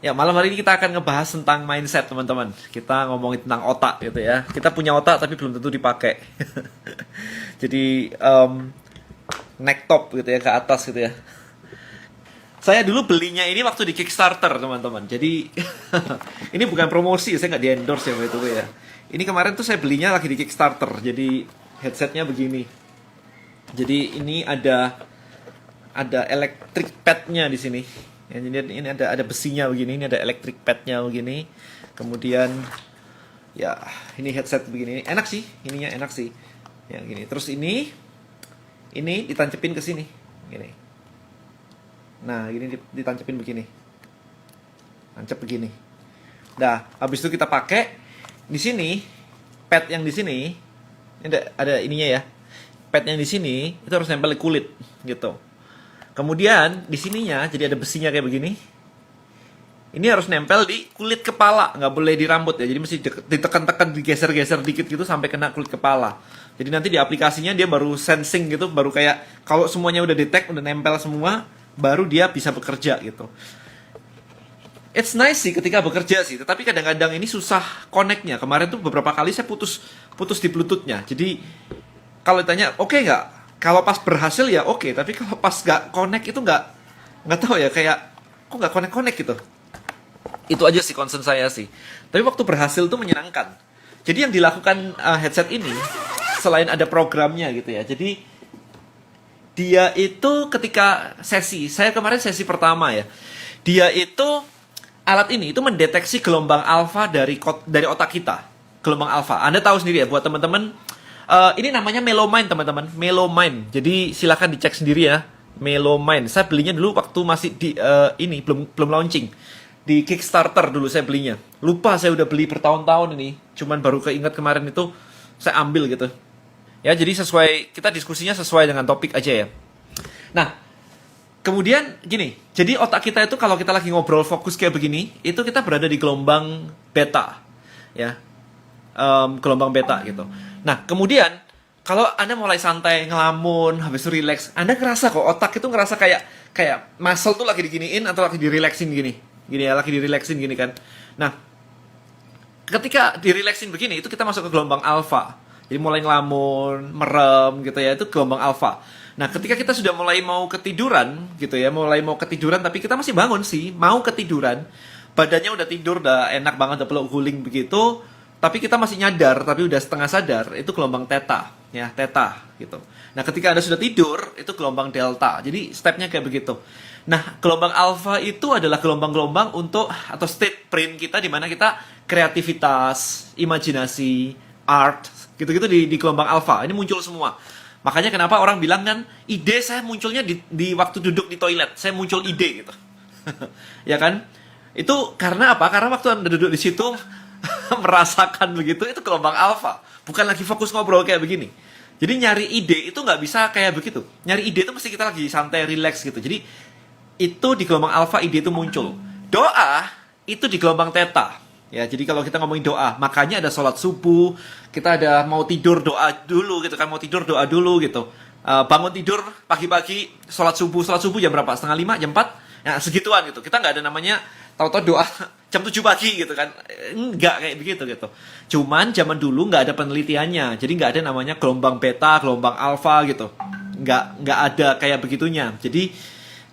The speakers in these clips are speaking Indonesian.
Ya, malam hari ini kita akan ngebahas tentang mindset, teman-teman. Kita ngomongin tentang otak gitu ya. Kita punya otak tapi belum tentu dipakai. Jadi, neck top gitu ya, ke atas gitu ya. Saya dulu belinya ini waktu di Kickstarter, teman-teman. Jadi, ini bukan promosi, saya nggak di-endorse ya, by the way ya. Ini kemarin tuh saya belinya lagi di Kickstarter. Jadi, headsetnya begini. Jadi, ini ada electric padnya di sini. Ya, jadi ini ada besinya begini, ini ada electric padnya begini. Kemudian ya ini headset begini. Enak sih, ininya enak sih. Ya gini. Terus ini ditancepin ke sini. Gini. Nah, ini ditancepin begini. Tancap begini. Nah, habis itu kita pakai di sini pad yang di sini. Ini ada ininya ya. Pad yang di sini itu harus nempel di kulit gitu. Kemudian di sininya jadi ada besinya kayak begini. Ini harus nempel di kulit kepala, nggak boleh di rambut ya. Jadi mesti ditekan-tekan, digeser-geser dikit gitu sampai kena kulit kepala. Jadi nanti di aplikasinya dia baru sensing gitu, baru kayak kalau semuanya udah detect, udah nempel semua, baru dia bisa bekerja gitu. It's nice sih ketika bekerja sih, tetapi kadang-kadang ini susah connect-nya. Kemarin tuh beberapa kali saya putus di Bluetooth-nya. Jadi kalau ditanya oke nggak? Kalau pas berhasil ya oke, tapi kalau pas nggak connect itu nggak tahu ya, kayak kok nggak connect gitu. Itu aja sih concern saya sih. Tapi waktu berhasil tuh menyenangkan. Jadi yang dilakukan headset ini selain ada programnya gitu ya. Jadi dia itu ketika saya kemarin sesi pertama ya. Dia itu alat ini itu mendeteksi gelombang alfa dari otak kita. Gelombang alfa. Anda tahu sendiri ya buat teman-teman. Ini namanya Melomind, teman-teman. Melomind. Jadi silakan dicek sendiri ya. Melomind. Saya belinya dulu waktu masih di ini belum launching. Di Kickstarter dulu saya belinya. Lupa saya udah beli bertahun-tahun ini. Cuman baru keinget kemarin itu saya ambil gitu. Ya, jadi kita diskusinya sesuai dengan topik aja ya. Nah, kemudian gini. Jadi otak kita itu kalau kita lagi ngobrol fokus kayak begini, itu kita berada di gelombang beta. Ya. Gelombang beta gitu. Nah, kemudian kalau Anda mulai santai, ngelamun, habis itu relax, Anda ngerasa kok otak itu ngerasa kayak muscle tuh lagi diginiin atau lagi direlaksin gini. Gini ya, lagi direlaksin gini kan. Nah, ketika direlaksin begini, itu kita masuk ke gelombang alfa. Jadi mulai ngelamun, merem gitu ya, itu gelombang alfa. Nah, ketika kita sudah mulai mau ketiduran gitu ya, tapi kita masih bangun sih, mau ketiduran, badannya udah tidur, udah enak banget, udah peluk guling begitu, tapi kita masih nyadar, tapi udah setengah sadar, itu gelombang theta, ya, theta, gitu. Nah, ketika Anda sudah tidur, itu gelombang delta. Jadi, stepnya kayak begitu. Nah, gelombang alpha itu adalah gelombang-gelombang atau state brain kita, di mana kita kreativitas, imajinasi, art, gitu-gitu di gelombang alpha. Ini muncul semua. Makanya kenapa orang bilang kan, ide saya munculnya di waktu duduk di toilet. Saya muncul ide, gitu. Ya kan? Itu karena apa? Karena waktu Anda duduk di situ, merasakan begitu, itu gelombang alfa. Bukan lagi fokus ngobrol kayak begini. Jadi nyari ide itu nggak bisa kayak begitu. Nyari ide itu mesti kita lagi santai, relax gitu. Jadi itu di gelombang alfa ide itu muncul. Doa itu di gelombang theta. Ya, jadi kalau kita ngomongin doa, makanya ada sholat subuh, kita ada mau tidur doa dulu gitu kan, mau tidur doa dulu gitu. Bangun tidur pagi-pagi, sholat subuh jam berapa? Setengah 5, jam 4? Ya, segituan gitu. Kita nggak ada namanya tahu-tahu doa jam 7 pagi gitu kan. Nggak kayak begitu gitu. Cuman zaman dulu nggak ada penelitiannya. Jadi nggak ada namanya gelombang beta, gelombang alfa gitu. Nggak ada kayak begitunya. Jadi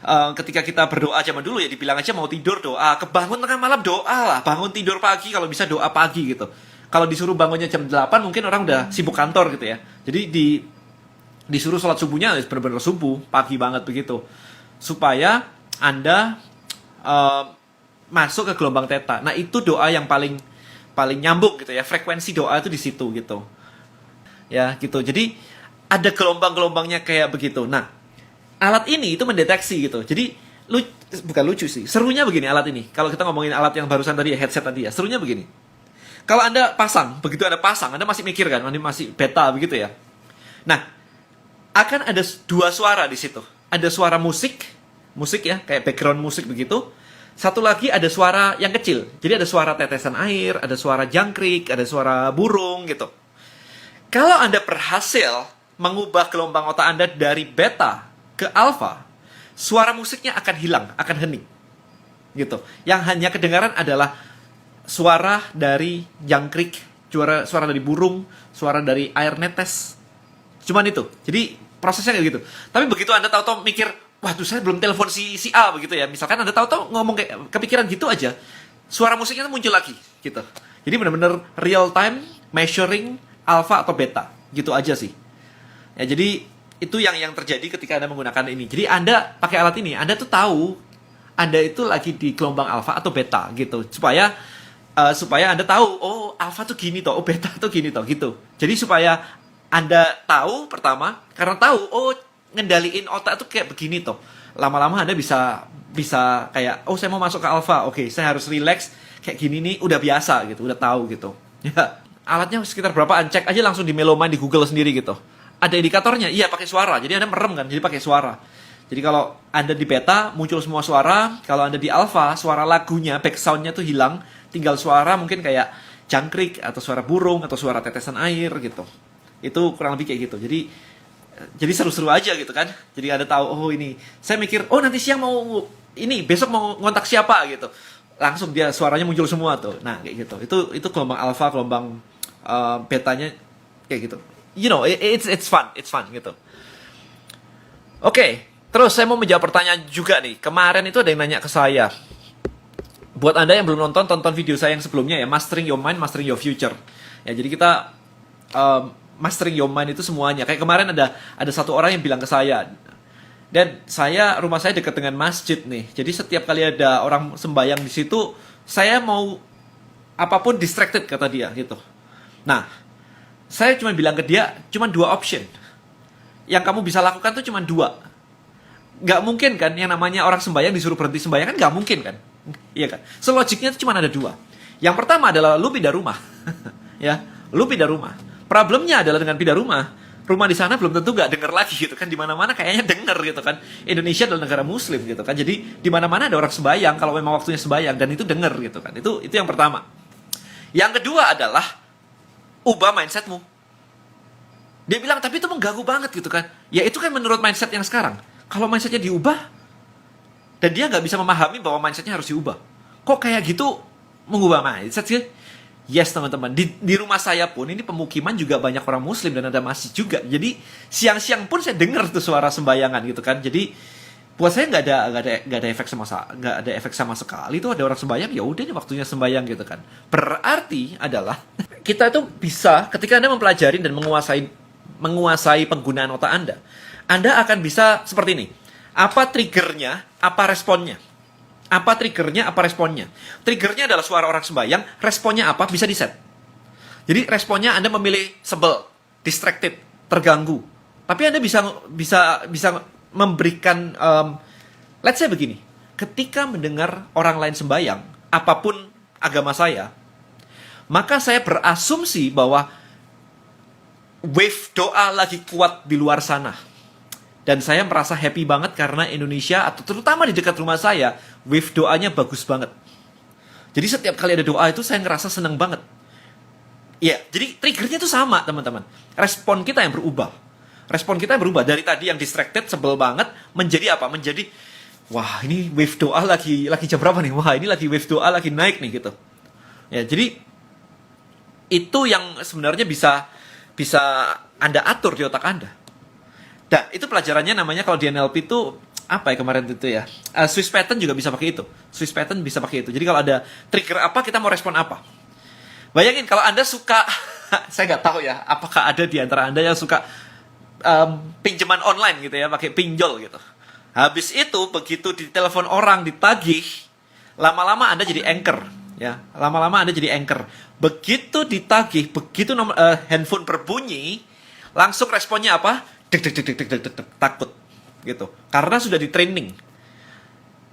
ketika kita berdoa zaman dulu ya dibilang aja mau tidur doa. Kebangun tengah malam doa lah. Bangun tidur pagi kalau bisa doa pagi gitu. Kalau disuruh bangunnya jam 8 mungkin orang udah sibuk kantor gitu ya. Jadi disuruh sholat subuhnya benar-benar subuh. Pagi banget begitu. Supaya Anda masuk ke gelombang theta. Nah, itu doa yang paling nyambung gitu ya. Frekuensi doa itu di situ gitu. Ya, gitu. Jadi ada gelombang-gelombangnya kayak begitu. Nah, alat ini itu mendeteksi gitu. Jadi bukan lucu sih. Serunya begini alat ini. Kalau kita ngomongin alat yang barusan tadi ya, headset tadi ya. Serunya begini. Kalau Anda pasang, begitu Anda pasang, Anda masih mikir kan, Anda masih beta begitu ya. Nah, akan ada dua suara di situ. Ada suara musik ya, kayak background musik begitu. Satu lagi ada suara yang kecil. Jadi ada suara tetesan air, ada suara jangkrik, ada suara burung gitu. Kalau Anda berhasil mengubah gelombang otak Anda dari beta ke alfa, suara musiknya akan hilang, akan hening. gitu. Yang hanya kedengaran adalah suara dari jangkrik, suara dari burung, suara dari air netes. Cuman itu. Jadi prosesnya kayak gitu. Tapi begitu Anda tahu-tahu mikir, waduh saya belum telepon si A begitu ya. Misalkan Anda tahu-tahu ngomong kayak kepikiran gitu aja, suara musiknya tuh muncul lagi gitu. Jadi benar-benar real time measuring alpha atau beta. Gitu aja sih. Ya jadi itu yang terjadi ketika Anda menggunakan ini. Jadi Anda pakai alat ini, Anda tuh tahu Anda itu lagi di gelombang alpha atau beta gitu. Supaya Anda tahu, oh alpha tuh gini toh, oh beta tuh gini toh gitu. Jadi supaya Anda tahu pertama, karena tahu, oh ngendaliin otak tuh kayak begini toh. Lama-lama Anda bisa kayak, oh saya mau masuk ke alpha, oke saya harus relax kayak gini nih, udah biasa gitu, udah tahu gitu. Ya, alatnya sekitar berapaan, cek aja langsung di Melomind di Google sendiri gitu. Ada indikatornya, iya pakai suara, jadi Anda merem kan, jadi pakai suara. Jadi kalau Anda di beta muncul semua suara, kalau Anda di alpha suara lagunya, back soundnya tuh hilang, tinggal suara mungkin kayak jangkrik atau suara burung atau suara tetesan air gitu. Itu kurang lebih kayak gitu. Jadi seru-seru aja gitu kan. Jadi Anda tahu, oh ini saya mikir, oh nanti siang mau ini, besok mau ngontak siapa gitu. Langsung dia suaranya muncul semua tuh. Nah, kayak gitu. Itu gelombang alpha, gelombang betanya kayak gitu. You know, it's fun gitu. Oke, terus saya mau menjawab pertanyaan juga nih. Kemarin itu ada yang nanya ke saya. Buat Anda yang belum nonton, tonton video saya yang sebelumnya ya, Mastering Your Mind, Mastering Your Future. Ya, jadi kita mastering your mind itu semuanya. Kayak kemarin ada satu orang yang bilang ke saya, dan rumah saya dekat dengan masjid nih. Jadi setiap kali ada orang sembahyang di situ, saya mau apapun distracted kata dia gitu. Nah, saya cuma bilang ke dia, cuma 2 option. Yang kamu bisa lakukan tuh cuma 2. Nggak mungkin kan yang namanya orang sembahyang disuruh berhenti sembahyang kan nggak mungkin kan? Iya kan? So logiknya tuh cuma ada 2. Yang pertama adalah lu pindah rumah. Ya, lu pindah rumah. Problemnya adalah dengan pindah rumah di sana belum tentu nggak denger lagi gitu kan. Di mana-mana kayaknya denger gitu kan. Indonesia adalah negara muslim gitu kan. Jadi di mana-mana ada orang sembahyang kalau memang waktunya sembahyang, dan itu denger gitu kan. Itu yang pertama. Yang kedua adalah ubah mindsetmu. Dia bilang tapi itu mengganggu banget gitu kan. Ya itu kan menurut mindset yang sekarang. Kalau mindsetnya diubah dan dia nggak bisa memahami bahwa mindsetnya harus diubah, kok kayak gitu mengubah mindset sih? Yes teman-teman, di rumah saya pun ini pemukiman juga banyak orang muslim dan ada masjid juga. Jadi siang-siang pun saya dengar tuh suara sembayangan gitu kan. Jadi buat saya nggak ada efek sama sekali. Itu ada orang sembayang, ya udah waktunya sembayang gitu kan. Berarti adalah kita itu bisa ketika Anda mempelajari dan menguasai penggunaan otak Anda akan bisa seperti ini. Apa triggernya, apa responnya? Apa triggernya, apa responnya? Triggernya adalah suara orang sembahyang, responnya apa? Bisa di-set. Jadi responnya Anda memilih sebel, distracted, terganggu. Tapi Anda bisa memberikan, let's say begini, ketika mendengar orang lain sembahyang, apapun agama saya, maka saya berasumsi bahwa wave doa lagi kuat di luar sana. Dan saya merasa happy banget karena Indonesia, atau terutama di dekat rumah saya, wave doanya bagus banget. Jadi setiap kali ada doa itu saya ngerasa seneng banget. Ya, jadi triggernya itu sama teman-teman. Respon kita yang berubah. Respon kita yang berubah. Dari tadi yang distracted, sebel banget, menjadi apa? Menjadi, wah ini wave doa lagi jam berapa nih? Wah ini lagi wave doa lagi naik nih gitu. Ya, jadi itu yang sebenarnya bisa Anda atur di otak Anda. Dan itu pelajarannya namanya kalau di NLP itu apa ya kemarin itu ya, Swiss pattern juga bisa pakai itu. Swiss pattern bisa pakai itu. Jadi kalau ada trigger apa, kita mau respon apa. Bayangin kalau Anda suka saya nggak tahu ya apakah ada di antara Anda yang suka pinjaman online gitu ya, pakai pinjol gitu. Habis itu begitu ditelepon orang, ditagih, lama-lama Anda jadi anchor ya. Lama-lama Anda jadi anchor. Begitu ditagih, begitu handphone berbunyi, langsung responnya apa? Dek, takut gitu. Karena sudah di training.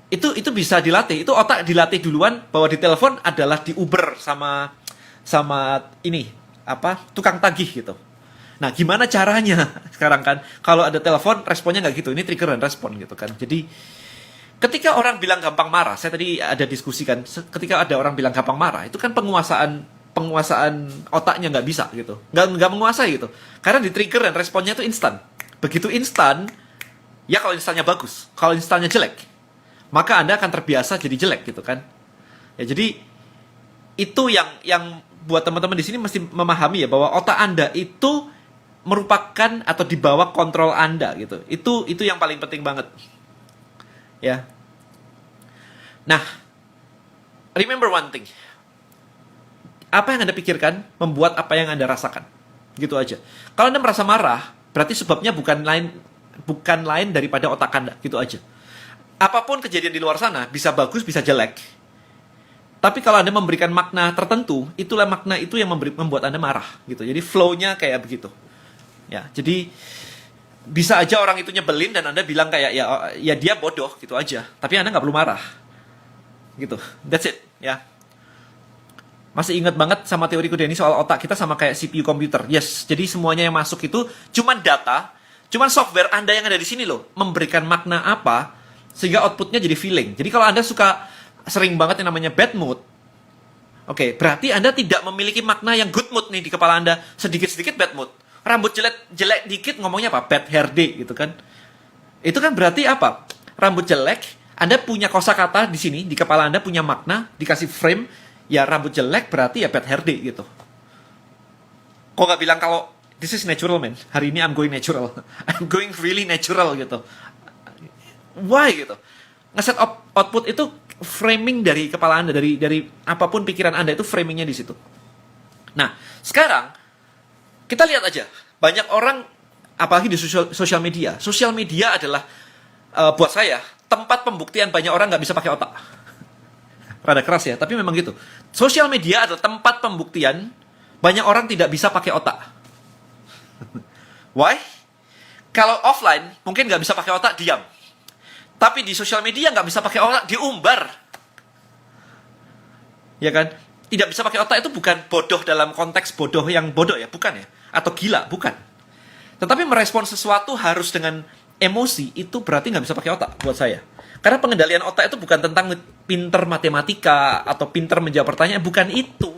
Itu bisa dilatih. Itu otak dilatih duluan bahwa di telepon adalah di Uber sama ini tukang tagih gitu. Nah, gimana caranya sekarang kan? Kalau ada telepon responnya nggak gitu. Ini trigger dan respon gitu kan. Jadi ketika orang bilang gampang marah, saya tadi ada diskusi kan. Ketika ada orang bilang gampang marah, itu kan penguasaan otaknya nggak bisa gitu, nggak menguasai gitu, karena di trigger dan responnya itu instan. Begitu instan, ya kalau instannya bagus, kalau instannya jelek, maka Anda akan terbiasa jadi jelek gitu kan. Ya, jadi itu yang buat teman-teman di sini mesti memahami ya, bahwa otak Anda itu merupakan atau di bawah kontrol Anda gitu. Itu yang paling penting banget. Ya. Nah, remember one thing. Apa yang Anda pikirkan membuat apa yang Anda rasakan. Gitu aja. Kalau Anda merasa marah, berarti sebabnya bukan lain daripada otak Anda, gitu aja. Apapun kejadian di luar sana, bisa bagus, bisa jelek. Tapi kalau Anda memberikan makna tertentu, itulah makna itu yang membuat Anda marah, gitu. Jadi flow-nya kayak begitu. Ya, jadi bisa aja orang itu nyebelin dan Anda bilang kayak ya dia bodoh gitu aja. Tapi Anda nggak perlu marah. Gitu. That's it, ya. Masih ingat banget sama teoriku Denny soal otak kita sama kayak CPU komputer. Yes, jadi semuanya yang masuk itu cuman data, cuman software Anda yang ada di sini loh, memberikan makna apa, sehingga outputnya jadi feeling. Jadi kalau Anda suka sering banget yang namanya bad mood, oke, berarti Anda tidak memiliki makna yang good mood nih di kepala Anda. Sedikit-sedikit bad mood. Rambut jelek dikit ngomongnya apa? Bad hair day gitu kan. Itu kan berarti apa? Rambut jelek, Anda punya kosakata di sini, di kepala Anda punya makna, dikasih frame, ya rambut jelek berarti ya bad hair day gitu. Kok nggak bilang kalau this is natural man, hari ini I'm going natural, I'm going really natural gitu. Why gitu? Ngeset output itu framing dari kepala Anda, dari apapun pikiran Anda itu framingnya di situ. Nah, sekarang kita lihat aja, banyak orang apalagi di sosial media. Sosial media adalah buat saya tempat pembuktian banyak orang nggak bisa pakai otak. Rada keras ya, tapi memang gitu. Sosial media adalah tempat pembuktian banyak orang tidak bisa pakai otak. Why? Kalau offline mungkin nggak bisa pakai otak, diam. Tapi di sosial media nggak bisa pakai otak, diumbar. Ya kan? Tidak bisa pakai otak itu bukan bodoh dalam konteks bodoh yang bodoh ya, bukan ya? Atau gila, bukan. Tetapi merespon sesuatu harus dengan emosi, itu berarti nggak bisa pakai otak buat saya. Karena pengendalian otak itu bukan tentang pinter matematika atau pinter menjawab pertanyaan, bukan itu.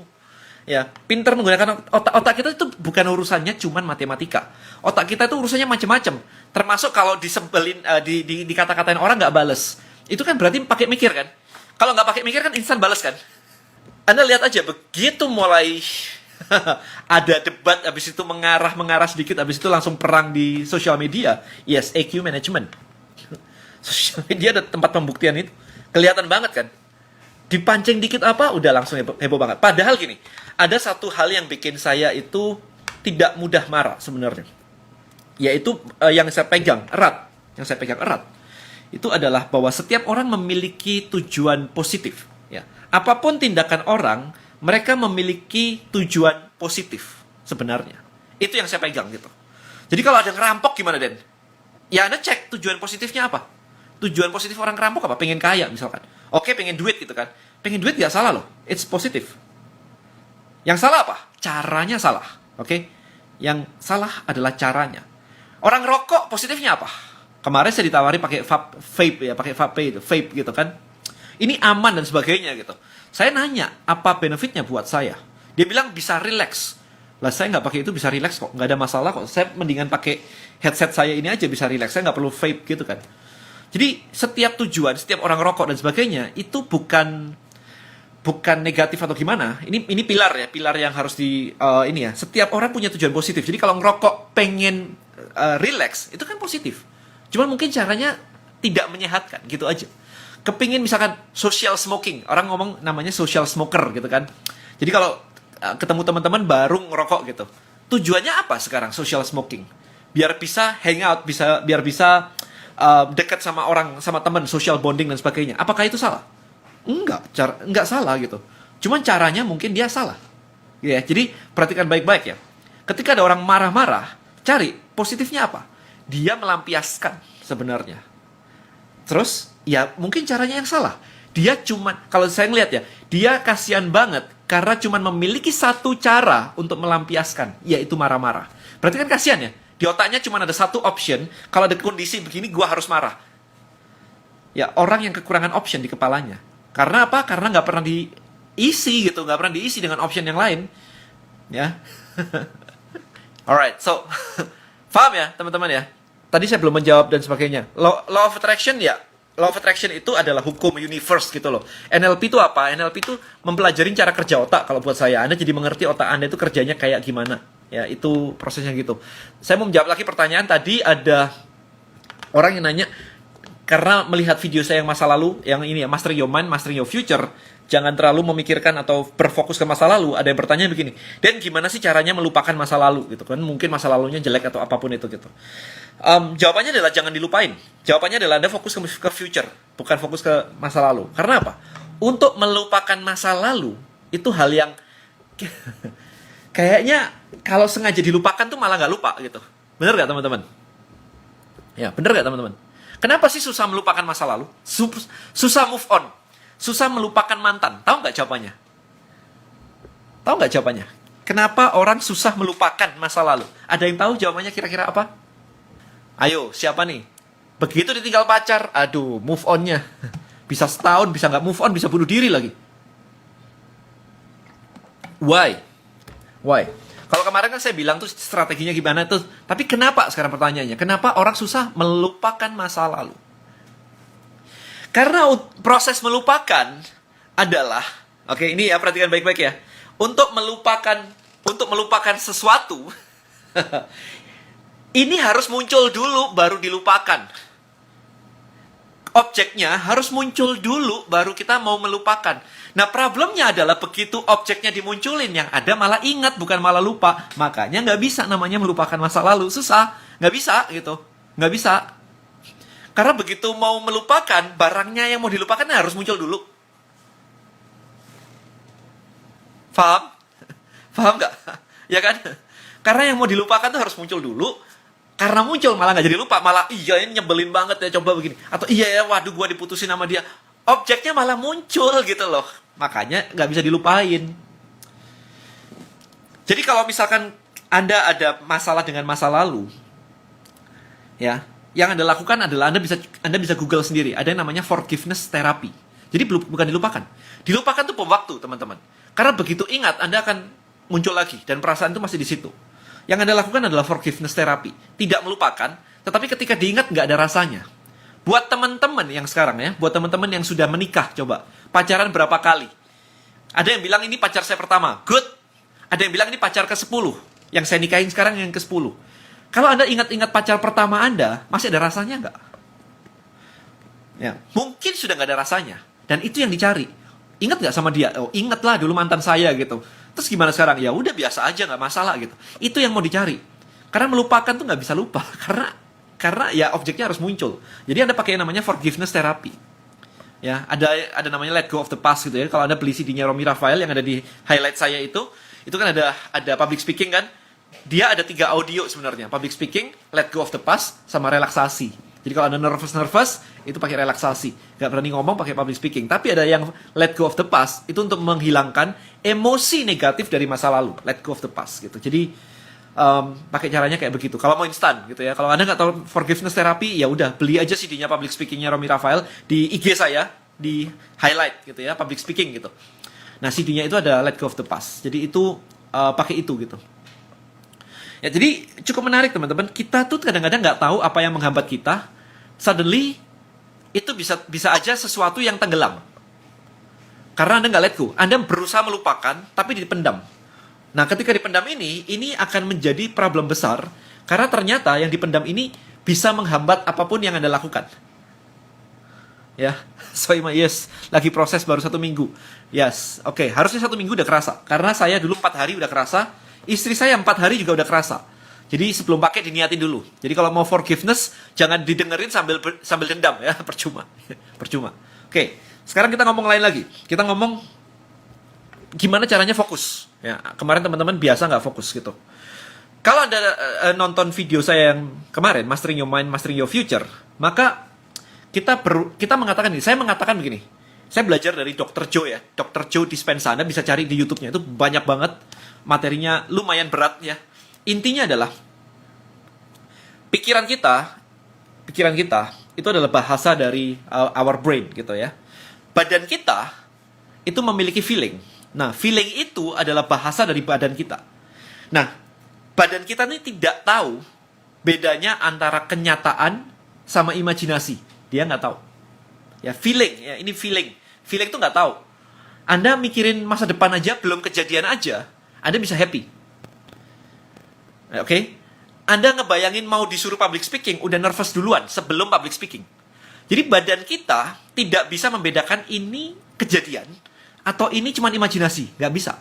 Ya, pinter menggunakan otak kita itu bukan urusannya cuman matematika. Otak kita itu urusannya macam-macam. Termasuk kalau disebelin dikata-katain orang nggak bales. Itu kan berarti pakai mikir kan? Kalau nggak pakai mikir kan instan bales kan? Anda lihat aja begitu mulai ada debat, habis itu mengarah sedikit, habis itu langsung perang di sosial media. Yes, AQ management. Sosial media ada tempat pembuktian itu. Kelihatan banget kan? Dipancing dikit apa, udah langsung heboh banget. Padahal gini, ada satu hal yang bikin saya itu tidak mudah marah sebenarnya. Yaitu yang saya pegang erat. Yang saya pegang erat. Itu adalah bahwa setiap orang memiliki tujuan positif. Ya. Apapun tindakan orang, mereka memiliki tujuan positif sebenarnya. Itu yang saya pegang gitu. Jadi kalau ada ngerampok gimana, Den? Ya Anda cek tujuan positifnya apa. Tujuan positif orang ngerampok apa? Pengen kaya misalkan. Oke, pengen duit gitu kan. Pengen duit gak salah loh. It's positif. Yang salah apa? Caranya salah. Oke? Yang salah adalah caranya. Orang rokok positifnya apa? Kemarin saya ditawari pakai vape ya, pakai vape gitu kan. Ini aman dan sebagainya gitu. Saya nanya, apa benefitnya buat saya? Dia bilang bisa relax. Lah saya nggak pakai itu bisa relax kok, nggak ada masalah kok. Saya mendingan pakai headset saya ini aja bisa relax. Saya nggak perlu vape gitu kan. Jadi setiap tujuan, setiap orang rokok dan sebagainya itu bukan negatif atau gimana. Ini pilar ya, pilar yang harus ini ya. Setiap orang punya tujuan positif. Jadi kalau ngerokok pengen relax, itu kan positif. Cuman mungkin caranya tidak menyehatkan, gitu aja. Kepingin misalkan social smoking, orang ngomong namanya social smoker gitu kan. Jadi kalau ketemu teman-teman baru ngerokok gitu, tujuannya apa sekarang social smoking? Biar bisa hangout, biar bisa dekat sama orang, sama teman, social bonding dan sebagainya. Apakah itu salah? Enggak salah gitu. Cuman caranya mungkin dia salah. Ya, jadi perhatikan baik-baik ya. Ketika ada orang marah-marah, cari positifnya apa? Dia melampiaskan sebenarnya. Terus, ya mungkin caranya yang salah. Dia cuman, kalau saya ngeliat ya, dia kasihan banget karena cuman memiliki satu cara untuk melampiaskan, yaitu marah-marah. Berarti kan kasihan ya? Di otaknya cuma ada satu option, kalau ada kondisi begini gua harus marah. Ya, orang yang kekurangan option di kepalanya. Karena apa? Karena nggak pernah diisi gitu, nggak pernah diisi dengan option yang lain. Ya. Alright, so paham ya teman-teman ya? Tadi saya belum menjawab dan sebagainya. Law of attraction ya, Law of Attraction itu adalah hukum universe gitu loh. NLP itu apa? NLP itu mempelajari cara kerja otak. Kalau buat saya, Anda jadi mengerti otak Anda itu kerjanya kayak gimana. Ya, itu prosesnya gitu. Saya mau menjawab lagi pertanyaan tadi, ada orang yang nanya, karena melihat video saya yang masa lalu, yang ini ya, Mastering Your Mind, Mastering Your Future, jangan terlalu memikirkan atau berfokus ke masa lalu. Ada yang bertanya begini, dan gimana sih caranya melupakan masa lalu gitu kan? Mungkin masa lalunya jelek atau apapun itu gitu. Jawabannya adalah jangan dilupain. Jawabannya adalah Anda fokus ke future, bukan fokus ke masa lalu. Karena apa? Untuk melupakan masa lalu itu hal yang kayaknya kalau sengaja dilupakan tuh malah nggak lupa gitu. Bener nggak teman-teman? Ya, bener nggak teman-teman? Kenapa sih susah melupakan masa lalu? Susah move on. Susah melupakan mantan. Tahu nggak jawabannya? Tahu nggak jawabannya? Kenapa orang susah melupakan masa lalu? Ada yang tahu jawabannya kira-kira apa? Ayo, siapa nih? Begitu ditinggal pacar, aduh, move on-nya. Bisa setahun, bisa nggak move on, bisa bunuh diri lagi. Why? Kalau kemarin kan saya bilang tuh strateginya gimana tuh. Tapi kenapa sekarang pertanyaannya? Kenapa orang susah melupakan masa lalu? Karena proses melupakan adalah, oke, ini ya perhatikan baik-baik ya. Untuk melupakan sesuatu, ini harus muncul dulu baru dilupakan. Objeknya harus muncul dulu baru kita mau melupakan. Nah, problemnya adalah begitu objeknya dimunculin, yang ada malah ingat bukan malah lupa. Makanya nggak bisa namanya melupakan masa lalu. Susah. Nggak bisa gitu. Nggak bisa. Karena begitu mau melupakan, barangnya yang mau dilupakan harus muncul dulu. Paham? Paham nggak? Ya kan? Karena yang mau dilupakan tuh harus muncul dulu. Karena muncul malah nggak jadi lupa, malah iya ini nyebelin banget ya, coba begini. Atau iya ya, waduh gua diputusin sama dia. Objeknya malah muncul gitu loh. Makanya nggak bisa dilupain. Jadi kalau misalkan Anda ada masalah dengan masa lalu, ya, yang Anda lakukan adalah Anda bisa Google sendiri. Ada yang namanya forgiveness therapy. Jadi bukan dilupakan. Dilupakan tuh bom waktu, teman-teman. Karena begitu ingat, Anda akan muncul lagi dan perasaan itu masih di situ. Yang Anda lakukan adalah forgiveness therapy. Tidak melupakan, tetapi ketika diingat nggak ada rasanya. Buat teman-teman yang sekarang ya, buat teman-teman yang sudah menikah, coba. Pacaran berapa kali? Ada yang bilang ini pacar saya pertama, good. Ada yang bilang ini pacar ke-10. Yang saya nikahin sekarang yang ke-10. Kalau Anda ingat-ingat pacar pertama Anda, masih ada rasanya nggak? Ya, mungkin sudah nggak ada rasanya. Dan itu yang dicari. Ingat nggak sama dia? Oh, ingatlah dulu mantan saya gitu. Terus gimana sekarang? Ya udah biasa aja, nggak masalah gitu. Itu yang mau dicari. Karena melupakan tuh nggak bisa lupa. Karena ya objeknya harus muncul. Jadi Anda pakai yang namanya forgiveness therapy. Ya, ada namanya let go of the past gitu ya. Kalau Anda beli CD-nya Romy Raphael yang ada di highlight saya itu kan ada public speaking kan. Dia ada 3 audio sebenarnya. Public speaking, let go of the past, sama relaksasi. Jadi kalau Anda nervous, itu pakai relaksasi. Gak berani ngomong, pakai public speaking. Tapi ada yang let go of the past, itu untuk menghilangkan emosi negatif dari masa lalu. Let go of the past gitu. Jadi pakai caranya kayak begitu. Kalau mau instan gitu ya. Kalau Anda nggak tahu forgiveness therapy, ya udah beli aja CD-nya public speaking-nya Romy Raphael di IG saya, di highlight gitu ya, public speaking gitu. Nah, CD-nya itu ada let go of the past. Jadi itu pakai itu gitu. Ya, jadi cukup menarik teman-teman. Kita tuh kadang-kadang nggak tahu apa yang menghambat kita. Suddenly itu bisa aja sesuatu yang tenggelam. Karena Anda nggak let go. Anda berusaha melupakan, tapi dipendam. Nah, ketika dipendam ini akan menjadi problem besar. Karena ternyata yang dipendam ini bisa menghambat apapun yang Anda lakukan. Ya, yes, lagi proses baru 1 minggu. Yes, oke, harusnya 1 minggu udah kerasa. Karena saya dulu 4 hari udah kerasa. Istri saya 4 hari juga udah kerasa. Jadi sebelum pakai diniatin dulu. Jadi kalau mau forgiveness, jangan didengerin sambil dendam ya, percuma. Percuma. Oke, sekarang kita ngomong lain lagi. Kita ngomong gimana caranya fokus. Ya, kemarin teman-teman biasa nggak fokus gitu. Kalau Anda nonton video saya yang kemarin, Mastering Your Mind, Mastering Your Future, maka kita mengatakan ini. Saya mengatakan begini. Saya belajar dari Dr. Joe ya. Dr. Joe Dispenza. Anda bisa cari di YouTube-nya. Itu banyak banget. Materinya lumayan berat ya. Intinya adalah pikiran kita itu adalah bahasa dari our brain gitu ya. Badan kita itu memiliki feeling. Nah, feeling itu adalah bahasa dari badan kita. Nah, badan kita ini tidak tahu bedanya antara kenyataan sama imajinasi. Dia nggak tahu. Ya, feeling, ya ini feeling. Feeling tuh nggak tahu. Anda mikirin masa depan aja, belum kejadian aja, Anda bisa happy. Oke? Anda ngebayangin mau disuruh public speaking, udah nervous duluan sebelum public speaking. Jadi badan kita tidak bisa membedakan ini kejadian atau ini cuma imajinasi, nggak bisa.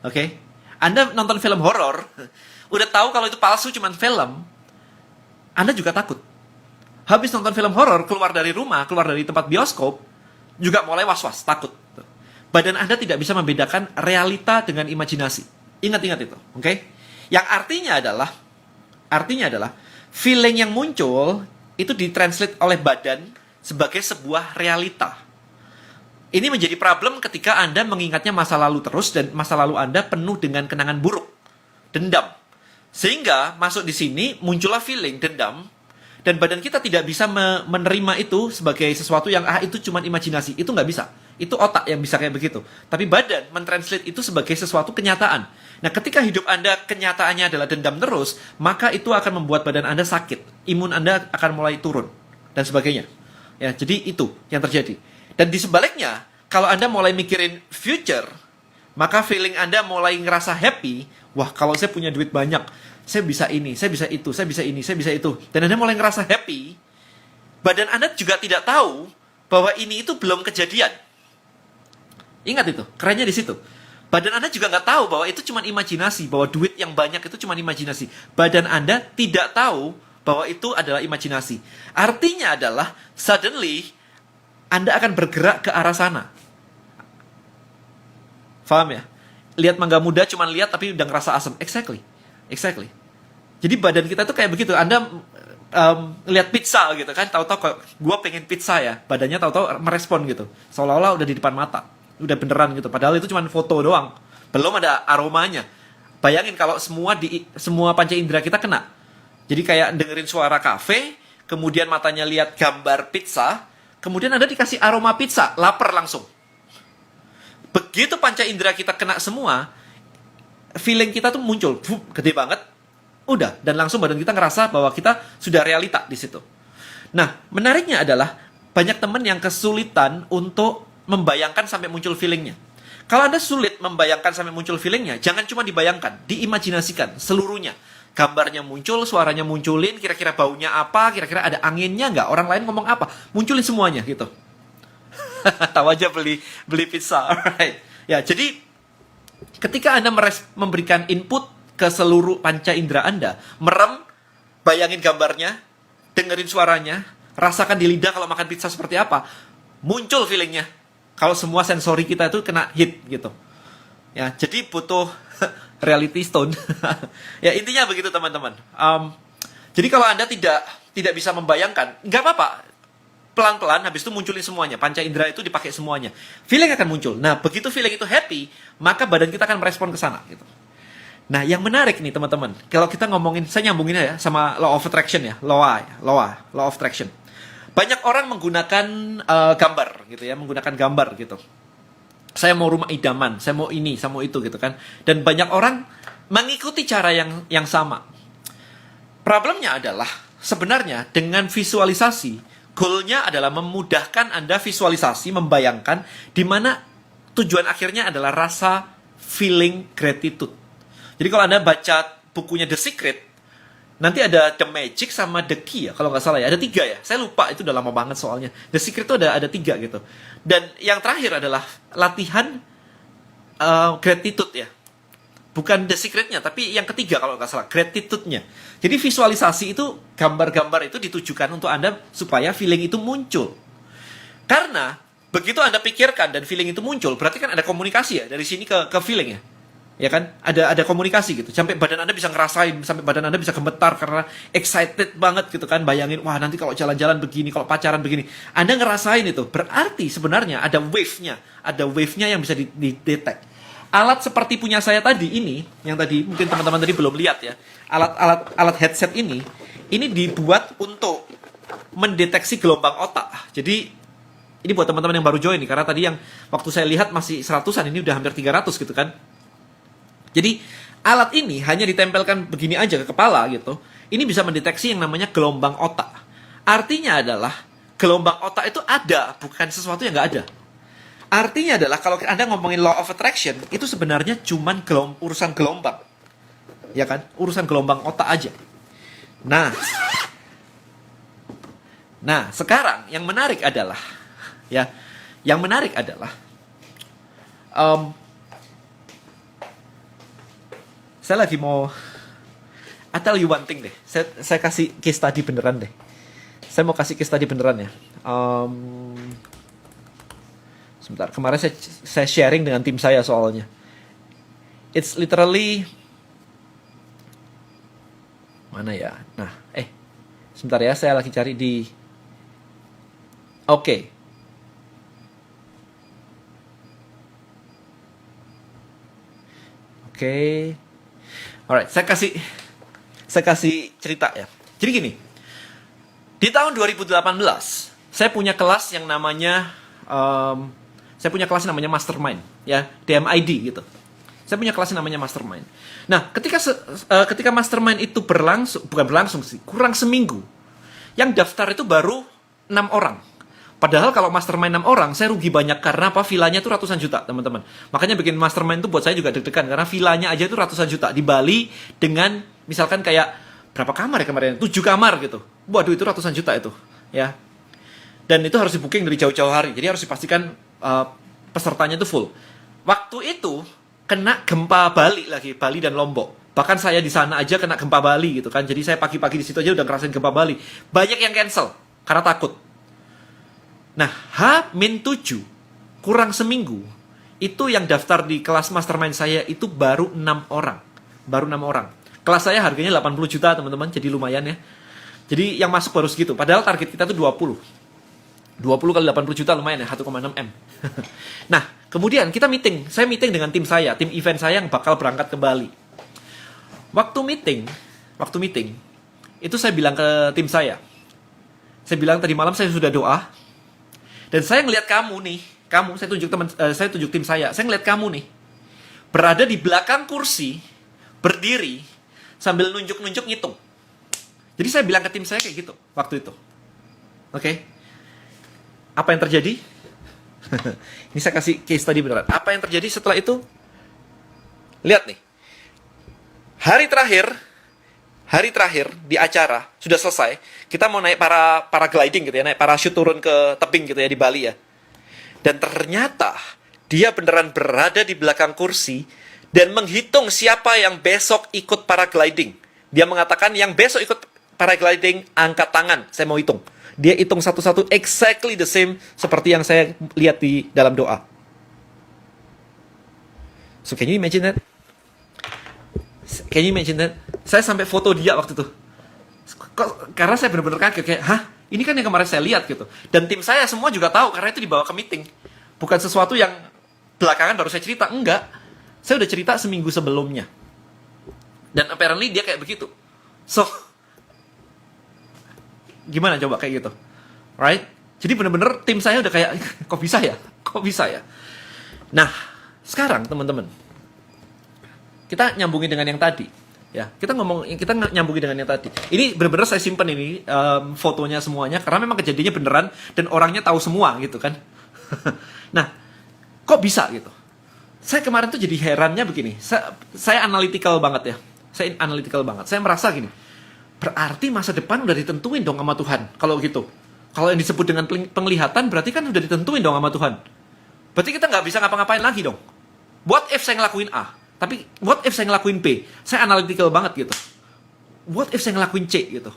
Oke? Anda nonton film horor, udah tahu kalau itu palsu cuma film, Anda juga takut. Habis nonton film horor, keluar dari rumah, keluar dari tempat bioskop, juga mulai was-was, takut. Badan Anda tidak bisa membedakan realita dengan imajinasi. Ingat-ingat itu, oke? Yang artinya adalah feeling yang muncul itu ditranslate oleh badan sebagai sebuah realita. Ini menjadi problem ketika Anda mengingatnya masa lalu terus dan masa lalu Anda penuh dengan kenangan buruk, dendam. Sehingga masuk di sini muncullah feeling dendam dan badan kita tidak bisa menerima itu sebagai sesuatu yang itu cuma imajinasi. Itu nggak bisa. Itu otak yang bisa kayak begitu. Tapi badan mentranslate itu sebagai sesuatu kenyataan. Nah, ketika hidup Anda kenyataannya adalah dendam terus, maka itu akan membuat badan Anda sakit. Imun Anda akan mulai turun dan sebagainya. Ya, jadi itu yang terjadi. Dan di sebaliknya, kalau Anda mulai mikirin future, maka feeling Anda mulai ngerasa happy. Wah, kalau saya punya duit banyak, saya bisa ini, saya bisa itu, saya bisa ini, saya bisa itu. Dan Anda mulai ngerasa happy, badan Anda juga tidak tahu bahwa ini itu belum kejadian. Ingat itu, kerennya di situ. Badan Anda juga nggak tahu bahwa itu cuma imajinasi, bahwa duit yang banyak itu cuma imajinasi. Badan Anda tidak tahu bahwa itu adalah imajinasi. Artinya adalah, suddenly, Anda akan bergerak ke arah sana. Paham ya? Lihat mangga muda cuma lihat tapi udah ngerasa asam. Exactly. Jadi badan kita tuh kayak begitu. Anda lihat pizza gitu kan, tahu-tahu kok gue pengen pizza ya. Badannya tahu-tahu merespon gitu. Seolah-olah udah di depan mata. Udah beneran gitu. Padahal itu cuma foto doang. Belum ada aromanya. Bayangin kalau semua panca indera kita kena. Jadi kayak dengerin suara kafe, kemudian matanya lihat gambar pizza, kemudian Anda dikasih aroma pizza, lapar langsung. Begitu panca indera kita kena semua, feeling kita tuh muncul, gede banget, udah, dan langsung badan kita ngerasa bahwa kita sudah realita di situ. Nah, menariknya adalah banyak teman yang kesulitan untuk membayangkan sampai muncul feelingnya. Kalau Anda sulit membayangkan sampai muncul feelingnya, jangan cuma dibayangkan, diimajinasikan seluruhnya. Gambarnya muncul, suaranya munculin, kira-kira baunya apa, kira-kira ada anginnya nggak, orang lain ngomong apa, munculin semuanya gitu. Tahu aja beli pizza, alright. Ya, jadi ketika Anda memberikan input ke seluruh panca indera Anda, merem, bayangin gambarnya, dengerin suaranya, rasakan di lidah kalau makan pizza seperti apa, muncul feelingnya. Kalau semua sensori kita itu kena hit gitu. Ya, jadi butuh reality stone. Ya, intinya begitu teman-teman. Jadi kalau Anda tidak bisa membayangkan, nggak apa-apa. Pelan-pelan, habis itu munculin semuanya. Panca indera itu dipakai semuanya. Feeling akan muncul. Nah, begitu feeling itu happy, maka badan kita akan merespon ke sana. Gitu. Nah, yang menarik nih teman-teman. Kalau kita ngomongin, saya nyambungin ya sama law of attraction ya. Law of attraction. Banyak orang menggunakan gambar gitu ya. Menggunakan gambar gitu. Saya mau rumah idaman, saya mau ini, saya mau itu gitu kan. Dan banyak orang mengikuti cara yang sama. Problemnya adalah sebenarnya dengan visualisasi, goalnya adalah memudahkan Anda visualisasi, membayangkan di mana tujuan akhirnya adalah rasa feeling gratitude. Jadi kalau Anda baca bukunya The Secret, nanti ada The Magic sama The Key ya, kalau nggak salah ya. Ada 3 ya, saya lupa, itu udah lama banget soalnya. The Secret itu ada 3 gitu. Dan yang terakhir adalah latihan gratitude ya. Bukan The Secret-nya, tapi yang ketiga kalau nggak salah, gratitude-nya. Jadi visualisasi itu, gambar-gambar itu ditujukan untuk Anda supaya feeling itu muncul. Karena begitu Anda pikirkan dan feeling itu muncul, berarti kan ada komunikasi ya, dari sini ke feeling ya. Ya kan? Ada komunikasi gitu. Sampai badan Anda bisa ngerasain, sampai badan Anda bisa gemetar karena excited banget gitu kan. Bayangin, wah nanti kalau jalan-jalan begini, kalau pacaran begini. Anda ngerasain itu. Berarti sebenarnya ada wave-nya. Ada wave-nya yang bisa didetect. Alat seperti punya saya tadi ini, yang tadi mungkin teman-teman tadi belum lihat ya. Alat headset ini dibuat untuk mendeteksi gelombang otak. Jadi ini buat teman-teman yang baru join nih, karena tadi yang waktu saya lihat masih 100-an, ini udah hampir 300 gitu kan. Jadi alat ini hanya ditempelkan begini aja ke kepala gitu. Ini bisa mendeteksi yang namanya gelombang otak. Artinya adalah gelombang otak itu ada, bukan sesuatu yang nggak ada. Artinya adalah kalau Anda ngomongin law of attraction, itu sebenarnya cuman urusan gelombang. Ya kan? Urusan gelombang otak aja. Nah, sekarang yang menarik adalah, ya, yang menarik adalah, saya lagi mau, I tell you one thing deh, saya kasih case study beneran deh. Saya mau kasih case study beneran ya. Sebentar, kemarin saya sharing dengan tim saya soalnya. It's literally, mana ya? Nah, sebentar ya, saya lagi cari di, oke. Alright, saya kasih cerita ya. Jadi gini, di tahun 2018, saya punya kelas yang namanya, Mastermind, ya, DMID gitu. Saya punya kelas yang namanya Mastermind. Nah, ketika Mastermind itu kurang seminggu, yang daftar itu baru 6 orang. Padahal kalau Mastermind 6 orang, saya rugi banyak karena apa? Vilanya itu ratusan juta, teman-teman. Makanya bikin Mastermind itu buat saya juga deg-degan karena vilanya aja itu ratusan juta di Bali dengan misalkan kayak berapa kamar ya kemarin? 7 kamar gitu. Waduh, itu ratusan juta itu, ya. Dan itu harus di-booking dari jauh-jauh hari. Jadi harus dipastikan pesertanya itu full. Waktu itu kena gempa Bali dan Lombok. Bahkan saya di sana aja kena gempa Bali gitu kan. Jadi saya pagi-pagi di situ aja udah ngerasain gempa Bali. Banyak yang cancel karena takut. Nah, H-7 kurang seminggu itu yang daftar di kelas Mastermind saya itu baru 6 orang. Kelas saya harganya 80 juta, teman-teman. Jadi lumayan ya. Jadi yang masuk baru segitu. Padahal target kita tuh 20. 20 kali 80 juta lumayan ya, 1,6 M. Nah, kemudian kita meeting. Saya meeting dengan tim saya, tim event saya yang bakal berangkat ke Bali. Waktu meeting, itu saya bilang ke tim saya. Saya bilang tadi malam saya sudah doa. Dan saya ngelihat saya tunjuk tim saya ngelihat kamu nih. Berada di belakang kursi, berdiri, sambil nunjuk-nunjuk ngitung. Jadi saya bilang ke tim saya kayak gitu, waktu itu. Oke? Apa yang terjadi? Ini saya kasih case tadi beneran. Apa yang terjadi setelah itu? Lihat nih. Hari terakhir di acara sudah selesai. Kita mau naik paragliding gitu ya, naik parachute turun ke tebing gitu ya di Bali ya. Dan ternyata dia beneran berada di belakang kursi dan menghitung siapa yang besok ikut paragliding. Dia mengatakan yang besok ikut paragliding angkat tangan, saya mau hitung. Dia hitung satu-satu exactly the same seperti yang saya lihat di dalam doa. So can you imagine that? Saya sampai foto dia waktu itu. Karena saya benar-benar kaget kayak, hah? Ini kan yang kemarin saya lihat gitu. Dan tim saya semua juga tahu karena itu dibawa ke meeting. Bukan sesuatu yang belakangan baru saya cerita, enggak. Saya udah cerita seminggu sebelumnya. Dan apparently dia kayak begitu. So, gimana coba kayak gitu? Right? Jadi bener-bener tim saya udah kayak, kok bisa ya? Nah, sekarang teman-teman, kita nyambungin dengan yang tadi. Ya, kita nyambungin dengan yang tadi. Ini bener-bener saya simpen ini fotonya semuanya karena memang kejadiannya beneran dan orangnya tahu semua gitu kan. Nah, kok bisa gitu? Saya kemarin tuh jadi herannya begini. Saya analytical banget ya. Saya merasa gini. Berarti masa depan udah ditentuin dong sama Tuhan. Kalau gitu. Kalau yang disebut dengan penglihatan berarti kan udah ditentuin dong sama Tuhan. Berarti kita nggak bisa ngapa-ngapain lagi dong. What if saya ngelakuin A? Tapi what if saya ngelakuin B? Saya analytical banget gitu. What if saya ngelakuin C gitu?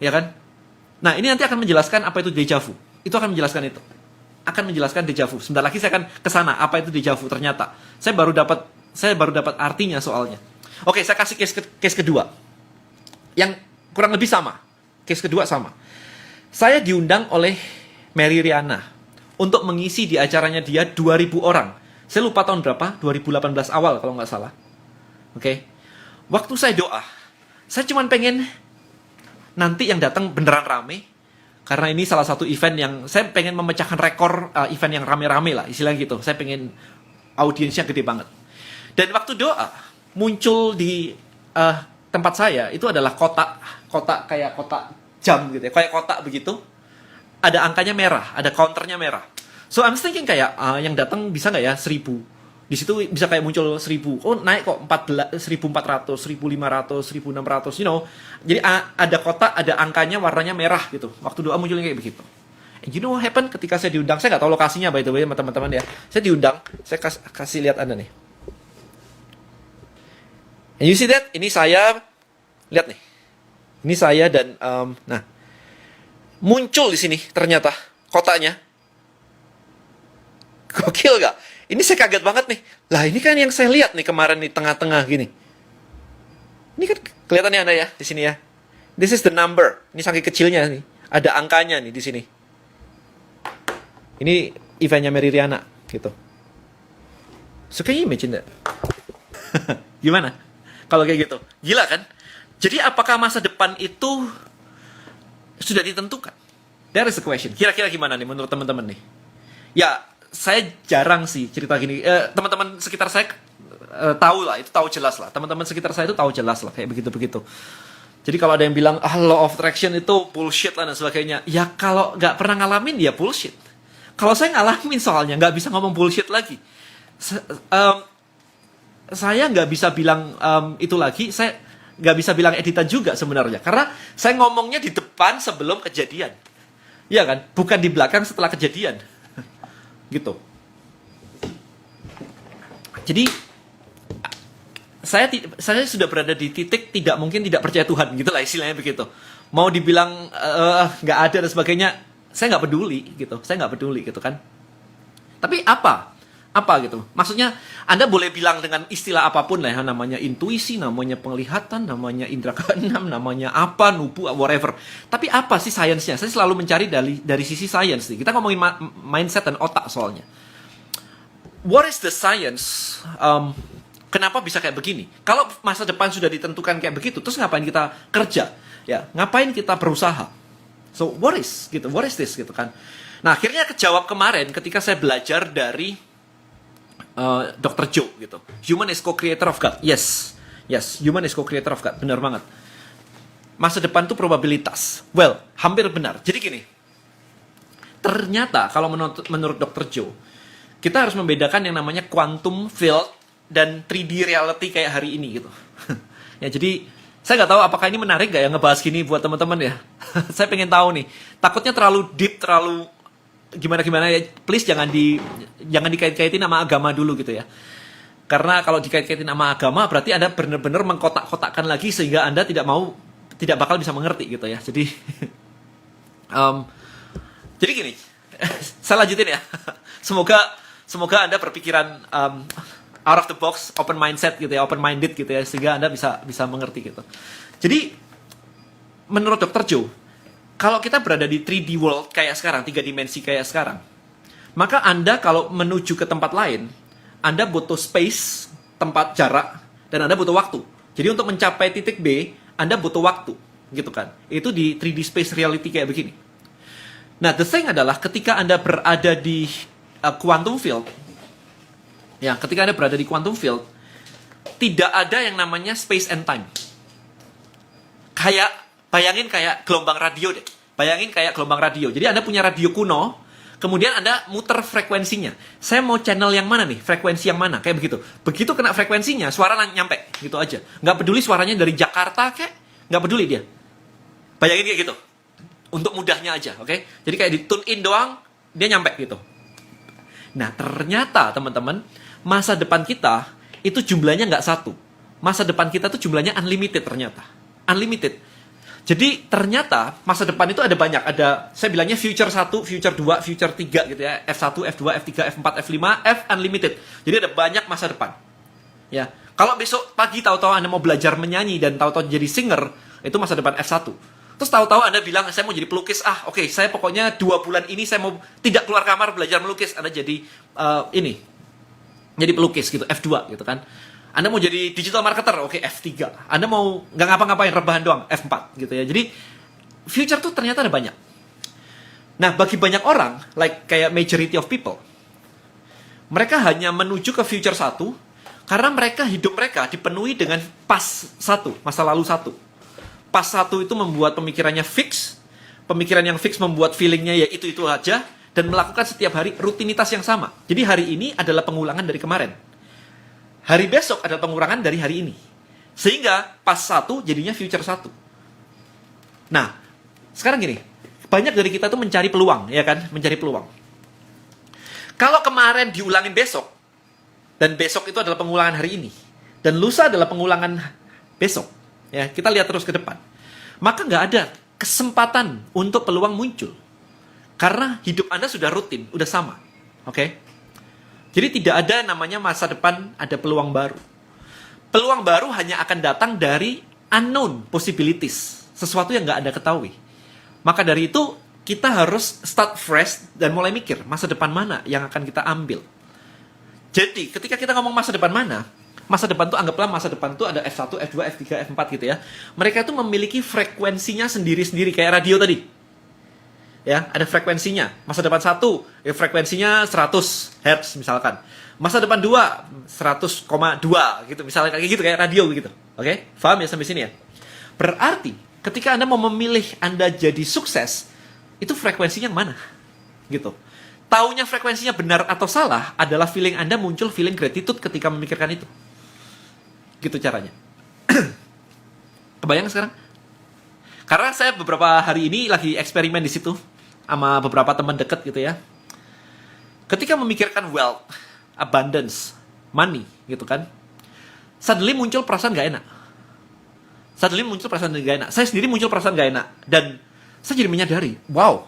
Ya kan? Nah, ini nanti akan menjelaskan apa itu deja vu. Itu akan menjelaskan itu. Akan menjelaskan deja vu. Sebentar lagi saya akan kesana. Apa itu deja vu? Ternyata saya baru dapat artinya soalnya. Oke, saya kasih case kedua. Yang kurang lebih sama. Case kedua sama. Saya diundang oleh Mary Riana untuk mengisi di acaranya dia 2.000 orang. Saya lupa tahun berapa, 2018 awal kalau nggak salah. Oke. Waktu saya doa, saya cuma pengen nanti yang datang beneran rame. Karena ini salah satu event yang saya pengen memecahkan rekor event yang rame-rame lah, istilahnya gitu. Saya pengen audiensnya gede banget. Dan waktu doa, muncul di tempat saya itu adalah kotak kayak kotak jam gitu ya, kayak kotak begitu. ada angkanya merah, ada counternya merah. So I'm thinking kayak yang datang bisa nggak ya 1000? Di situ bisa kayak muncul 1000. Oh naik kok 1400, 1500, 1600, you know. Jadi ada kotak, ada angkanya warnanya merah gitu. Waktu doa munculnya kayak begitu. And you know what happened ketika saya diundang? Saya nggak tahu lokasinya by the way teman-teman ya. Saya diundang, saya kasih lihat Anda nih. And you see that? Ini saya, lihat nih. Ini saya dan, nah, muncul di sini ternyata kotaknya. Gokil gak? Ini saya kaget banget nih. Lah ini kan yang saya lihat nih kemarin di tengah-tengah gini. Ini kan kelihatannya Anda ya, di sini ya. This is the number. Ini saking kecilnya nih. Ada angkanya nih di sini. Ini eventnya Mary Riana, gitu. So can you imagine that? Gimana? Kalau kayak gitu. Gila kan? Jadi apakah masa depan itu sudah ditentukan? That is the question. Kira-kira gimana nih menurut teman-teman nih? Ya, saya jarang sih cerita gini. Teman-teman sekitar saya tahu lah, itu tahu jelas lah. Teman-teman sekitar saya itu tahu jelas lah kayak begitu-begitu. Jadi kalau ada yang bilang law of attraction itu bullshit lah dan sebagainya, ya kalau nggak pernah ngalamin ya bullshit. Kalau saya ngalamin soalnya nggak bisa ngomong bullshit lagi. Saya nggak bisa bilang itu lagi. Saya nggak bisa bilang editan juga sebenarnya, karena saya ngomongnya di depan sebelum kejadian, ya kan? Bukan di belakang setelah kejadian. Gitu. Jadi saya sudah berada di titik tidak mungkin tidak percaya Tuhan, gitulah istilahnya begitu. Mau dibilang nggak ada dan sebagainya, saya nggak peduli gitu. Saya nggak peduli gitu kan. Tapi apa gitu? Maksudnya Anda boleh bilang dengan istilah apapun lah ya, namanya intuisi, namanya penglihatan, namanya indera keenam, namanya apa, nubu, whatever. Tapi apa sih sainsnya? Saya selalu mencari dari sisi sains nih. Kita ngomongin mindset dan otak soalnya. What is the science? Kenapa bisa kayak begini? Kalau masa depan sudah ditentukan kayak begitu, terus ngapain kita kerja? Ya, ngapain kita berusaha? So, what is gitu? What is this gitu kan? Nah, akhirnya kejawab kemarin ketika saya belajar dari Dr. Joe gitu. Human is co-creator of God. Yes, human is co-creator of God. Benar banget. Masa depan itu probabilitas. Well, hampir benar. Jadi gini, ternyata kalau menurut Dr. Joe, kita harus membedakan yang namanya quantum field dan 3D reality kayak hari ini gitu. Ya jadi saya nggak tahu apakah ini menarik nggak ya ngebahas gini buat teman-teman ya. Saya pengen tahu nih. Takutnya terlalu deep, terlalu gimana ya, please jangan dikait-kaitin sama agama dulu gitu ya. Karena kalau dikait-kaitin sama agama berarti Anda benar-benar mengkotak-kotakkan lagi sehingga Anda tidak bakal bisa mengerti gitu ya. Jadi jadi gini, saya lanjutin ya. Semoga Anda berpikiran out of the box, open mindset gitu ya, open minded gitu ya, sehingga Anda bisa mengerti gitu. Jadi menurut Dr. Joe, kalau kita berada di 3D world kayak sekarang, 3 dimensi kayak sekarang, maka Anda kalau menuju ke tempat lain, Anda butuh space, tempat, jarak, dan Anda butuh waktu. Jadi untuk mencapai titik B, Anda butuh waktu, gitu kan. Itu di 3D space reality kayak begini. Nah, the thing adalah ketika Anda berada di quantum field, ya, ketika Anda berada di quantum field, tidak ada yang namanya space and time. Bayangin kayak gelombang radio deh. Bayangin kayak gelombang radio. Jadi Anda punya radio kuno, kemudian Anda muter frekuensinya. Saya mau channel yang mana nih? Frekuensi yang mana? Kayak begitu. Begitu kena frekuensinya, suara nyampe. Gitu aja. Nggak peduli suaranya dari Jakarta kayak, nggak peduli dia. Bayangin kayak gitu. Untuk mudahnya aja, oke? Jadi kayak di tune in doang, dia nyampe gitu. Nah, ternyata teman-teman, masa depan kita itu jumlahnya nggak satu. Masa depan kita tuh jumlahnya unlimited ternyata. Unlimited. Jadi ternyata masa depan itu ada banyak. Ada, saya bilangnya future 1, future 2, future 3 gitu ya. F1, F2, F3, F4, F5, F unlimited. Jadi ada banyak masa depan. Ya. Kalau besok pagi tahu-tahu Anda mau belajar menyanyi dan tahu-tahu jadi singer, itu masa depan F1. Terus tahu-tahu Anda bilang, saya mau jadi pelukis. Oke, saya pokoknya 2 bulan ini saya mau tidak keluar kamar belajar melukis. Anda jadi jadi pelukis gitu, F2 gitu kan. Anda mau jadi digital marketer, oke, F3. Anda mau nggak ngapa-ngapain, rebahan doang, F4 gitu ya. Jadi future tuh ternyata ada banyak. Nah, bagi banyak orang, kayak majority of people, mereka hanya menuju ke future 1 karena hidup mereka dipenuhi dengan past 1, masa lalu 1. Past 1 itu membuat pemikirannya fix, Pemikiran yang fix membuat feelingnya ya itu-itu aja, dan melakukan setiap hari rutinitas yang sama. Jadi hari ini adalah pengulangan dari kemarin. Hari besok adalah pengurangan dari hari ini. Sehingga pas 1 jadinya future 1. Nah, sekarang gini, banyak dari kita tuh mencari peluang, ya kan? Mencari peluang. Kalau kemarin diulangin besok, dan besok itu adalah pengulangan hari ini, dan lusa adalah pengulangan besok, ya kita lihat terus ke depan, maka nggak ada kesempatan untuk peluang muncul. Karena hidup Anda sudah rutin, udah sama. Oke? Jadi tidak ada namanya masa depan ada peluang baru. Peluang baru hanya akan datang dari unknown possibilities, sesuatu yang nggak Anda ketahui. Maka dari itu, kita harus start fresh dan mulai mikir masa depan mana yang akan kita ambil. Jadi, ketika kita ngomong masa depan mana, masa depan tuh anggaplah masa depan tuh ada F1, F2, F3, F4 gitu ya. Mereka tuh memiliki frekuensinya sendiri-sendiri kayak radio tadi. Ya, ada frekuensinya. Masa depan 1, ya frekuensinya 100 Hz misalkan. Masa depan 2, 100,2 gitu misalnya kayak gitu kayak radio gitu. Oke? Paham ya sampai sini ya? Berarti ketika Anda mau memilih Anda jadi sukses, itu frekuensinya yang mana? Gitu. Taunya frekuensinya benar atau salah adalah feeling Anda muncul feeling gratitude ketika memikirkan itu. Gitu caranya. Kebayang sekarang? Karena saya beberapa hari ini lagi eksperimen di situ sama beberapa teman dekat gitu ya. Ketika memikirkan wealth, abundance, money gitu kan, suddenly muncul perasaan gak enak. Suddenly muncul perasaan gak enak. Saya sendiri muncul perasaan gak enak. Dan saya jadi menyadari, wow,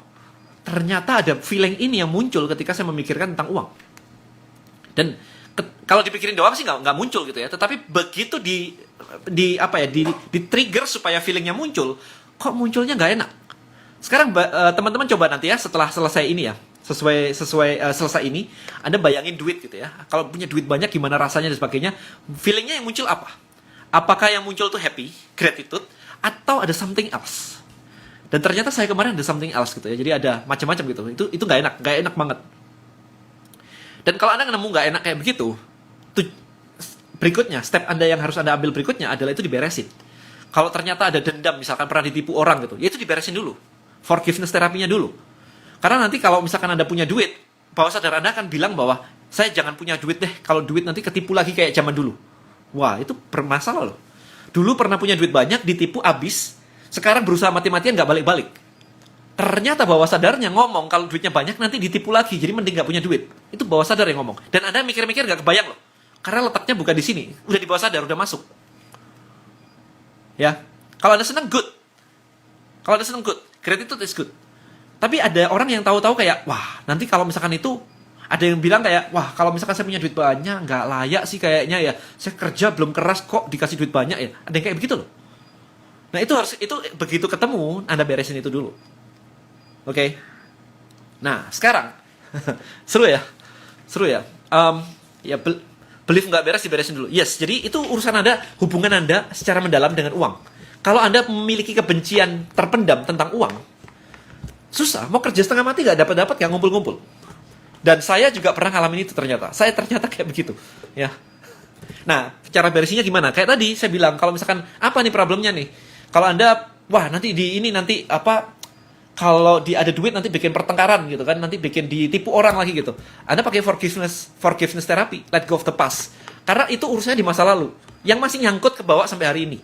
ternyata ada feeling ini yang muncul ketika saya memikirkan tentang uang. Dan kalau dipikirin doang sih nggak muncul gitu ya. Tetapi begitu di trigger supaya feelingnya muncul, kok munculnya nggak enak. Sekarang teman-teman coba nanti ya setelah selesai ini ya, selesai ini, Anda bayangin duit gitu ya. Kalau punya duit banyak gimana rasanya dan sebagainya. Feelingnya yang muncul apa? Apakah yang muncul tuh happy, gratitude, atau ada something else? Dan ternyata saya kemarin ada something else gitu ya. Jadi ada macam-macam gitu. Itu nggak enak banget. Dan kalau Anda nemu nggak enak kayak begitu, berikutnya, step Anda yang harus Anda ambil berikutnya adalah itu diberesin. Kalau ternyata ada dendam, misalkan pernah ditipu orang gitu, ya itu diberesin dulu. Forgiveness terapinya dulu. Karena nanti kalau misalkan Anda punya duit, bawah sadar Anda akan bilang bahwa saya jangan punya duit deh, kalau duit nanti ketipu lagi kayak zaman dulu. Wah, itu bermasalah loh. Dulu pernah punya duit banyak, ditipu abis, sekarang berusaha mati-matian nggak balik-balik. Ternyata bawah sadarnya ngomong kalau duitnya banyak nanti ditipu lagi, jadi mending nggak punya duit. Itu bawah sadar yang ngomong. Dan Anda mikir-mikir nggak kebayang loh. Karena letaknya bukan di sini, udah di bawah sadar, udah masuk. Ya, kalau Anda senang good. Kalau Anda senang good, gratitude is good. Tapi ada orang yang tahu-tahu kayak, wah, nanti kalau misalkan itu, ada yang bilang kayak, wah, kalau misalkan saya punya duit banyak, nggak layak sih kayaknya ya. Saya kerja belum keras kok dikasih duit banyak ya. Ada yang kayak begitu loh. Nah itu begitu ketemu, Anda beresin itu dulu. Oke. Nah sekarang, seru ya. Belief nggak beres diberesin dulu. Yes, jadi itu urusan Anda, hubungan Anda secara mendalam dengan uang. Kalau Anda memiliki kebencian terpendam tentang uang, susah. Mau kerja setengah mati nggak dapat yang ngumpul-ngumpul. Dan saya juga pernah ngalamin itu ternyata. Saya ternyata kayak begitu. Ya. Nah, cara beresinnya gimana? Kayak tadi saya bilang, kalau misalkan apa nih problemnya nih? Kalau Anda, wah nanti kalau ada duit nanti bikin pertengkaran gitu kan, nanti bikin ditipu orang lagi gitu. Anda pakai forgiveness therapy, let go of the past. Karena itu urusannya di masa lalu, yang masih nyangkut ke bawah sampai hari ini.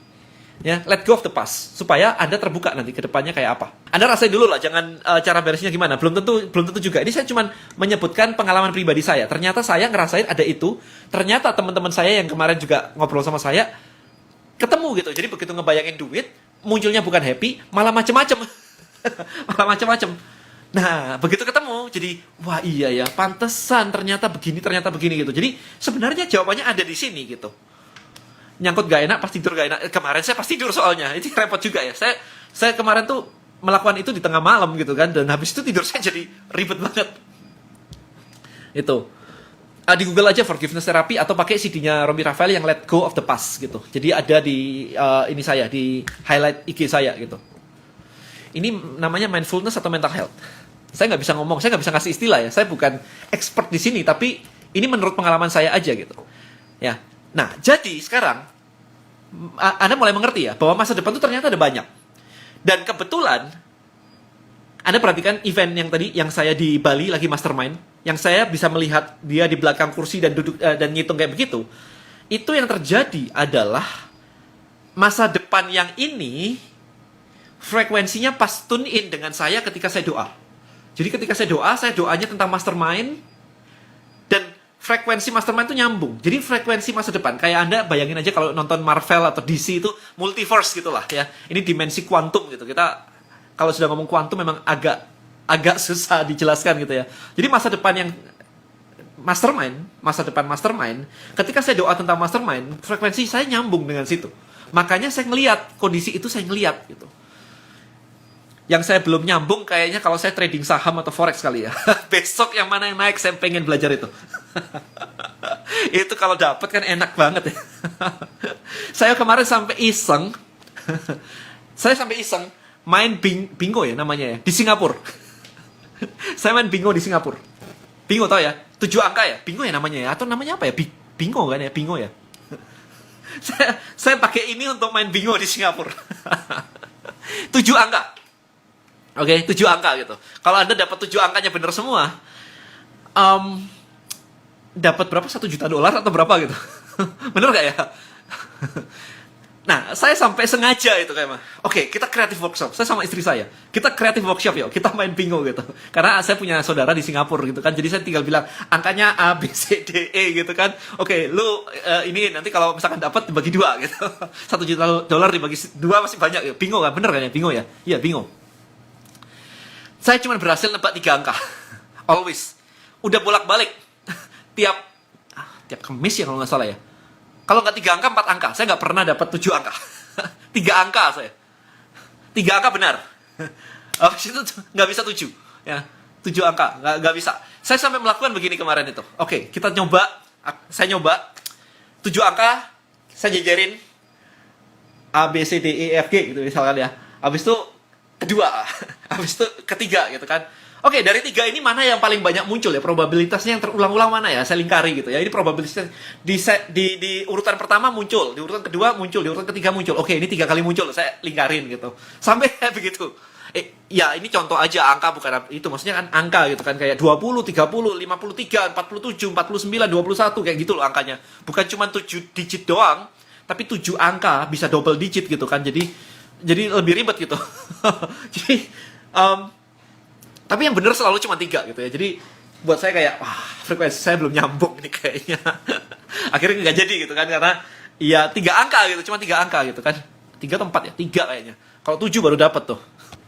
Ya, let go of the past supaya Anda terbuka nanti ke depannya kayak apa. Anda rasain dulu lah, jangan cara beresnya gimana. Belum tentu juga. Ini saya cuma menyebutkan pengalaman pribadi saya. Ternyata saya ngerasain ada itu. Ternyata teman-teman saya yang kemarin juga ngobrol sama saya ketemu gitu. Jadi begitu ngebayangin duit, munculnya bukan happy, malah macem-macem. Malah macam-macam. Nah, begitu ketemu, jadi wah iya ya, pantesan ternyata begini gitu. Jadi sebenarnya jawabannya ada di sini gitu. Nyangkut gak enak, pas tidur gak enak. Kemarin saya pas tidur soalnya, itu repot juga ya. Saya kemarin tuh melakukan itu di tengah malam gitu kan, dan habis itu tidur saya jadi ribet banget. Itu. Di Google aja forgiveness therapy atau pakai CD-nya Romy Rafael yang Let Go of the Past gitu. Jadi ada di di highlight IG saya gitu. Ini namanya mindfulness atau mental health. Saya nggak bisa ngomong, saya nggak bisa ngasih istilah ya. Saya bukan expert di sini, tapi ini menurut pengalaman saya aja gitu. Ya. Nah, jadi sekarang Anda mulai mengerti ya bahwa masa depan itu ternyata ada banyak. Dan kebetulan Anda perhatikan event yang tadi, yang saya di Bali lagi mastermind, yang saya bisa melihat dia di belakang kursi dan duduk dan ngitung kayak begitu. Itu yang terjadi adalah masa depan yang ini frekuensinya pas tune in dengan saya ketika saya doa. Jadi ketika saya doanya tentang mastermind, dan frekuensi mastermind itu nyambung. Jadi frekuensi masa depan, kayak Anda bayangin aja kalau nonton Marvel atau DC itu multiverse gitulah ya. Ini dimensi kuantum gitu. Kita kalau sudah ngomong kuantum memang agak susah dijelaskan gitu ya. Jadi masa depan yang masa depan mastermind, ketika saya doa tentang mastermind, frekuensi saya nyambung dengan situ. Makanya saya ngelihat kondisi itu, saya ngelihat gitu. Yang saya belum nyambung kayaknya kalau saya trading saham atau forex kali ya. Besok yang mana yang naik, saya pengen belajar itu. Itu kalau dapat kan enak banget ya. Saya kemarin sampai iseng. Saya sampai iseng main bingo ya namanya ya, di Singapura. Saya main bingo di Singapura. Bingo tau ya? 7 angka ya? Bingo ya namanya ya? Atau namanya apa ya? Bingo kan ya? Bingo ya? Saya pakai ini untuk main bingo di Singapura. 7 angka. Oke, 7 angka gitu. Kalau Anda dapat 7 angkanya benar semua, dapat berapa? $1 juta atau berapa gitu? Bener gak ya? Nah, saya sampai sengaja itu kayak mah. Oke, kita kreatif workshop. Saya sama istri saya. Kita kreatif workshop yuk. Kita main bingo gitu. Karena saya punya saudara di Singapura gitu kan. Jadi saya tinggal bilang angkanya A, B, C, D, E gitu kan. Oke, lu ini nanti kalau misalkan dapat dibagi 2 gitu. $1 juta dibagi 2 masih banyak ya. Bingo kan? Bener kan ya? Bingo ya? Iya, bingo. Saya cuma berhasil nebak 3 angka. Always. Udah bolak-balik. Tiap Kamis ya kalau nggak salah ya. Kalau nggak 3 angka, 4 angka. Saya nggak pernah dapat 7 angka. 3 angka saya. 3 angka benar. Habis itu nggak bisa 7. Ya, 7 angka. Nggak bisa. Saya sampai melakukan begini kemarin itu. Oke, kita nyoba. Saya nyoba. 7 angka. Saya jajarin A, B, C, D, E, F, G gitu misalkan ya. Habis itu kedua, habis itu ketiga gitu kan. Oke, dari 3 ini mana yang paling banyak muncul ya? Probabilitasnya yang terulang-ulang mana ya? Saya lingkari gitu ya. Ini probabilitasnya di urutan pertama muncul, di urutan kedua muncul, di urutan ketiga muncul. Oke, ini 3 kali muncul, saya lingkarin gitu. Sampai begitu. Ya ini contoh aja angka, bukan itu. Maksudnya kan angka gitu kan. Kayak 20, 30, 53, 47, 49, 21. Kayak gitu loh angkanya. Bukan cuma 7 digit doang, tapi 7 angka bisa double digit gitu kan. Jadi lebih ribet gitu. Jadi, tapi yang benar selalu cuma 3 gitu ya. Jadi buat saya kayak, wah frekuensi saya belum nyambung nih kayaknya. Akhirnya nggak jadi gitu kan. Karena ya 3 angka gitu, cuma 3 angka gitu kan. 3 atau 4 ya? 3 kayaknya. Kalau 7 baru dapat tuh.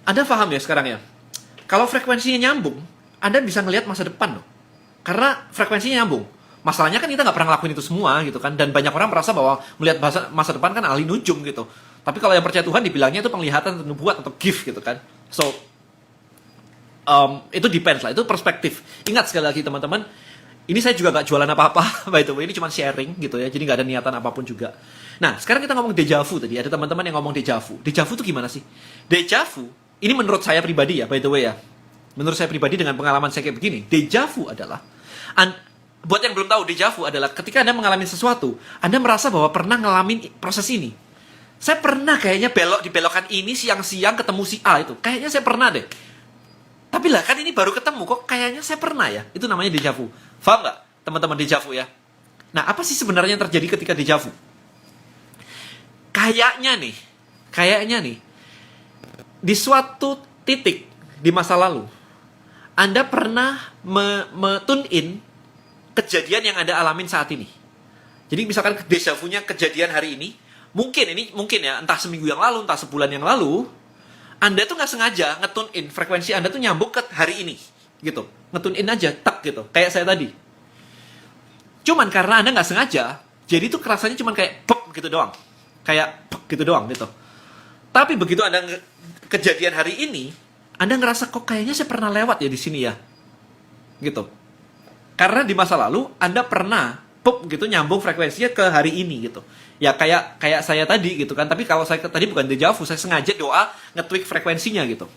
Anda paham ya sekarang ya? Kalau frekuensinya nyambung, Anda bisa ngelihat masa depan loh. Karena frekuensinya nyambung. Masalahnya kan kita nggak pernah ngelakuin itu semua gitu kan. Dan banyak orang merasa bahwa melihat masa depan kan ahli nujum gitu. Tapi kalau yang percaya Tuhan dibilangnya itu penglihatan atau nubuat atau gift gitu kan. So, itu depends lah, itu perspektif. Ingat sekali lagi teman-teman, ini saya juga gak jualan apa-apa, by the way, ini cuma sharing gitu ya, jadi gak ada niatan apapun juga. Nah, sekarang kita ngomong deja vu tadi, ada teman-teman yang ngomong deja vu. Deja vu itu gimana sih? Deja vu, ini menurut saya pribadi ya, by the way ya. Menurut saya pribadi dengan pengalaman saya kayak begini, deja vu adalah, buat yang belum tahu, deja vu adalah ketika Anda mengalami sesuatu, Anda merasa bahwa pernah ngalamin proses ini. Saya pernah kayaknya belok di belokan ini siang-siang ketemu si A itu. Kayaknya saya pernah deh. Tapi lah kan ini baru ketemu kok kayaknya saya pernah ya. Itu namanya deja vu. Paham nggak teman-teman deja vu ya? Nah apa sih sebenarnya yang terjadi ketika deja vu? Kayaknya nih. Di suatu titik di masa lalu. Anda pernah tune in kejadian yang Anda alamin saat ini. Jadi misalkan deja vu-nya kejadian hari ini. Mungkin ya, entah seminggu yang lalu, entah sebulan yang lalu, Anda tuh nggak sengaja ngetune in frekuensi Anda tuh nyambung ke hari ini, gitu. Ngetune in aja, tak gitu. Kayak saya tadi. Cuman karena Anda nggak sengaja, jadi tuh kerasanya cuman kayak pop gitu doang, kayak pop gitu doang gitu. Tapi begitu Anda kejadian hari ini, Anda ngerasa kok kayaknya saya pernah lewat ya di sini ya, gitu. Karena di masa lalu Anda pernah pop gitu nyambung frekuensinya ke hari ini gitu. Ya kayak saya tadi gitu kan. Tapi kalau saya tadi bukan deja vu, saya sengaja doa nge-tweak frekuensinya gitu.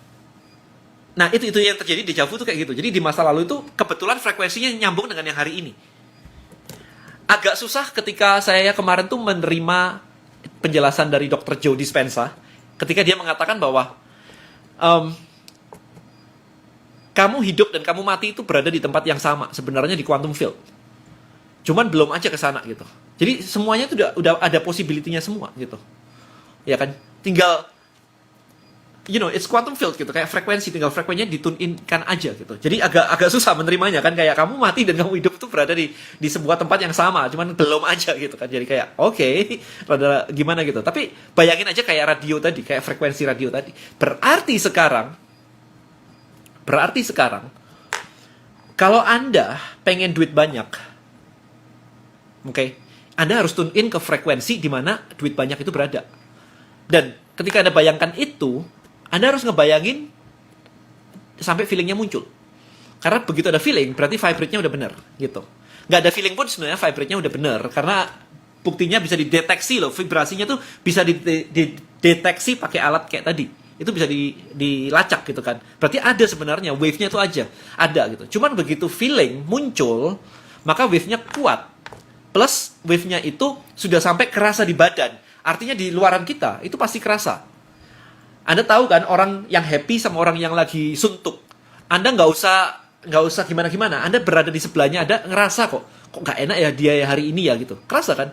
Nah, itu yang terjadi deja vu tuh kayak gitu. Jadi di masa lalu itu kebetulan frekuensinya nyambung dengan yang hari ini. Agak susah ketika saya kemarin tuh menerima penjelasan dari Dr. Joe Dispenza ketika dia mengatakan bahwa kamu hidup dan kamu mati itu berada di tempat yang sama, sebenarnya di quantum field. Cuman belum aja ke sana gitu. Jadi semuanya itu udah ada possibility-nya semua gitu. Ya kan? Tinggal it's quantum field gitu, kayak frekuensi, tinggal frekuensinya ditune-in-kan aja gitu. Jadi agak susah menerimanya kan, kayak kamu mati dan kamu hidup itu berada di sebuah tempat yang sama, cuman belum aja gitu kan. Jadi kayak oke, rada gimana gitu. Tapi bayangin aja kayak radio tadi, kayak frekuensi radio tadi. Berarti sekarang kalau Anda pengen duit banyak, Anda harus tune in ke frekuensi di mana duit banyak itu berada. Dan ketika Anda bayangkan itu, Anda harus ngebayangin sampai feelingnya muncul. Karena begitu ada feeling, berarti vibrate-nya udah bener gitu. Nggak ada feeling pun sebenarnya vibrate-nya udah bener. Karena buktinya bisa dideteksi loh, vibrasinya tuh bisa dideteksi pakai alat kayak tadi. Itu bisa dilacak gitu kan. Berarti ada sebenarnya, wave-nya itu ada gitu. Cuman begitu feeling muncul, maka wave-nya kuat. Plus wave-nya itu sudah sampai kerasa di badan. Artinya di luaran kita itu pasti kerasa. Anda tahu kan orang yang happy sama orang yang lagi suntuk. Anda nggak usah gimana-gimana. Anda berada di sebelahnya, Anda ngerasa kok nggak enak ya dia hari ini ya gitu. Kerasa kan?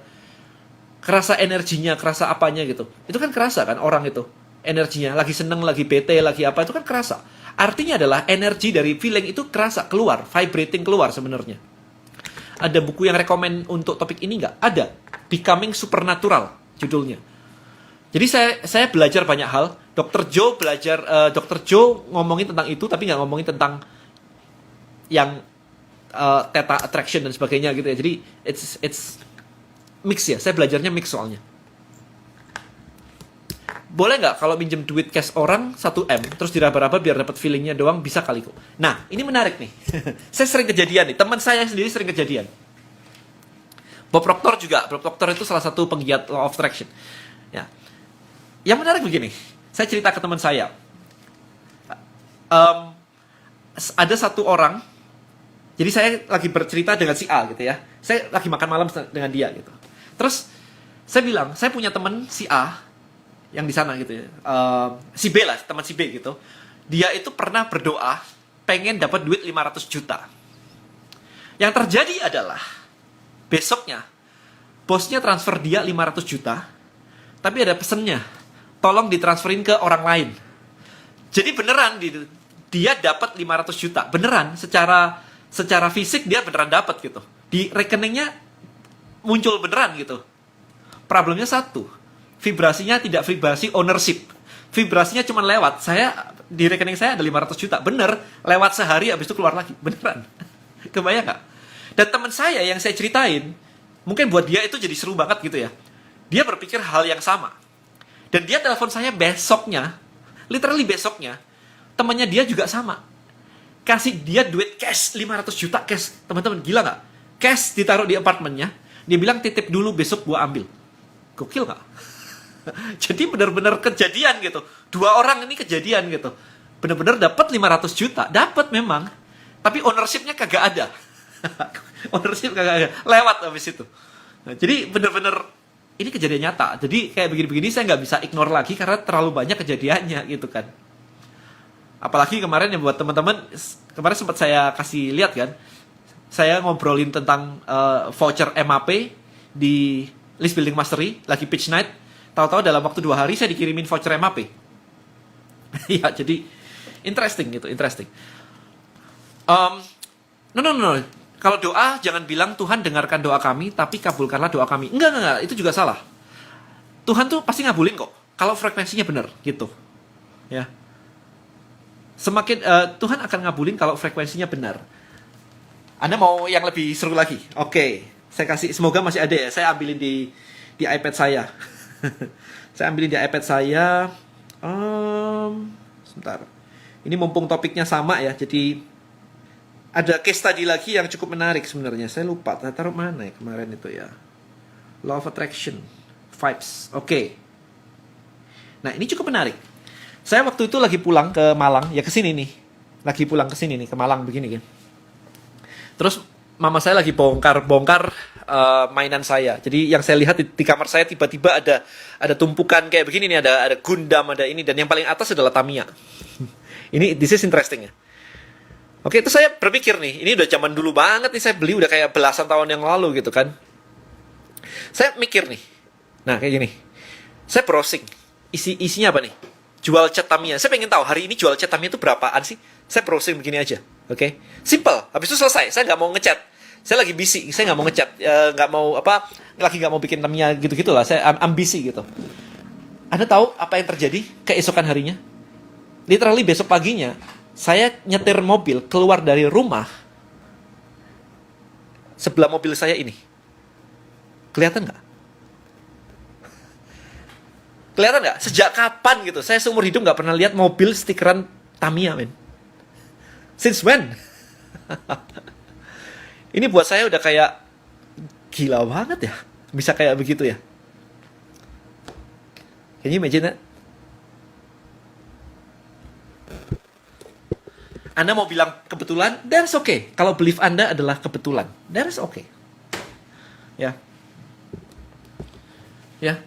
Kerasa energinya, kerasa apanya gitu. Itu kan kerasa kan orang itu. Energinya, lagi seneng, lagi bete, lagi apa, itu kan kerasa. Artinya adalah energi dari feeling itu kerasa, keluar, vibrating keluar sebenarnya. Ada buku yang rekomen untuk topik ini nggak? Ada. Becoming Supernatural, judulnya. Jadi saya belajar banyak hal. Dr. Joe ngomongin tentang itu, tapi nggak ngomongin tentang yang theta attraction dan sebagainya gitu ya. Jadi, it's mix ya. Saya belajarnya mix soalnya. Boleh nggak kalau minjem duit cash orang 1M, terus diraba-raba biar dapat feelingnya doang, bisa kali kok. Nah, ini menarik nih. Saya sering kejadian nih, teman saya sendiri sering kejadian. Bob Proctor juga. Bob Proctor itu salah satu penggiat law of attraction. Ya. Yang menarik begini, saya cerita ke teman saya. Ada satu orang, jadi saya lagi bercerita dengan si A gitu ya. Saya lagi makan malam dengan dia gitu. Terus saya bilang, saya punya teman si A, yang di sana gitu ya, si B lah, teman si B gitu. Dia itu pernah berdoa pengen dapat duit 500 juta. Yang terjadi adalah besoknya bosnya transfer dia 500 juta, tapi ada pesennya, tolong ditransferin ke orang lain. Jadi beneran dia dapat 500 juta, beneran secara fisik dia beneran dapat gitu. Di rekeningnya muncul beneran gitu. Problemnya satu, vibrasinya tidak vibrasi ownership. Vibrasinya cuma lewat. Di rekening saya ada 500 juta. Bener. Lewat sehari, habis itu keluar lagi. Beneran. Kebayang gak? Dan teman saya yang saya ceritain, mungkin buat dia itu jadi seru banget gitu ya. Dia berpikir hal yang sama. Dan dia telepon saya besoknya, literally besoknya, temannya dia juga sama. Kasih dia duit cash, 500 juta cash. Teman-teman, gila gak? Cash ditaruh di apartemennya. Dia bilang titip dulu, besok gua ambil. Gokil gak? Jadi benar-benar kejadian gitu. Dua orang ini kejadian gitu. Benar-benar dapat 500 juta. Dapat memang. Tapi ownership-nya kagak ada. Ownership kagak ada. Lewat habis itu. Nah, jadi benar-benar ini kejadian nyata. Jadi kayak begini-begini saya nggak bisa ignore lagi karena terlalu banyak kejadiannya gitu kan. Apalagi kemarin ya buat teman-teman, kemarin sempat saya kasih lihat kan. Saya ngobrolin tentang voucher MAP di List Building Mastery, lagi pitch night. Tahu-tahu dalam waktu 2 hari saya dikirimin voucher MAP. Ya, jadi interesting gitu, interesting. No. Kalau doa jangan bilang Tuhan dengarkan doa kami, tapi kabulkanlah doa kami. Enggak, itu juga salah. Tuhan tuh pasti ngabulin kok, kalau frekuensinya benar gitu. Ya. Semakin Tuhan akan ngabulin kalau frekuensinya benar. Anda mau yang lebih seru lagi? Oke, saya kasih. Semoga masih ada ya. Saya ambilin di iPad saya. Saya ambilin di iPad saya. Sebentar. Ini mumpung topiknya sama ya. Jadi ada case study lagi yang cukup menarik sebenarnya. Saya lupa. Taruh mana ya kemarin itu ya. Law of Attraction. Vibes. Oke. Nah ini cukup menarik. Saya waktu itu lagi pulang ke Malang. Ya kesini nih. Lagi pulang kesini nih. Ke Malang begini kan. Terus mama saya lagi bongkar mainan saya. Jadi yang saya lihat di kamar saya tiba-tiba ada tumpukan kayak begini nih, ada Gundam, ada ini, dan yang paling atas adalah Tamiya. This is interesting ya. Oke, itu saya berpikir nih, ini udah zaman dulu banget nih, saya beli udah kayak belasan tahun yang lalu gitu kan. Saya mikir nih, nah kayak gini, saya browsing, isinya apa nih? Jual cat Tamiya. Saya pengen tahu hari ini jual cat Tamiya itu berapaan sih? Saya browsing begini aja, oke? Simple, habis itu selesai, saya nggak mau ngecat. Saya lagi busy, saya nggak mau ngecat, nggak mau apa, lagi nggak mau bikin Tamiya gitu-gitu lah, saya I'm busy gitu. Anda tahu apa yang terjadi keesokan harinya? Literally besok paginya, saya nyetir mobil keluar dari rumah, sebelah mobil saya ini. Kelihatan nggak? Kelihatan nggak? Sejak kapan gitu? Saya seumur hidup nggak pernah lihat mobil stikeran Tamiya, men. Since when? Ini buat saya udah kayak gila banget ya. Bisa kayak begitu ya. Can you imagine that? Anda mau bilang kebetulan, that's okay. Kalau belief Anda adalah kebetulan, that's okay. Ya. Ya.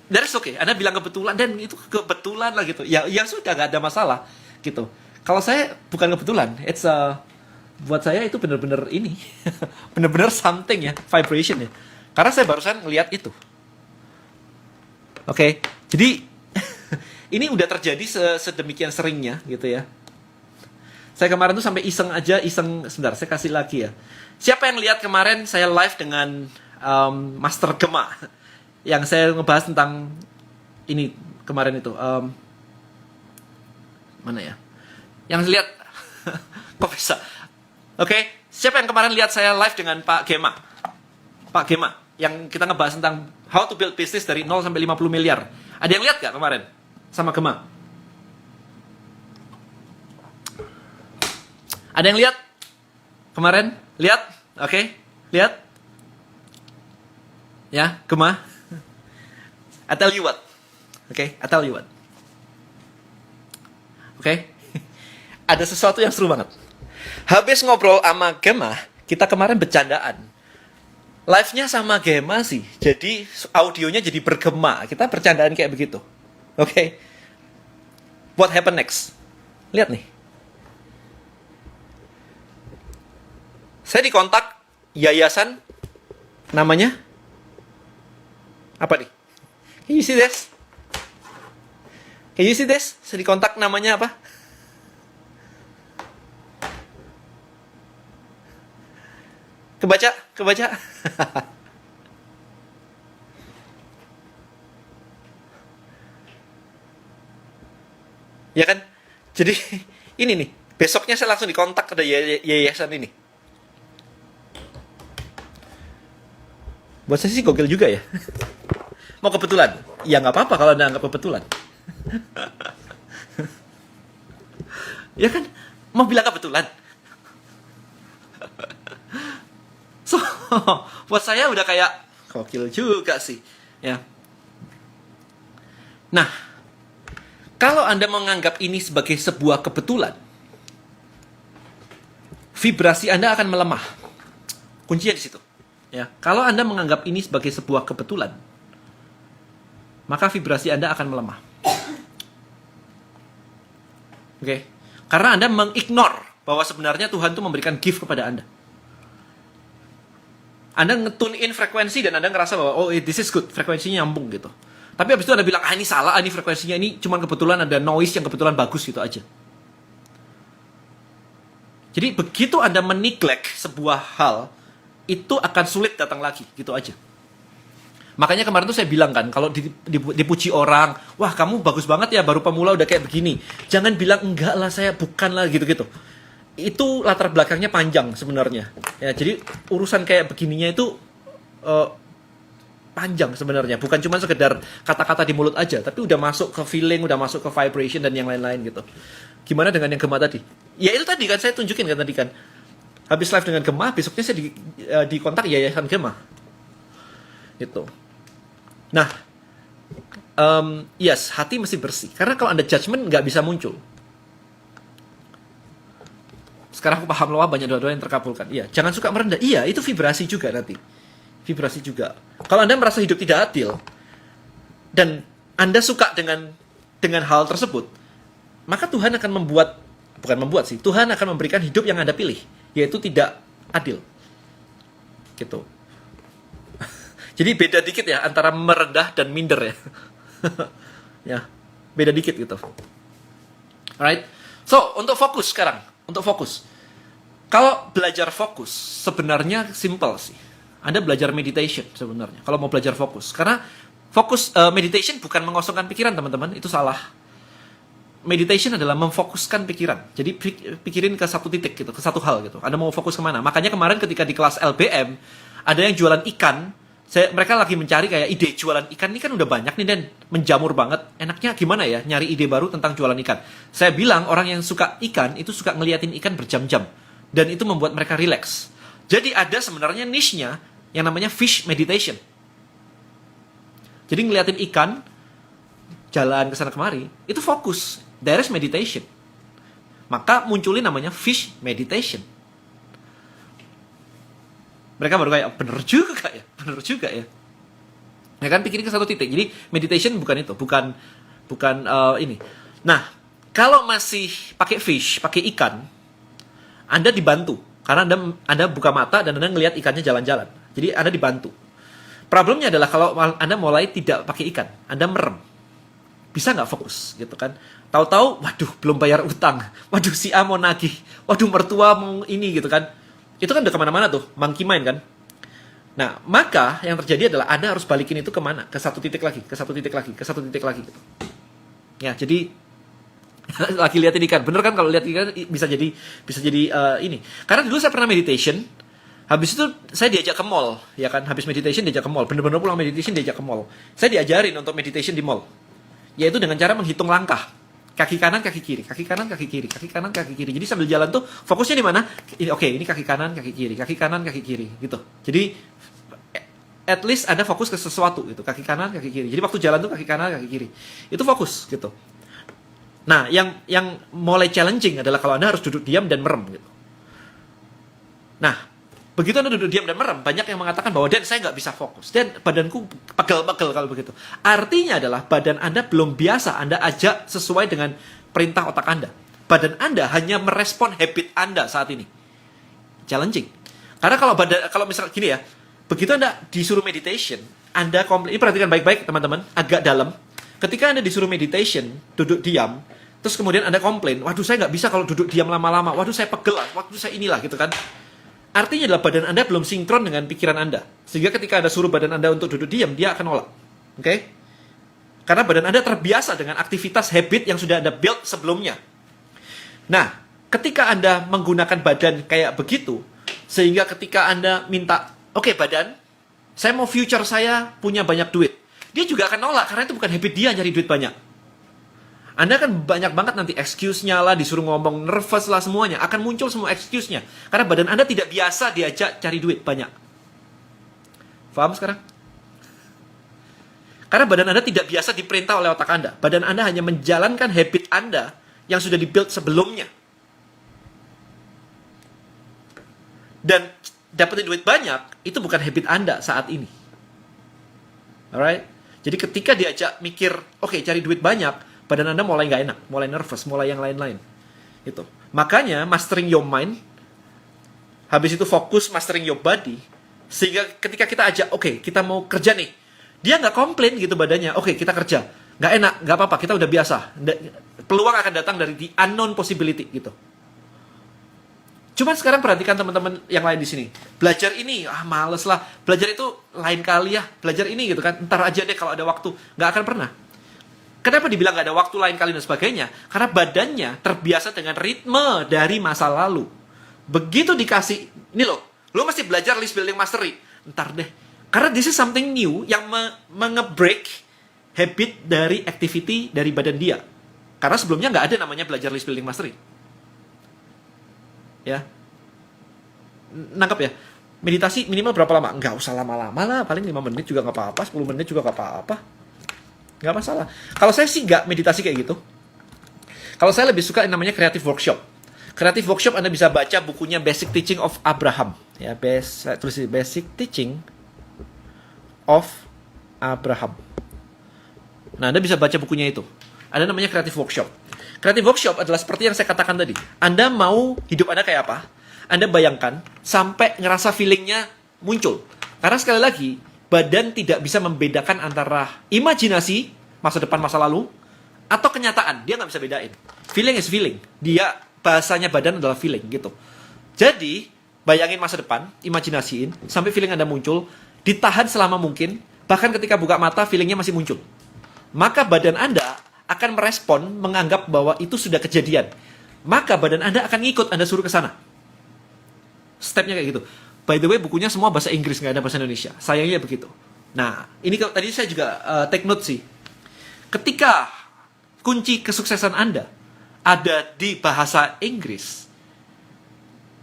That's okay. Anda bilang kebetulan, dan itu kebetulan lah gitu. Ya, ya sudah, gak ada masalah gitu. Kalau saya bukan kebetulan, buat saya itu benar-benar ini. Benar-benar something ya, vibration ya. Karena saya barusan ngelihat itu. Oke. Jadi, ini udah terjadi sedemikian seringnya gitu ya. Saya kemarin tuh sampai iseng, sebentar, saya kasih lagi ya. Siapa yang lihat kemarin saya live dengan Master Gema? Yang saya ngebahas tentang ini kemarin itu. Mana ya? Yang lihat, kok bisa? Oke, siapa yang kemarin lihat saya live dengan Pak Gema? Pak Gema, yang kita ngebahas tentang how to build business dari 0 sampai 50 miliar. Ada yang lihat gak kemarin? Sama Gema? Ada yang lihat kemarin? Lihat? Oke. Lihat? Ya, Gema. I tell you what. Oke, I tell you what. Oke. Ada sesuatu yang seru banget. Habis ngobrol sama Gema, kita kemarin bercandaan. Live-nya sama Gema sih. Jadi audionya jadi bergema. Kita bercandaan kayak begitu. Oke. What happen next? Lihat nih. Saya dikontak yayasan, namanya apa nih? Can you see this? Can you see this? Saya dikontak namanya apa? Kebaca? Ya kan? Jadi ini nih, besoknya saya langsung dikontak ada yayasan ini. Buat saya sih gokil juga ya. Mau kebetulan? Ya nggak apa-apa kalau Anda anggap kebetulan. Ya kan? Mau bilang kebetulan? So, buat saya udah kayak gokil juga sih. Ya. Nah, kalau Anda menganggap ini sebagai sebuah kebetulan, vibrasi Anda akan melemah. Kuncinya di situ. Ya, kalau Anda menganggap ini sebagai sebuah kebetulan, maka vibrasi Anda akan melemah. Oke. Karena Anda mengignore bahwa sebenarnya Tuhan itu memberikan gift kepada Anda. Anda nge-tune in frekuensi dan Anda ngerasa bahwa oh this is good, frekuensinya nyambung gitu. Tapi habis itu Anda bilang, ini salah, ini frekuensinya ini cuma kebetulan ada noise yang kebetulan bagus gitu aja. Jadi begitu Anda meneglect sebuah hal, itu akan sulit datang lagi, gitu aja. Makanya kemarin tuh saya bilang kan, kalau dipuji orang, wah kamu bagus banget ya, baru pemula udah kayak begini. Jangan bilang, enggak lah saya bukan lah, gitu-gitu. Itu latar belakangnya panjang sebenarnya. Ya, jadi urusan kayak begininya itu panjang sebenarnya. Bukan cuma sekedar kata-kata di mulut aja, tapi udah masuk ke feeling, udah masuk ke vibration dan yang lain-lain gitu. Gimana dengan yang Gema tadi? Ya itu tadi kan saya tunjukin kan tadi kan. Habis live dengan Gema, besoknya saya di kontak yayasan Gema. Gitu. Nah, yes, hati mesti bersih. Karena kalau Anda judgment, nggak bisa muncul. Sekarang aku paham loh, banyak doa-doa yang terkabulkan. Iya, jangan suka merendah. Iya, itu vibrasi juga nanti. Vibrasi juga. Kalau Anda merasa hidup tidak adil, dan Anda suka dengan hal tersebut, maka Tuhan akan membuat, bukan membuat sih, Tuhan akan memberikan hidup yang Anda pilih, yaitu tidak adil. Gitu. Jadi beda dikit ya antara merendah dan minder ya. Ya, beda dikit gitu. Alright. So, untuk fokus sekarang, untuk fokus. Kalau belajar fokus sebenarnya simple sih. Anda belajar meditation sebenarnya. Kalau mau belajar fokus, karena fokus meditation bukan mengosongkan pikiran, teman-teman, itu salah. Meditation adalah memfokuskan pikiran. Jadi pikirin ke satu titik gitu, ke satu hal gitu. Anda mau fokus kemana? Makanya kemarin ketika di kelas LBM ada yang jualan ikan. Mereka lagi mencari kayak ide jualan ikan ini kan udah banyak nih dan menjamur banget. Enaknya gimana ya nyari ide baru tentang jualan ikan? Saya bilang orang yang suka ikan itu suka ngeliatin ikan berjam-jam dan itu membuat mereka relax. Jadi ada sebenarnya niche-nya yang namanya fish meditation. Jadi ngeliatin ikan jalan ke sana kemari itu fokus. There is meditation. Maka munculin namanya fish meditation. Mereka baru kayak, bener juga ya. Ya kan, pikirin ke satu titik. Jadi meditation bukan itu, bukan ini. Nah, kalau masih pakai fish, pakai ikan, Anda dibantu karena Anda buka mata dan Anda ngelihat ikannya jalan-jalan. Jadi Anda dibantu. Problemnya adalah kalau Anda mulai tidak pakai ikan, Anda merem. Bisa nggak fokus gitu kan? Tahu-tahu, waduh belum bayar utang, waduh si A mau nagih, waduh mertua mau ini gitu kan? Itu kan udah kemana-mana tuh, monkey mind kan? Nah, maka yang terjadi adalah Anda harus balikin itu kemana? Ke satu titik lagi, ke satu titik lagi, ke satu titik lagi gitu. Ya, jadi lagi liatin ikan, bener kan kalau lihat ikan bisa jadi ini. Karena dulu saya pernah meditation, habis itu saya diajak ke mall, ya kan? Habis meditation diajak ke mall, bener-bener pulang meditation diajak ke mall. Saya diajarin untuk meditation di mall, yaitu dengan cara menghitung langkah. Kaki kanan, kaki kiri, kaki kanan, kaki kiri, kaki kanan, kaki kiri. Jadi sambil jalan tuh fokusnya di mana? Ini kaki kanan, kaki kiri, kaki kanan, kaki kiri, gitu. Jadi at least ada fokus ke sesuatu gitu, kaki kanan, kaki kiri. Jadi waktu jalan tuh kaki kanan, kaki kiri. Itu fokus gitu. Nah, yang mulai challenging adalah kalau Anda harus duduk diam dan merem gitu. Nah, begitu Anda duduk diam dan merem, banyak yang mengatakan bahwa Dan saya nggak bisa fokus, Dan badanku pegel-pegel kalau begitu. Artinya adalah badan Anda belum biasa Anda ajak sesuai dengan perintah otak Anda. Badan Anda hanya merespon habit Anda saat ini. Challenging. Karena kalau misalnya gini ya, begitu Anda disuruh meditation, Anda ini perhatikan baik-baik teman-teman, agak dalam. Ketika Anda disuruh meditation, duduk diam, terus kemudian Anda komplain, waduh saya nggak bisa kalau duduk diam lama-lama, waduh saya pegel lah, waduh saya inilah gitu kan. Artinya adalah badan Anda belum sinkron dengan pikiran Anda. Sehingga ketika Anda suruh badan Anda untuk duduk diam, dia akan nolak. Oke? Karena badan Anda terbiasa dengan aktivitas habit yang sudah Anda build sebelumnya. Nah, ketika Anda menggunakan badan kayak begitu, sehingga ketika Anda minta, oke badan, saya mau future saya punya banyak duit. Dia juga akan nolak, karena itu bukan habit dia nyari duit banyak. Anda kan banyak banget nanti excuse-nya lah, disuruh ngomong nervous lah semuanya. Akan muncul semua excuse-nya. Karena badan Anda tidak biasa diajak cari duit banyak. Paham sekarang? Karena badan Anda tidak biasa diperintah oleh otak Anda. Badan Anda hanya menjalankan habit Anda yang sudah di-build sebelumnya. Dan dapetin duit banyak, itu bukan habit Anda saat ini. Alright? Jadi ketika diajak mikir, oke, cari duit banyak, badan Anda mulai nggak enak, mulai nervous, mulai yang lain-lain. Itu. Makanya mastering your mind, habis itu fokus mastering your body, sehingga ketika kita ajak, oke, kita mau kerja nih, dia nggak komplain gitu badannya, oke, kita kerja, nggak enak, nggak apa-apa, kita udah biasa. Peluang akan datang dari the unknown possibility gitu. Cuma sekarang perhatikan teman-teman yang lain di sini. Belajar ini, males lah. Belajar itu lain kali ya. Belajar ini gitu kan. Ntar aja deh kalau ada waktu. Nggak akan pernah. Kenapa dibilang nggak ada waktu lain kali dan sebagainya? Karena badannya terbiasa dengan ritme dari masa lalu. Begitu dikasih, ini lo masih belajar list building mastery. Ntar deh. Karena this is something new yang mengebreak habit dari activity dari badan dia. Karena sebelumnya nggak ada namanya belajar list building mastery. Ya. Nangkep ya? Meditasi minimal berapa lama? Nggak usah lama-lama lah. Paling 5 menit juga nggak apa-apa. 10 menit juga nggak apa-apa. Nggak masalah. Kalau saya sih nggak meditasi kayak gitu. Kalau saya lebih suka yang namanya creative workshop. Creative workshop Anda bisa baca bukunya Basic Teaching of Abraham. Ya, saya tulis Basic Teaching of Abraham. Nah, Anda bisa baca bukunya itu. Ada namanya creative workshop. Creative workshop adalah seperti yang saya katakan tadi. Anda mau hidup Anda kayak apa? Anda bayangkan sampai ngerasa feelingnya muncul. Karena sekali lagi, badan tidak bisa membedakan antara imajinasi, masa depan, masa lalu, atau kenyataan. Dia nggak bisa bedain. Feeling is feeling. Dia, bahasanya badan adalah feeling gitu. Jadi, bayangin masa depan, imajinasiin, sampai feeling Anda muncul, ditahan selama mungkin, bahkan ketika buka mata, feelingnya masih muncul. Maka badan Anda akan merespon, menganggap bahwa itu sudah kejadian. Maka badan Anda akan ngikut, Anda suruh ke sana. Stepnya kayak gitu. By the way, bukunya semua bahasa Inggris, nggak ada bahasa Indonesia. Sayangnya begitu. Nah, ini tadi saya juga take note sih. Ketika kunci kesuksesan Anda ada di bahasa Inggris,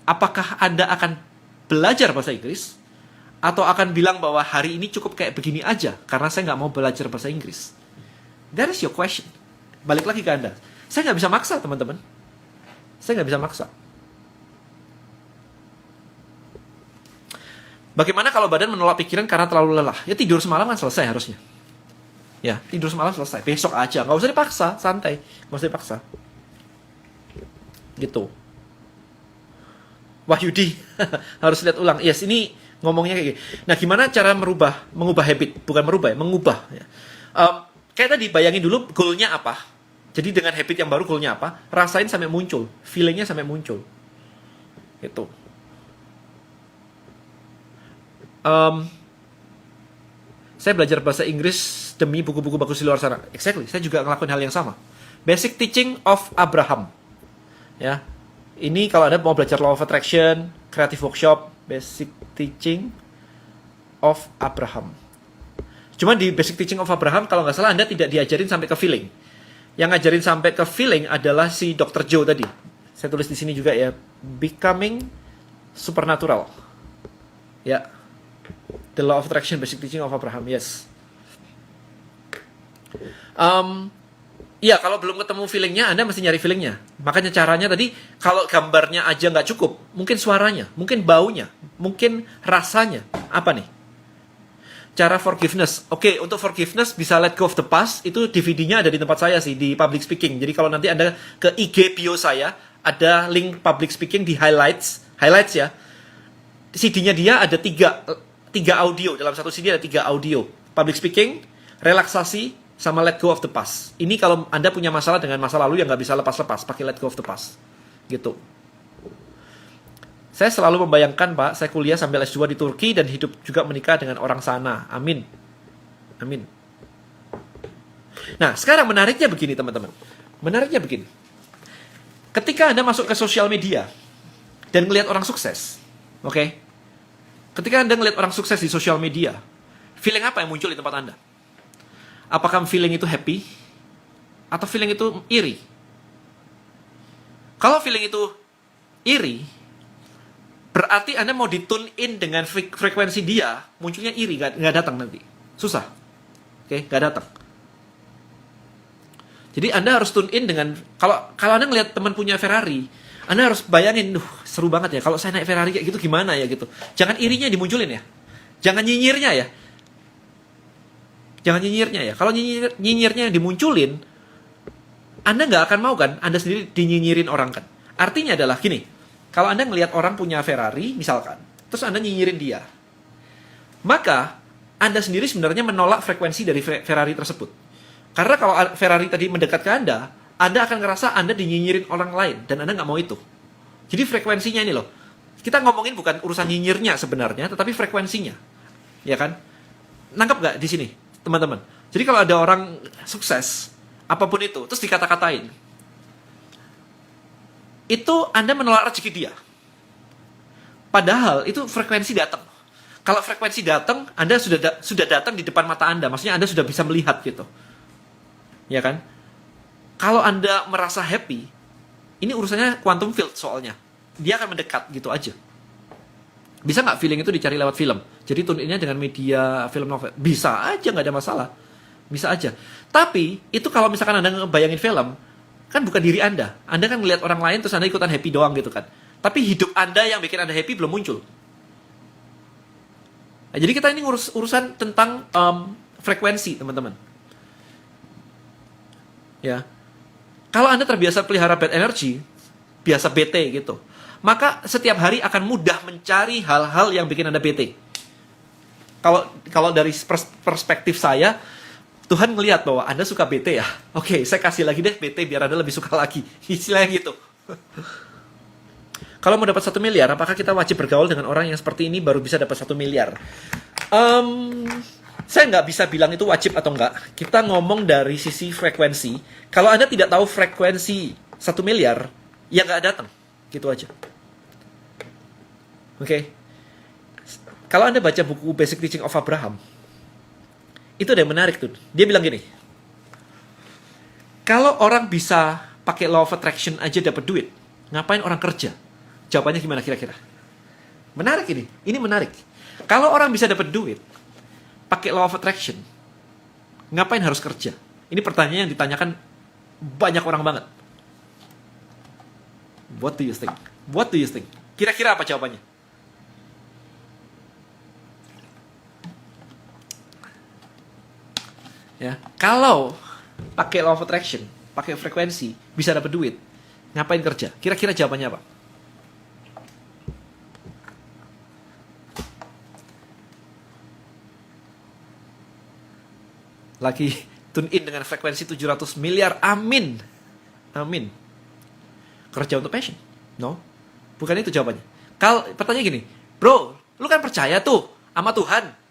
apakah Anda akan belajar bahasa Inggris? Atau akan bilang bahwa hari ini cukup kayak begini aja, karena saya nggak mau belajar bahasa Inggris? That is your question. Balik lagi ke Anda. Saya nggak bisa maksa, teman-teman. Saya nggak bisa maksa. Bagaimana kalau badan menolak pikiran karena terlalu lelah? Ya tidur semalam kan selesai harusnya. Ya, tidur semalam selesai. Besok aja. Nggak usah dipaksa, santai. Nggak usah dipaksa. Gitu. Wahyudi. Harus lihat ulang. Yes, ini ngomongnya kayak gini. Nah, gimana cara mengubah habit? Bukan merubah ya, mengubah. Ya. Kayak tadi, bayangin dulu goalnya apa. Jadi dengan habit yang baru goalnya apa, rasain sampai muncul. Feelingnya sampai muncul. Gitu. Saya belajar bahasa Inggris demi buku-buku bagus di luar sana. Exactly, saya juga ngelakuin hal yang sama. Basic Teaching of Abraham. Ya, ini kalau Anda mau belajar Law of Attraction, Creative Workshop, Basic Teaching of Abraham. Cuma di Basic Teaching of Abraham, kalau nggak salah Anda tidak diajarin sampai ke feeling. Yang ngajarin sampai ke feeling adalah si Dr. Joe tadi. Saya tulis di sini juga ya, Becoming Supernatural. Ya. The Law of Attraction, Basic Teaching of Abraham, yes. Ya, kalau belum ketemu feelingnya, Anda mesti nyari feelingnya. Makanya caranya tadi, kalau gambarnya aja nggak cukup, mungkin suaranya, mungkin baunya, mungkin rasanya. Apa nih? Cara forgiveness. Oke, untuk forgiveness bisa let go of the past. Itu DVD-nya ada di tempat saya sih, di public speaking. Jadi kalau nanti Anda ke IG bio saya, ada link public speaking di highlights ya. CD-nya dia ada tiga audio. Dalam satu CD ada 3 audio. Public speaking, relaksasi, sama let go of the past. Ini kalau Anda punya masalah dengan masa lalu yang nggak bisa lepas-lepas, pakai let go of the past. Gitu. Saya selalu membayangkan, Pak, saya kuliah sambil S2 di Turki dan hidup juga menikah dengan orang sana. Amin. Amin. Nah, sekarang menariknya begini, teman-teman. Menariknya begini. Ketika Anda masuk ke sosial media dan ngelihat orang sukses, oke? Ketika Anda ngelihat orang sukses di sosial media, feeling apa yang muncul di tempat Anda? Apakah feeling itu happy? Atau feeling itu iri? Kalau feeling itu iri, berarti Anda mau ditune in dengan frekuensi dia, munculnya iri, nggak datang nanti. Susah. Oke, nggak datang. Jadi Anda harus tune in dengan, kalau Anda ngelihat teman punya Ferrari, Anda harus bayangin, seru banget ya, kalau saya naik Ferrari kayak gitu gimana ya gitu. Jangan irinya dimunculin ya. Jangan nyinyirnya ya. Jangan nyinyirnya ya. Kalau nyinyirnya dimunculin, Anda nggak akan mau kan, Anda sendiri dinyinyirin orang kan. Artinya adalah gini, kalau Anda ngelihat orang punya Ferrari, misalkan, terus Anda nyinyirin dia, maka Anda sendiri sebenarnya menolak frekuensi dari Ferrari tersebut. Karena kalau Ferrari tadi mendekat ke Anda akan ngerasa Anda dinyinyirin orang lain, dan Anda nggak mau itu. Jadi frekuensinya ini loh. Kita ngomongin bukan urusan nyinyirnya sebenarnya, tetapi frekuensinya. Ya kan? Nangkep nggak di sini, teman-teman? Jadi kalau ada orang sukses, apapun itu, terus dikata-katain, itu Anda menolak rezeki dia. Padahal itu frekuensi datang. Kalau frekuensi datang, Anda sudah datang di depan mata Anda. Maksudnya Anda sudah bisa melihat gitu. Ya kan? Kalau Anda merasa happy, ini urusannya quantum field soalnya. Dia akan mendekat gitu aja. Bisa nggak feeling itu dicari lewat film? Jadi tune-in-nya dengan media film novel. Bisa aja, nggak ada masalah. Bisa aja. Tapi, itu kalau misalkan Anda ngebayangin film, kan bukan diri Anda. Anda kan ngelihat orang lain terus Anda ikutan happy doang gitu kan. Tapi hidup Anda yang bikin Anda happy belum muncul. Nah, jadi kita ini urusan tentang frekuensi, teman-teman. Ya. Kalau Anda terbiasa pelihara bad energy, biasa bete gitu, maka setiap hari akan mudah mencari hal-hal yang bikin Anda bete. Kalau dari perspektif saya, Tuhan melihat bahwa Anda suka bete ya. Oke, saya kasih lagi deh bete biar Anda lebih suka lagi. Istilahnya gitu. Kalau mau dapat 1 miliar, apakah kita wajib bergaul dengan orang yang seperti ini baru bisa dapat 1 miliar? Saya nggak bisa bilang itu wajib atau enggak. Kita ngomong dari sisi frekuensi. Kalau Anda tidak tahu frekuensi 1 miliar, ya nggak datang. Gitu aja. Oke. Kalau Anda baca buku Basic Teaching of Abraham, itu ada yang menarik tuh. Dia bilang gini, kalau orang bisa pakai law of attraction aja dapat duit, ngapain orang kerja? Jawabannya gimana kira-kira? Menarik ini. Ini menarik. Kalau orang bisa dapat duit pakai law of attraction, ngapain harus kerja? Ini pertanyaan yang ditanyakan banyak orang banget. What do you think? What do you think? Kira-kira apa jawabannya? Ya, kalau pakai law of attraction, pakai frekuensi, bisa dapat duit, ngapain kerja? Kira-kira jawabannya apa? Lagi tune in dengan frekuensi 700 miliar. Amin. Amin. Kerja untuk passion? No. Bukan itu jawabannya. Pertanyaan gini, bro, lu kan percaya tuh sama Tuhan.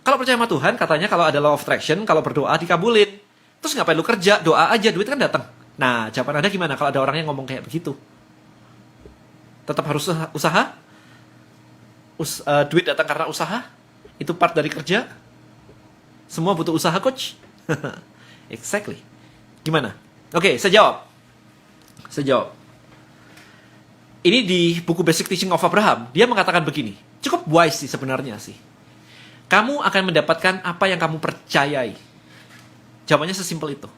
Kalau percaya sama Tuhan, katanya kalau ada law of attraction, kalau berdoa dikabulin. Terus ngapain lu kerja? Doa aja, duit kan datang. Nah, jawaban Anda gimana kalau ada orang yang ngomong kayak begitu? Tetap harus usaha? Duit datang karena usaha? Itu part dari kerja? Semua butuh usaha, coach? Exactly. Gimana? Oke, saya jawab. Ini di buku Basic Teaching of Abraham. Dia mengatakan begini. Cukup wise sih sebenarnya sih. Kamu akan mendapatkan apa yang kamu percayai. Jawabannya sesimpel itu.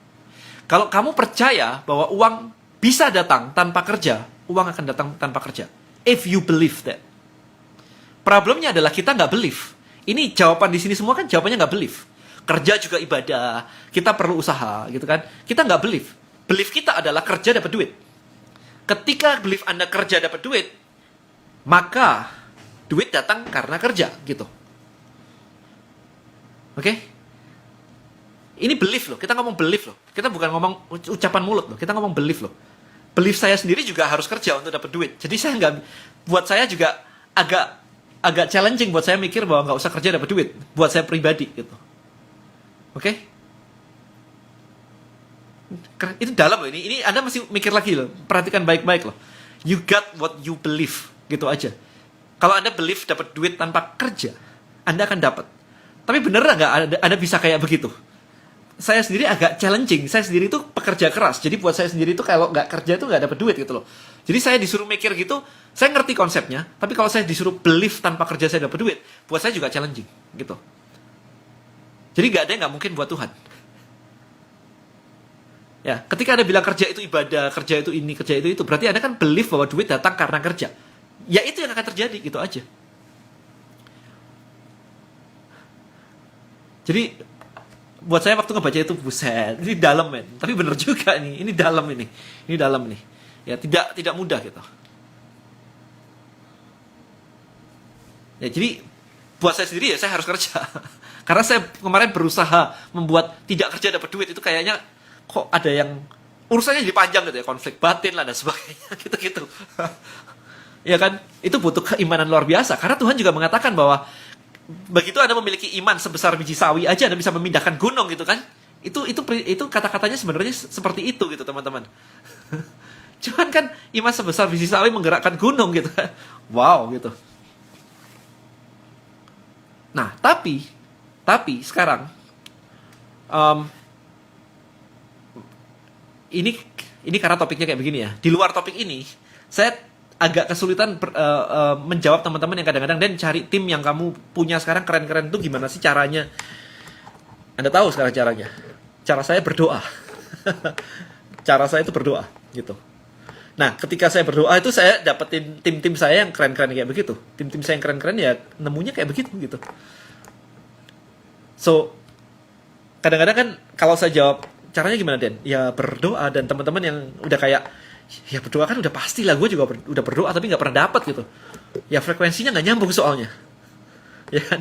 Kalau kamu percaya bahwa uang bisa datang tanpa kerja, uang akan datang tanpa kerja. If you believe that. Problemnya adalah kita nggak believe. Ini jawaban di sini semua kan jawabannya nggak believe. Kerja juga ibadah, kita perlu usaha, gitu kan? Kita nggak believe. Belief kita adalah kerja dapat duit. Ketika belief Anda kerja dapat duit, maka duit datang karena kerja, gitu. Oke? Ini belief loh, kita ngomong belief loh. Kita bukan ngomong ucapan mulut loh, kita ngomong belief loh. Belief saya sendiri juga harus kerja untuk dapat duit. Jadi saya nggak, buat saya juga agak challenging buat saya mikir bahwa nggak usah kerja dapat duit. Buat saya pribadi, gitu. Oke? Itu dalam loh ini. Ini Anda masih mikir lagi loh. Perhatikan baik-baik loh. You got what you believe. Gitu aja. Kalau Anda believe dapat duit tanpa kerja, Anda akan dapat. Tapi bener nggak Anda bisa kayak begitu? Saya sendiri agak challenging. Saya sendiri itu pekerja keras. Jadi buat saya sendiri itu kalau nggak kerja itu nggak dapat duit gitu loh. Jadi saya disuruh mikir gitu, saya ngerti konsepnya. Tapi kalau saya disuruh believe tanpa kerja saya dapat duit, buat saya juga challenging gitu. Jadi nggak ada yang nggak mungkin buat Tuhan. Ya, ketika Anda bilang kerja itu ibadah, kerja itu ini, kerja itu, berarti Anda kan believe bahwa duit datang karena kerja. Ya itu yang akan terjadi, gitu aja. Jadi, buat saya waktu ngebaca itu, buset, ini dalam men. Tapi bener juga nih, ini dalam ini. Ini dalam nih. Ya, tidak mudah gitu. Ya, jadi, buat saya sendiri ya, saya harus kerja. Karena saya kemarin berusaha membuat tidak kerja dapat duit, itu kayaknya kok ada yang urusannya jadi panjang gitu ya, konflik batin lah dan sebagainya gitu-gitu. Ya kan, itu butuh keimanan luar biasa karena Tuhan juga mengatakan bahwa begitu Anda memiliki iman sebesar biji sawi aja Anda bisa memindahkan gunung gitu kan. Itu kata-katanya sebenarnya seperti itu gitu teman-teman. Cuman kan iman sebesar biji sawi menggerakkan gunung gitu kan. Wow gitu. Nah, tapi sekarang ini karena topiknya kayak begini ya. Di luar topik ini, saya agak kesulitan menjawab teman-teman yang kadang-kadang dan cari tim yang kamu punya sekarang keren-keren itu gimana sih caranya? Anda tahu sekarang caranya. Cara saya berdoa. Cara saya itu berdoa gitu. Nah, ketika saya berdoa itu saya dapetin tim-tim saya yang keren-keren kayak begitu. Tim-tim saya yang keren-keren ya nemunya kayak begitu gitu. So, kadang-kadang kan kalau saya jawab caranya gimana Den? Ya berdoa, dan teman-teman yang udah kayak ya berdoa kan udah pasti lah, gue juga udah berdoa tapi nggak pernah dapat gitu. Ya frekuensinya nggak nyambung soalnya, ya kan?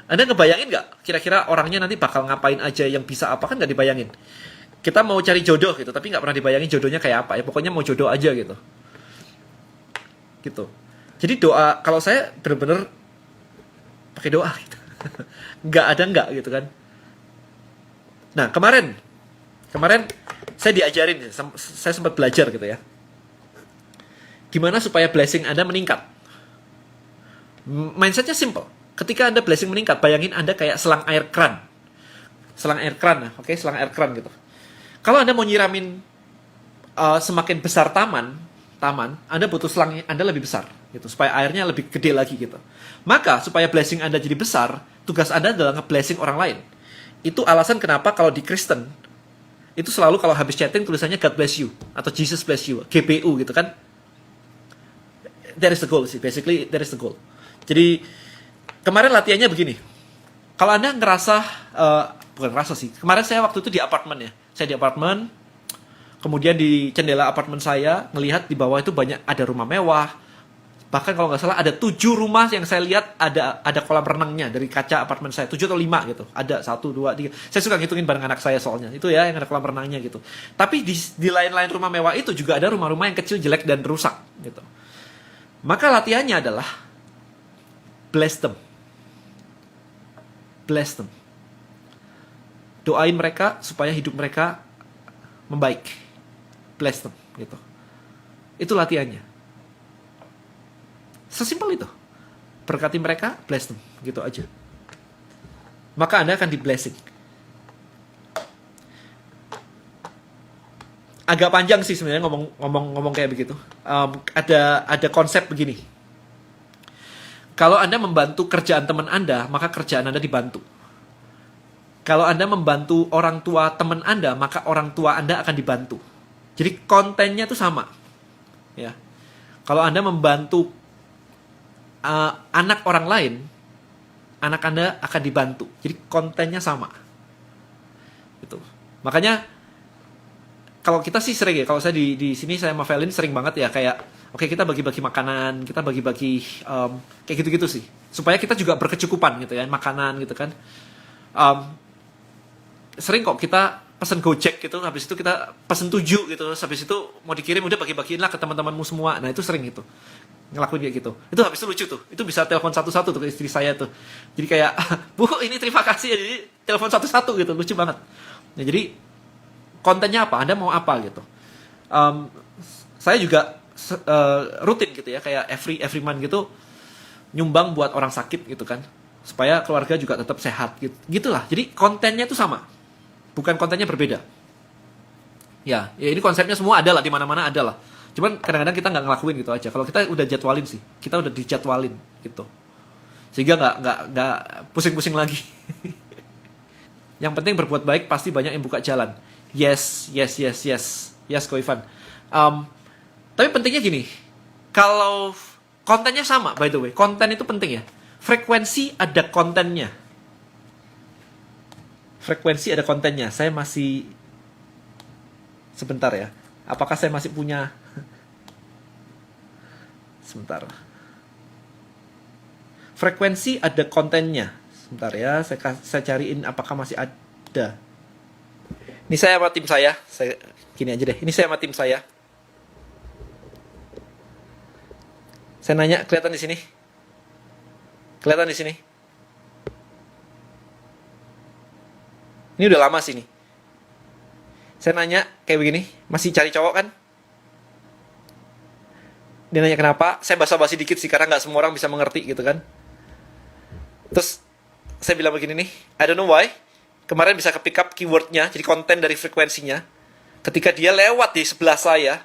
Anda ngebayangin nggak kira-kira orangnya nanti bakal ngapain aja, yang bisa apa, kan nggak dibayangin. Kita mau cari jodoh gitu, tapi nggak pernah dibayangin jodohnya kayak apa ya. Pokoknya mau jodoh aja gitu. Gitu. Jadi doa, kalau saya bener-bener pakai doa gitu. Nggak ada nggak gitu kan. Nah kemarin saya diajarin, saya sempat belajar gitu ya. Gimana supaya blessing Anda meningkat? Mindsetnya simple. Ketika Anda blessing meningkat, bayangin Anda kayak selang air kran. Selang air kran, oke, selang air kran gitu. Kalau Anda mau nyiramin semakin besar taman, Anda butuh selang Anda lebih besar, gitu, supaya airnya lebih gede lagi gitu. Maka supaya blessing Anda jadi besar, tugas Anda adalah nge-blessing orang lain. Itu alasan kenapa kalau di Kristen itu selalu kalau habis chatting tulisannya God bless you atau Jesus bless you, GBU gitu kan. That is the goal sih, basically that is the goal. Jadi kemarin latihannya begini. Kalau Anda ngerasa bukan ngerasa sih. Kemarin saya waktu itu di apartemen ya. Saya di apartemen, kemudian di jendela apartemen saya ngelihat di bawah itu banyak, ada rumah mewah. Bahkan kalau nggak salah ada 7 rumah yang saya lihat ada kolam renangnya dari kaca apartemen saya, 7 atau 5 gitu. Ada 1, 2, 3. Saya suka ngitungin bareng anak saya soalnya. Itu ya yang ada kolam renangnya gitu. Tapi di lain-lain rumah mewah itu juga ada rumah-rumah yang kecil, jelek dan rusak gitu. Maka latihannya adalah bless them. Bless them. Doain mereka supaya hidup mereka membaik. Bless them gitu. Itu latihannya. Sesimpel itu. Berkati mereka, bless them. Gitu aja. Maka Anda akan di-blessing. Agak panjang sih sebenarnya ngomong kayak begitu. Ada konsep begini. Kalau Anda membantu kerjaan teman Anda, maka kerjaan Anda dibantu. Kalau Anda membantu orang tua teman Anda, maka orang tua Anda akan dibantu. Jadi kontennya itu sama. Ya. Kalau Anda membantu anak orang lain, anak Anda akan dibantu. Jadi kontennya sama. Gitu. Makanya kalau kita sih sering ya, kalau saya di sini saya sama Velin sering banget ya kayak oke, kita bagi-bagi makanan, kita bagi-bagi kayak gitu-gitu sih. Supaya kita juga berkecukupan gitu ya, makanan gitu kan. Sering kok kita pesen Gojek gitu, habis itu kita pesen 7 gitu, habis itu mau dikirim udah bagi-bagiin lah ke teman-temanmu semua. Nah, itu sering gitu. Ngelakuin kayak gitu. Itu habis itu lucu tuh. Itu bisa telepon satu-satu tuh ke istri saya tuh. Jadi kayak, "Bu, ini terima kasih ya." Jadi telepon satu-satu gitu, lucu banget. Nah, jadi kontennya apa? Anda mau apa gitu. Saya juga rutin gitu ya, kayak every month gitu nyumbang buat orang sakit gitu kan, supaya keluarga juga tetap sehat gitu. Gitulah. Jadi kontennya itu sama. Bukan kontennya berbeda. Ya ini konsepnya semua ada lah, di mana-mana ada lah. Cuman kadang-kadang kita nggak ngelakuin gitu aja. Kalau kita udah jadwalin sih, kita udah dijadwalin gitu. Sehingga nggak pusing-pusing lagi. Yang penting berbuat baik, pasti banyak yang buka jalan. Yes, Ko Ivan. Tapi pentingnya gini, kalau kontennya sama, by the way, konten itu penting ya. Frekuensi ada kontennya. Frekuensi ada kontennya. Saya masih sebentar ya. Apakah saya masih punya? Sebentar. Frekuensi ada kontennya. Sebentar ya, saya cariin apakah masih ada. Ini saya sama tim saya. Gini aja deh. Ini saya sama tim saya. Saya nanya, kelihatan di sini? Kelihatan di sini? Ini udah lama sih nih. Saya nanya kayak begini, masih cari cowok kan? Dia nanya kenapa? Saya basa-basi dikit sih, karena nggak semua orang bisa mengerti gitu kan. Terus saya bilang begini nih, I don't know why. Kemarin bisa ke-pick up keywordnya, jadi konten dari frekuensinya. Ketika dia lewat di sebelah saya,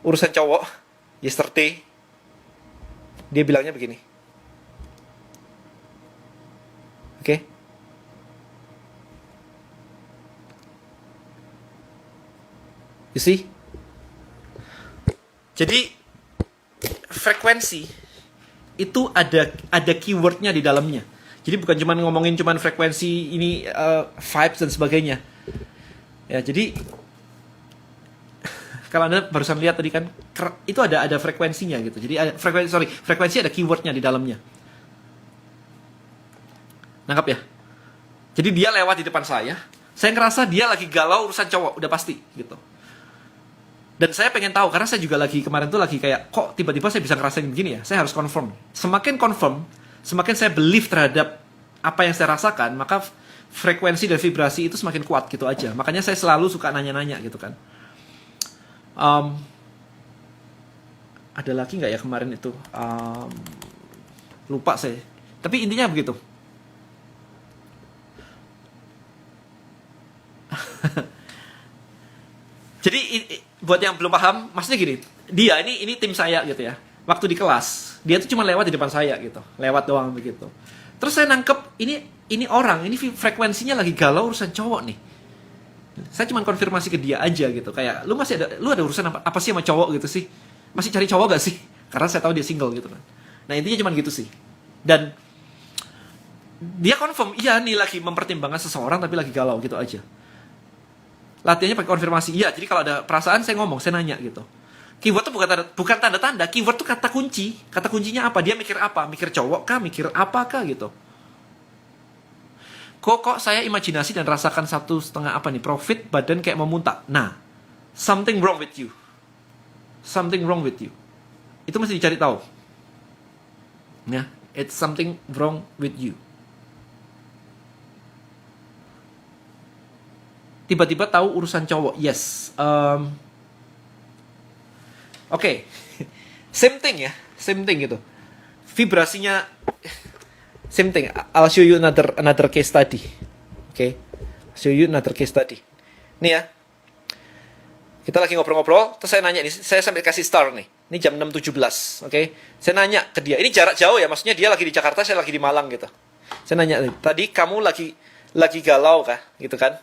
urusan cowok, yesterday, dia bilangnya begini. Oke? You see? Jadi frekuensi itu ada keywordnya di dalamnya. Jadi bukan cuma ngomongin frekuensi ini vibes dan sebagainya. Ya, jadi kalau Anda barusan lihat tadi kan itu ada frekuensinya gitu. Jadi ada frekuensi ada keywordnya di dalamnya. Nangkap ya? Jadi dia lewat di depan saya ngerasa dia lagi galau urusan cowok, udah pasti gitu. Dan saya pengen tahu, karena saya juga lagi kemarin tuh lagi kayak, kok tiba-tiba saya bisa ngerasain begini ya? Saya harus confirm. Semakin confirm, semakin saya believe terhadap apa yang saya rasakan, maka frekuensi dan vibrasi itu semakin kuat gitu aja. Makanya saya selalu suka nanya-nanya gitu kan. Ada lagi nggak ya kemarin itu? Lupa saya. Tapi intinya begitu. Jadi buat yang belum paham, maksudnya gini, dia ini tim saya gitu ya. Waktu di kelas, dia tuh cuma lewat di depan saya gitu, lewat doang begitu. Terus saya nangkep ini orang, ini frekuensinya lagi galau urusan cowok nih. Saya cuma konfirmasi ke dia aja gitu, kayak lu ada urusan apa sih sama cowok gitu sih? Masih cari cowok gak sih? Karena saya tahu dia single gitu kan. Nah intinya cuma gitu sih. Dan dia confirm, iya nih lagi mempertimbangkan seseorang tapi lagi galau gitu aja. Latihannya pakai konfirmasi. Iya, jadi kalau ada perasaan saya ngomong, saya nanya gitu. Keyword tuh bukan tanda-tanda, keyword tuh kata kunci. Kata kuncinya apa? Dia mikir apa? Mikir cowok kah? Mikir apa kah gitu. Kok saya imajinasi dan rasakan 1,5 apa nih? Profit, badan kayak mau muntah. Nah, something wrong with you. Something wrong with you. Itu mesti dicari tahu. Ya, it's something wrong with you. Tiba-tiba tahu urusan cowok. Yes. Oke. Same thing ya. Same thing gitu. Vibrasinya same thing. I'll show you another case study. Oke. Show you another case study. Nih ya. Kita lagi ngobrol-ngobrol, terus saya nanya nih, saya sampai kasih star nih. Ini jam 6.17, oke. Saya nanya ke dia. Ini jarak jauh ya, maksudnya dia lagi di Jakarta, saya lagi di Malang gitu. Saya nanya, tadi kamu lagi galau kah? Gitu kan.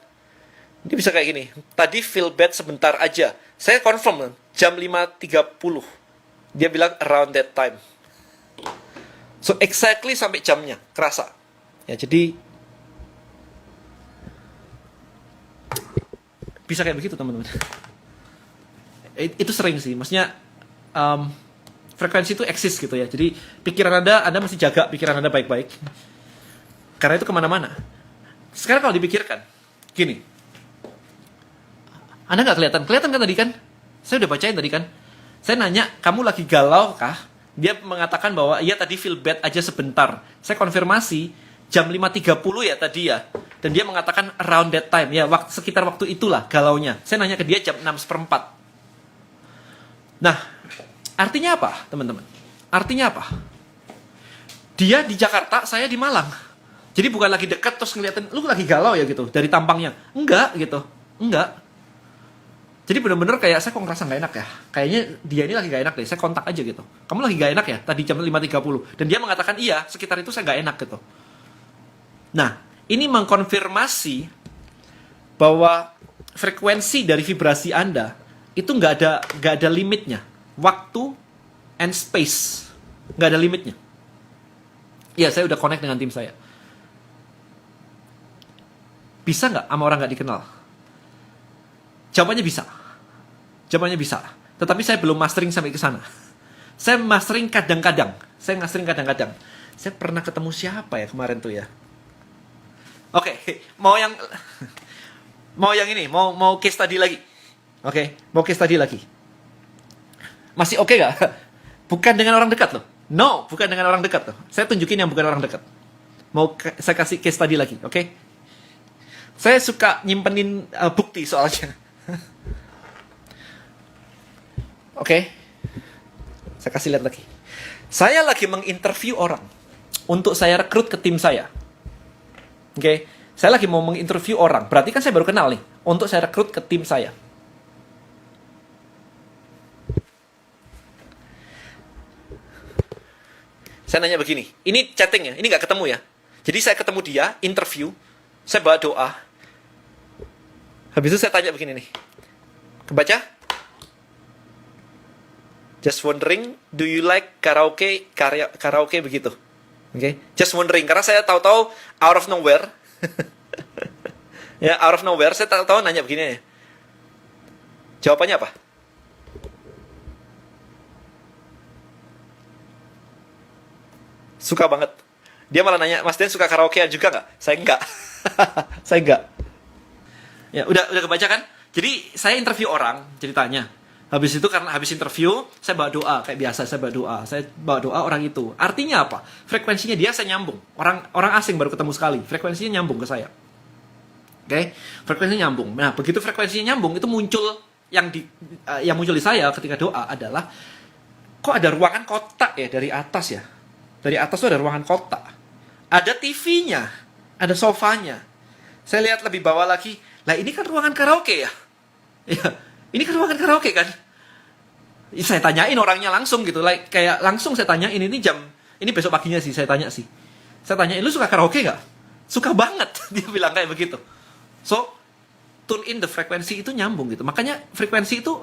Dia bisa kayak gini, tadi feel bad sebentar aja. Saya confirm, jam 5.30. Dia bilang around that time. So exactly sampai jamnya, kerasa. Ya jadi, bisa kayak begitu teman-teman. Itu sering sih, maksudnya frekuensi itu eksis gitu ya. Jadi pikiran Anda mesti jaga pikiran Anda baik-baik. Karena itu kemana-mana. Sekarang kalau dipikirkan, gini. Anda nggak kelihatan kan tadi kan? Saya udah bacain tadi kan? Saya nanya, kamu lagi galau kah? Dia mengatakan bahwa iya tadi feel bad aja sebentar. Saya konfirmasi, jam 5.30 ya tadi ya. Dan dia mengatakan around that time. Ya, sekitar waktu itulah galaunya. Saya nanya ke dia jam 6.15. Nah, artinya apa teman-teman? Artinya apa? Dia di Jakarta, saya di Malang. Jadi bukan lagi dekat terus ngeliatin, lu lagi galau ya gitu, dari tampangnya. Enggak gitu, enggak. Jadi bener-bener kayak saya kok ngerasa gak enak ya. Kayaknya dia ini lagi gak enak deh, saya kontak aja gitu. Kamu lagi gak enak ya? Tadi jam 5.30. Dan dia mengatakan iya, sekitar itu saya gak enak gitu. Nah, ini mengkonfirmasi bahwa frekuensi dari vibrasi Anda itu gak ada limitnya. Waktu and space. Gak ada limitnya. Iya, saya udah connect dengan tim saya. Bisa gak sama orang gak dikenal? Jawabannya bisa. Jawabannya bisa. Tetapi saya belum mastering sampai ke sana. Saya mastering kadang-kadang. Saya pernah ketemu siapa ya kemarin tuh ya? Oke, mau yang ini, mau case study lagi. Oke, mau case study lagi. Masih oke gak? Bukan dengan orang dekat loh. No, bukan dengan orang dekat loh. Saya tunjukin yang bukan orang dekat. Saya kasih case study lagi, oke? Saya suka nyimpenin bukti soalnya. Oke. Saya kasih lihat lagi. Saya lagi menginterview orang untuk saya rekrut ke tim saya. Oke. Saya lagi mau menginterview orang. Berarti kan saya baru kenal nih. Untuk saya rekrut ke tim saya. Saya nanya begini. Ini chatting ya. Ini nggak ketemu ya. Jadi saya ketemu dia, interview. Saya bawa doa. Habis itu saya tanya begini nih. Kebaca? Just wondering, do you like karaoke? Karaoke begitu. Oke? Just wondering. Karena saya tahu-tahu out of nowhere. Ya, out of nowhere, saya tahu nanya begini ya. Jawabannya apa? Suka banget. Dia malah nanya, Mas Den suka karaokean juga nggak? Saya enggak. Saya enggak. Ya, udah kebaca kan? Jadi, saya interview orang, ceritanya. Habis itu karena habis interview, saya bawa doa kayak biasa, saya bawa doa. Saya bawa doa orang itu. Artinya apa? Frekuensinya dia saya nyambung. Orang asing baru ketemu sekali, frekuensinya nyambung ke saya. Oke? Frekuensinya nyambung. Nah, begitu frekuensinya nyambung, itu muncul yang muncul di saya ketika doa adalah kok ada ruangan kotak ya dari atas ya. Dari atas tuh ada ruangan kotak. Ada TV-nya, ada sofanya. Saya lihat lebih bawah lagi, lah ini kan ruangan karaoke ya. Ya, ini kan ruangan karaoke kan. Saya tanyain orangnya langsung gitu, kayak langsung saya tanyain ini besok paginya sih saya tanya sih. Saya tanyain, lu suka karaoke nggak? Suka banget, dia bilang kayak begitu. So, tune in the frekuensi itu nyambung gitu. Makanya frekuensi itu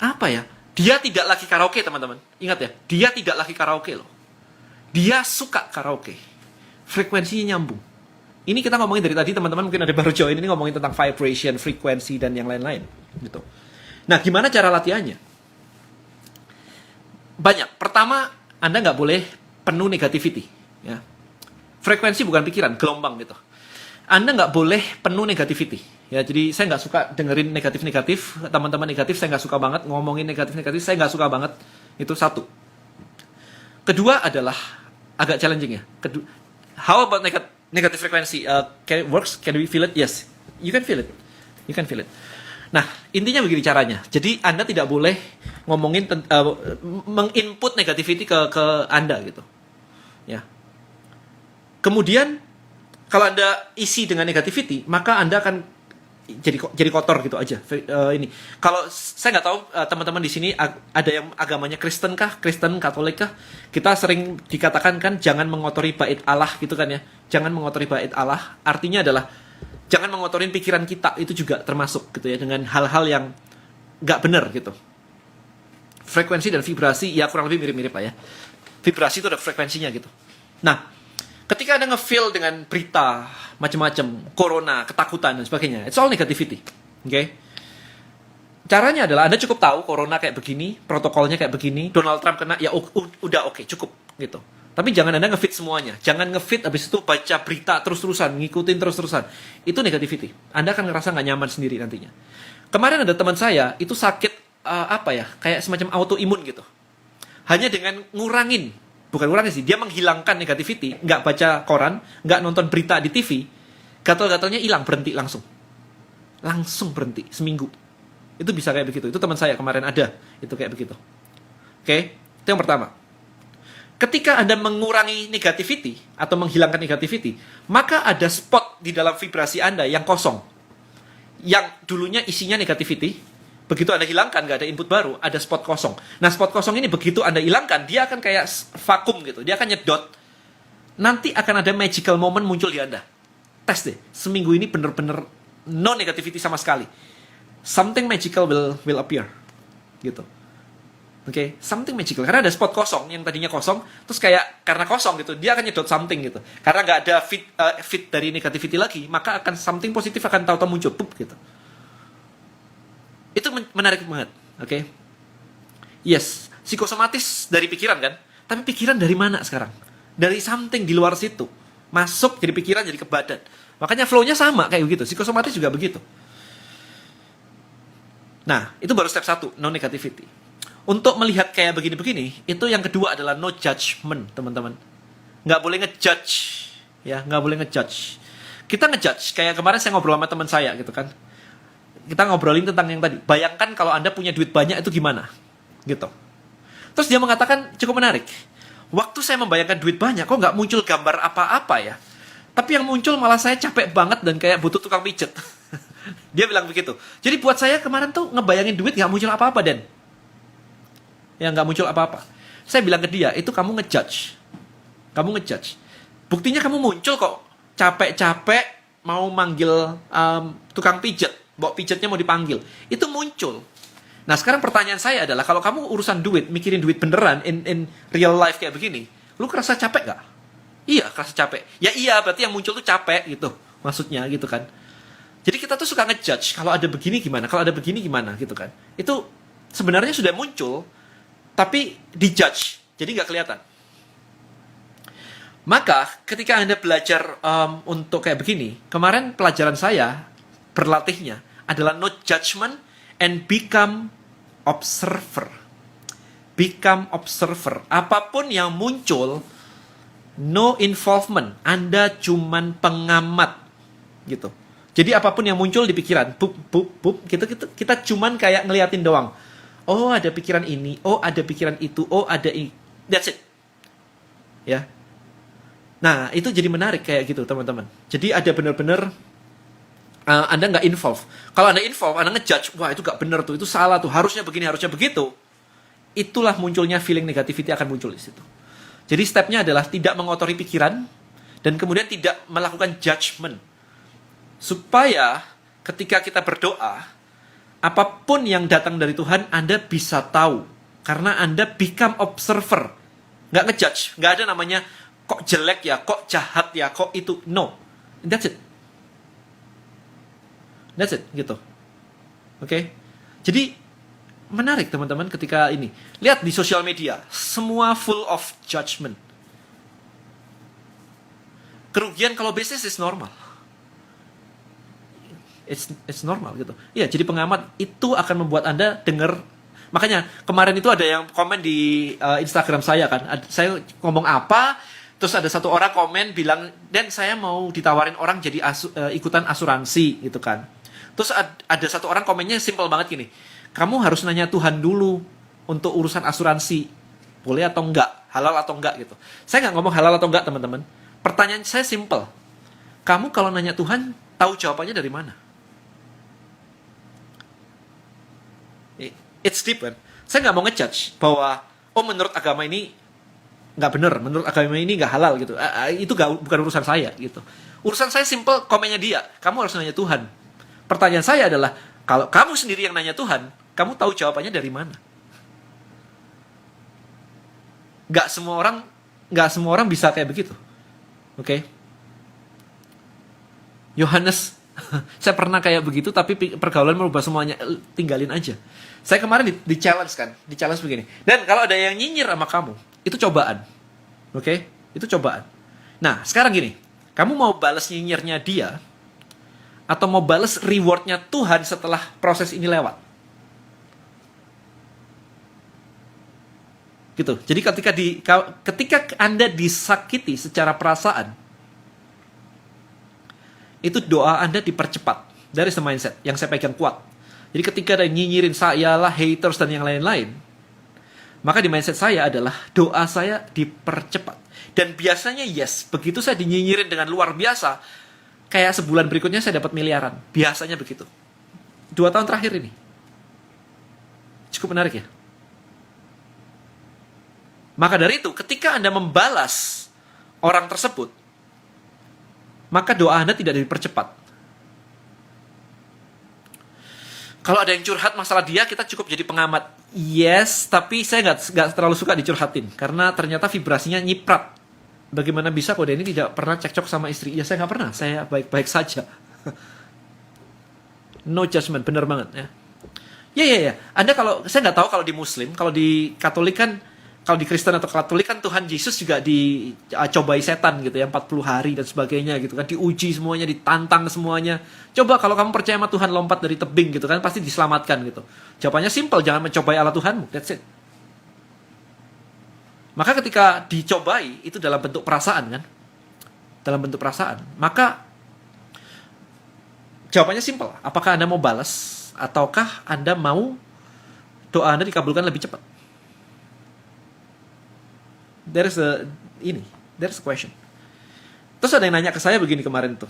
apa ya? Dia tidak lagi karaoke teman-teman. Ingat ya, dia tidak lagi karaoke loh. Dia suka karaoke. Frekuensinya nyambung. Ini kita ngomongin dari tadi teman-teman mungkin ada baru join ini ngomongin tentang vibration, frekuensi dan yang lain-lain gitu. Nah, gimana cara latihannya? Banyak. Pertama, Anda nggak boleh penuh negativity. Ya. Frekuensi bukan pikiran, gelombang gitu. Anda nggak boleh penuh negativity. Ya, jadi saya nggak suka dengerin negatif-negatif, teman-teman negatif saya nggak suka banget, ngomongin negatif-negatif saya nggak suka banget. Itu satu. Kedua adalah agak challenging ya. How about negative frequency? Can it works? Can we feel it? Yes, you can feel it. You can feel it. Nah, intinya begini caranya. Jadi Anda tidak boleh ngomongin menginput negativity ke Anda gitu. Ya. Kemudian kalau Anda isi dengan negativity, maka Anda akan jadi kotor gitu aja. Ini. Kalau saya nggak tahu teman-teman di sini ada yang agamanya Kristen kah, Kristen Katolik kah? Kita sering dikatakan kan jangan mengotori bait Allah gitu kan ya. Jangan mengotori bait Allah. Artinya adalah jangan mengotorin pikiran kita, itu juga termasuk gitu ya dengan hal-hal yang nggak benar gitu. Frekuensi dan vibrasi ya kurang lebih mirip-mirip lah ya. Vibrasi itu ada frekuensinya gitu. Nah, ketika Anda nge-feel dengan berita macam-macam, corona, ketakutan dan sebagainya, it's all negativity. Okay? Caranya adalah Anda cukup tahu corona kayak begini, protokolnya kayak begini, Donald Trump kena, ya udah oke, cukup gitu. Tapi jangan Anda nge-fit semuanya. Jangan nge-fit habis itu baca berita terus-terusan, ngikutin terus-terusan. Itu negativity. Anda akan ngerasa nggak nyaman sendiri nantinya. Kemarin ada teman saya, itu sakit, kayak semacam autoimun gitu. Hanya dengan bukan ngurangin sih, dia menghilangkan negativity, nggak baca koran, nggak nonton berita di TV, gatal-gatalnya hilang, berhenti langsung. Langsung berhenti, seminggu. Itu bisa kayak begitu. Itu teman saya kemarin ada, itu kayak begitu. Oke, itu yang pertama. Ketika Anda mengurangi negativity atau menghilangkan negativity, maka ada spot di dalam vibrasi Anda yang kosong. Yang dulunya isinya negativity, begitu Anda hilangkan, nggak ada input baru, ada spot kosong. Nah, spot kosong ini begitu Anda hilangkan, dia akan kayak vakum gitu, dia akan nyedot. Nanti akan ada magical moment muncul di Anda. Tes deh, seminggu ini bener-bener no negativity sama sekali. Something magical will appear. Gitu. Oke, something magical. Karena ada spot kosong, yang tadinya kosong, terus kayak karena kosong gitu, dia akan nyedot something gitu. Karena nggak ada fit dari negativity lagi, maka akan something positif akan tahu-tahu muncul, pup gitu. Itu menarik banget, oke? Yes, psikosomatis dari pikiran kan? Tapi pikiran dari mana sekarang? Dari something di luar situ. Masuk jadi pikiran, jadi ke badan. Makanya flow-nya sama kayak begitu. Psikosomatis juga begitu. Nah, itu baru step 1, no negativity. Untuk melihat kayak begini-begini, itu yang kedua adalah no judgment, teman-teman. Nggak boleh ngejudge. Ya, nggak boleh ngejudge. Kita ngejudge, kayak kemarin saya ngobrol sama teman saya gitu kan. Kita ngobrolin tentang yang tadi. Bayangkan kalau Anda punya duit banyak itu gimana? Gitu. Terus dia mengatakan cukup menarik. Waktu saya membayangkan duit banyak, kok nggak muncul gambar apa-apa ya? Tapi yang muncul malah saya capek banget dan kayak butuh tukang pijet. Dia bilang begitu. Jadi buat saya kemarin tuh ngebayangin duit nggak muncul apa-apa, Den. Ya nggak muncul apa-apa. Saya bilang ke dia, itu kamu ngejudge. Kamu ngejudge. Buktinya kamu muncul kok capek-capek mau manggil tukang pijet. Bawa pijetnya mau dipanggil. Itu muncul. Nah sekarang pertanyaan saya adalah, kalau kamu urusan duit, mikirin duit beneran, in real life kayak begini, lu kerasa capek gak? Iya, kerasa capek. Ya iya, berarti yang muncul tuh capek gitu. Maksudnya gitu kan. Jadi kita tuh suka ngejudge, kalau ada begini gimana, kalau ada begini gimana gitu kan. Itu sebenarnya sudah muncul, tapi dijudge, jadi nggak kelihatan. Maka ketika Anda belajar untuk kayak begini, kemarin pelajaran saya berlatihnya adalah no judgment and become observer. Become observer. Apapun yang muncul, no involvement. Anda cuman pengamat gitu. Jadi apapun yang muncul di pikiran, kita cuman kayak ngeliatin doang. Oh, ada pikiran ini, oh ada pikiran itu, oh ada ini. That's it. Ya. Nah, itu jadi menarik kayak gitu, teman-teman. Jadi ada benar-benar Anda nggak involve. Kalau Anda involve, Anda ngejudge, wah itu nggak benar tuh, itu salah tuh, harusnya begini, harusnya begitu. Itulah munculnya feeling negativity akan muncul di situ. Jadi stepnya adalah tidak mengotori pikiran, dan kemudian tidak melakukan judgment. Supaya ketika kita berdoa, apapun yang datang dari Tuhan, Anda bisa tahu. Karena Anda become observer. Nggak ngejudge. Nggak ada namanya, kok jelek ya, kok jahat ya, kok itu. No. That's it. That's it, gitu. Oke? Jadi, menarik teman-teman ketika ini. Lihat di sosial media, semua full of judgment. Kerugian kalau bisnis is normal. It's normal gitu. Iya, jadi pengamat itu akan membuat Anda dengar. Makanya kemarin itu ada yang komen di Instagram saya kan. Saya ngomong apa, terus ada satu orang komen bilang, "Dan saya mau ditawarin orang jadi ikutan asuransi," gitu kan. Terus ada satu orang komennya simple banget gini. "Kamu harus nanya Tuhan dulu untuk urusan asuransi. Boleh atau enggak? Halal atau enggak?" gitu. Saya nggak ngomong halal atau enggak, teman-teman. Pertanyaan saya simple. Kamu kalau nanya Tuhan, tahu jawabannya dari mana? It's deep kan. Saya nggak mau ngejudge bahwa menurut agama ini nggak benar, menurut agama ini nggak halal gitu. Itu bukan urusan saya gitu. Urusan saya simple, komennya dia. Kamu harus nanya Tuhan. Pertanyaan saya adalah, kalau kamu sendiri yang nanya Tuhan, kamu tahu jawabannya dari mana? Nggak semua orang bisa kayak begitu. Oke? Yohanes, saya pernah kayak begitu, tapi pergaulan merubah semuanya. Tinggalin aja. Saya kemarin di challenge kan, di challenge begini. Dan kalau ada yang nyinyir sama kamu, itu cobaan. Oke? Itu cobaan. Nah, sekarang gini, kamu mau balas nyinyirnya dia, atau mau balas rewardnya Tuhan setelah proses ini lewat? Gitu. Jadi ketika Anda disakiti secara perasaan, itu doa Anda dipercepat. Dari mindset yang saya pegang kuat. Jadi ketika ada yang nyinyirin saya lah, haters dan yang lain-lain, maka di mindset saya adalah doa saya dipercepat. Dan biasanya yes, begitu saya dinyinyirin dengan luar biasa, kayak sebulan berikutnya saya dapat miliaran. Biasanya begitu. 2 tahun terakhir ini. Cukup menarik ya. Maka dari itu, ketika Anda membalas orang tersebut, maka doa Anda tidak dipercepat. Kalau ada yang curhat masalah dia, kita cukup jadi pengamat. Yes, tapi saya nggak terlalu suka dicurhatin. Karena ternyata vibrasinya nyiprat. Bagaimana bisa kok dia ini tidak pernah cekcok sama istri? Ya saya nggak pernah, saya baik-baik saja. No judgment, bener banget ya. Ya. Anda saya nggak tahu kalau di Muslim, kalau di Katolik kan, kalau di Kristen atau Katolik kan Tuhan Yesus juga dicobai setan gitu ya, 40 hari dan sebagainya gitu kan, diuji semuanya, ditantang semuanya. Coba kalau kamu percaya sama Tuhan, lompat dari tebing gitu kan, pasti diselamatkan gitu. Jawabannya simple, jangan mencobai Allah Tuhanmu, that's it. Maka ketika dicobai, itu dalam bentuk perasaan kan, dalam bentuk perasaan, maka jawabannya simple, apakah Anda mau balas, ataukah Anda mau doa Anda dikabulkan lebih cepat? There's a question. Terus ada yang nanya ke saya begini kemarin tuh,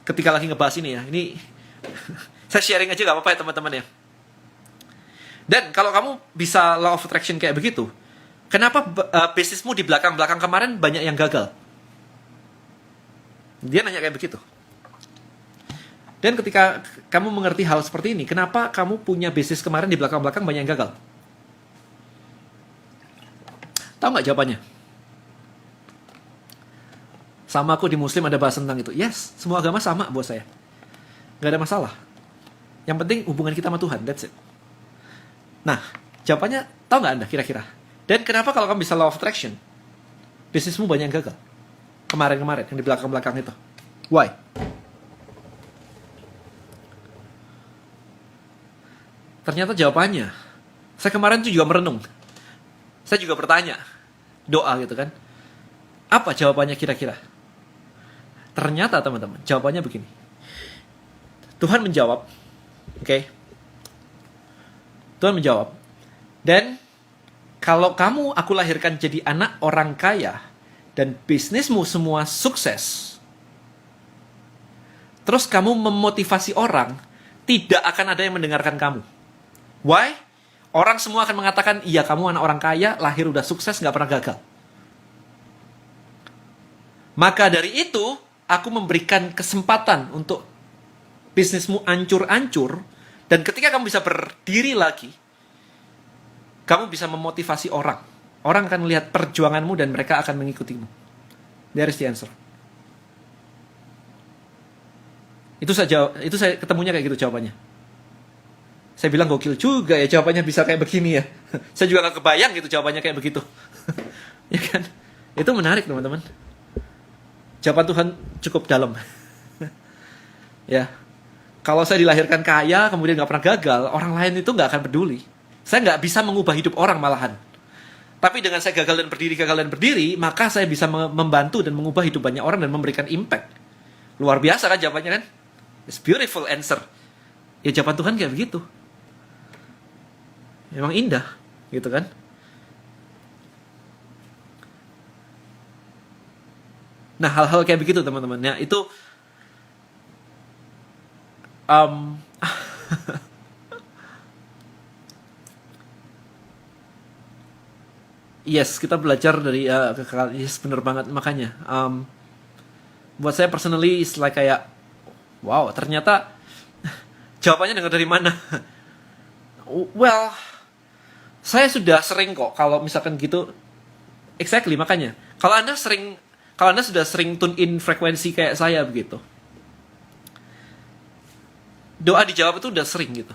ketika lagi ngebahas ini ya, ini saya sharing aja gak apa-apa ya teman-teman ya. Dan kalau kamu bisa law of attraction kayak begitu, kenapa bisnismu di belakang-belakang kemarin banyak yang gagal? Dia nanya kayak begitu. Dan ketika kamu mengerti hal seperti ini, kenapa kamu punya bisnis kemarin di belakang-belakang banyak yang gagal? Tahu nggak jawabannya? Sama aku di Muslim ada bahas tentang itu. Yes, semua agama sama buat saya. Nggak ada masalah. Yang penting hubungan kita sama Tuhan, that's it. Nah, jawabannya, tahu nggak Anda kira-kira? Dan kenapa kalau kamu bisa law of attraction, bisnismu banyak yang gagal? Kemarin-kemarin, yang di belakang-belakang itu. Why? Ternyata jawabannya, saya kemarin tuh juga merenung. Saya juga bertanya, doa gitu kan. Apa jawabannya kira-kira? Ternyata teman-teman, jawabannya begini. Tuhan menjawab, oke? Tuhan menjawab, dan kalau kamu aku lahirkan jadi anak orang kaya, dan bisnismu semua sukses, terus kamu memotivasi orang, tidak akan ada yang mendengarkan kamu. Why? Orang semua akan mengatakan, iya kamu anak orang kaya, lahir udah sukses, nggak pernah gagal. Maka dari itu, aku memberikan kesempatan untuk bisnismu ancur-ancur, dan ketika kamu bisa berdiri lagi, kamu bisa memotivasi orang. Orang akan melihat perjuanganmu dan mereka akan mengikutimu. There is the answer. Itu saya ketemunya kayak gitu jawabannya. Saya bilang gokil juga ya jawabannya bisa kayak begini ya. Saya juga gak kebayang gitu jawabannya kayak begitu. Ya kan? Itu menarik teman-teman. Jawaban Tuhan cukup dalam. Ya. Kalau saya dilahirkan kaya, kemudian gak pernah gagal, orang lain itu gak akan peduli. Saya gak bisa mengubah hidup orang malahan. Tapi dengan saya gagal dan berdiri, maka saya bisa membantu dan mengubah hidup banyak orang dan memberikan impact. Luar biasa kan jawabannya kan? It's beautiful answer. Ya jawaban Tuhan kayak begitu. Memang indah, gitu kan? Nah, hal-hal kayak begitu teman-teman. Ya, itu yes, kita belajar dari yes, bener banget makanya. Buat saya personally, it's like kayak, wow, ternyata jawabannya dengar dari mana? Well, saya sudah sering kok kalau misalkan gitu, exactly makanya. Kalau Anda sudah sering tune in frekuensi kayak saya begitu, doa dijawab itu udah sering gitu.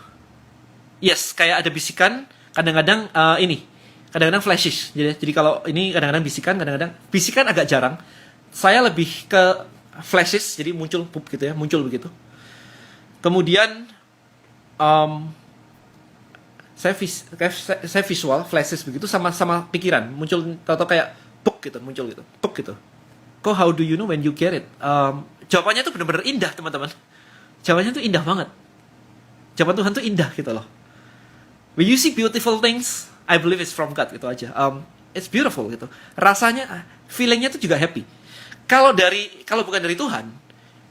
Yes, kayak ada bisikan, kadang-kadang kadang-kadang flashes. Jadi kalau ini kadang-kadang bisikan agak jarang. Saya lebih ke flashes, jadi muncul pup gitu ya, muncul begitu. Kemudian saya visual flashes begitu sama pikiran, muncul atau kayak puk gitu, muncul gitu, puk gitu. Kok how do you know when you get it? Jawabannya tuh benar-benar indah teman-teman. Jawabannya tuh indah banget. Jawaban Tuhan tuh indah gitu loh. When you see beautiful things, I believe it's from God gitu aja. It's beautiful gitu. Rasanya, feelingnya tuh juga happy. Kalau bukan dari Tuhan,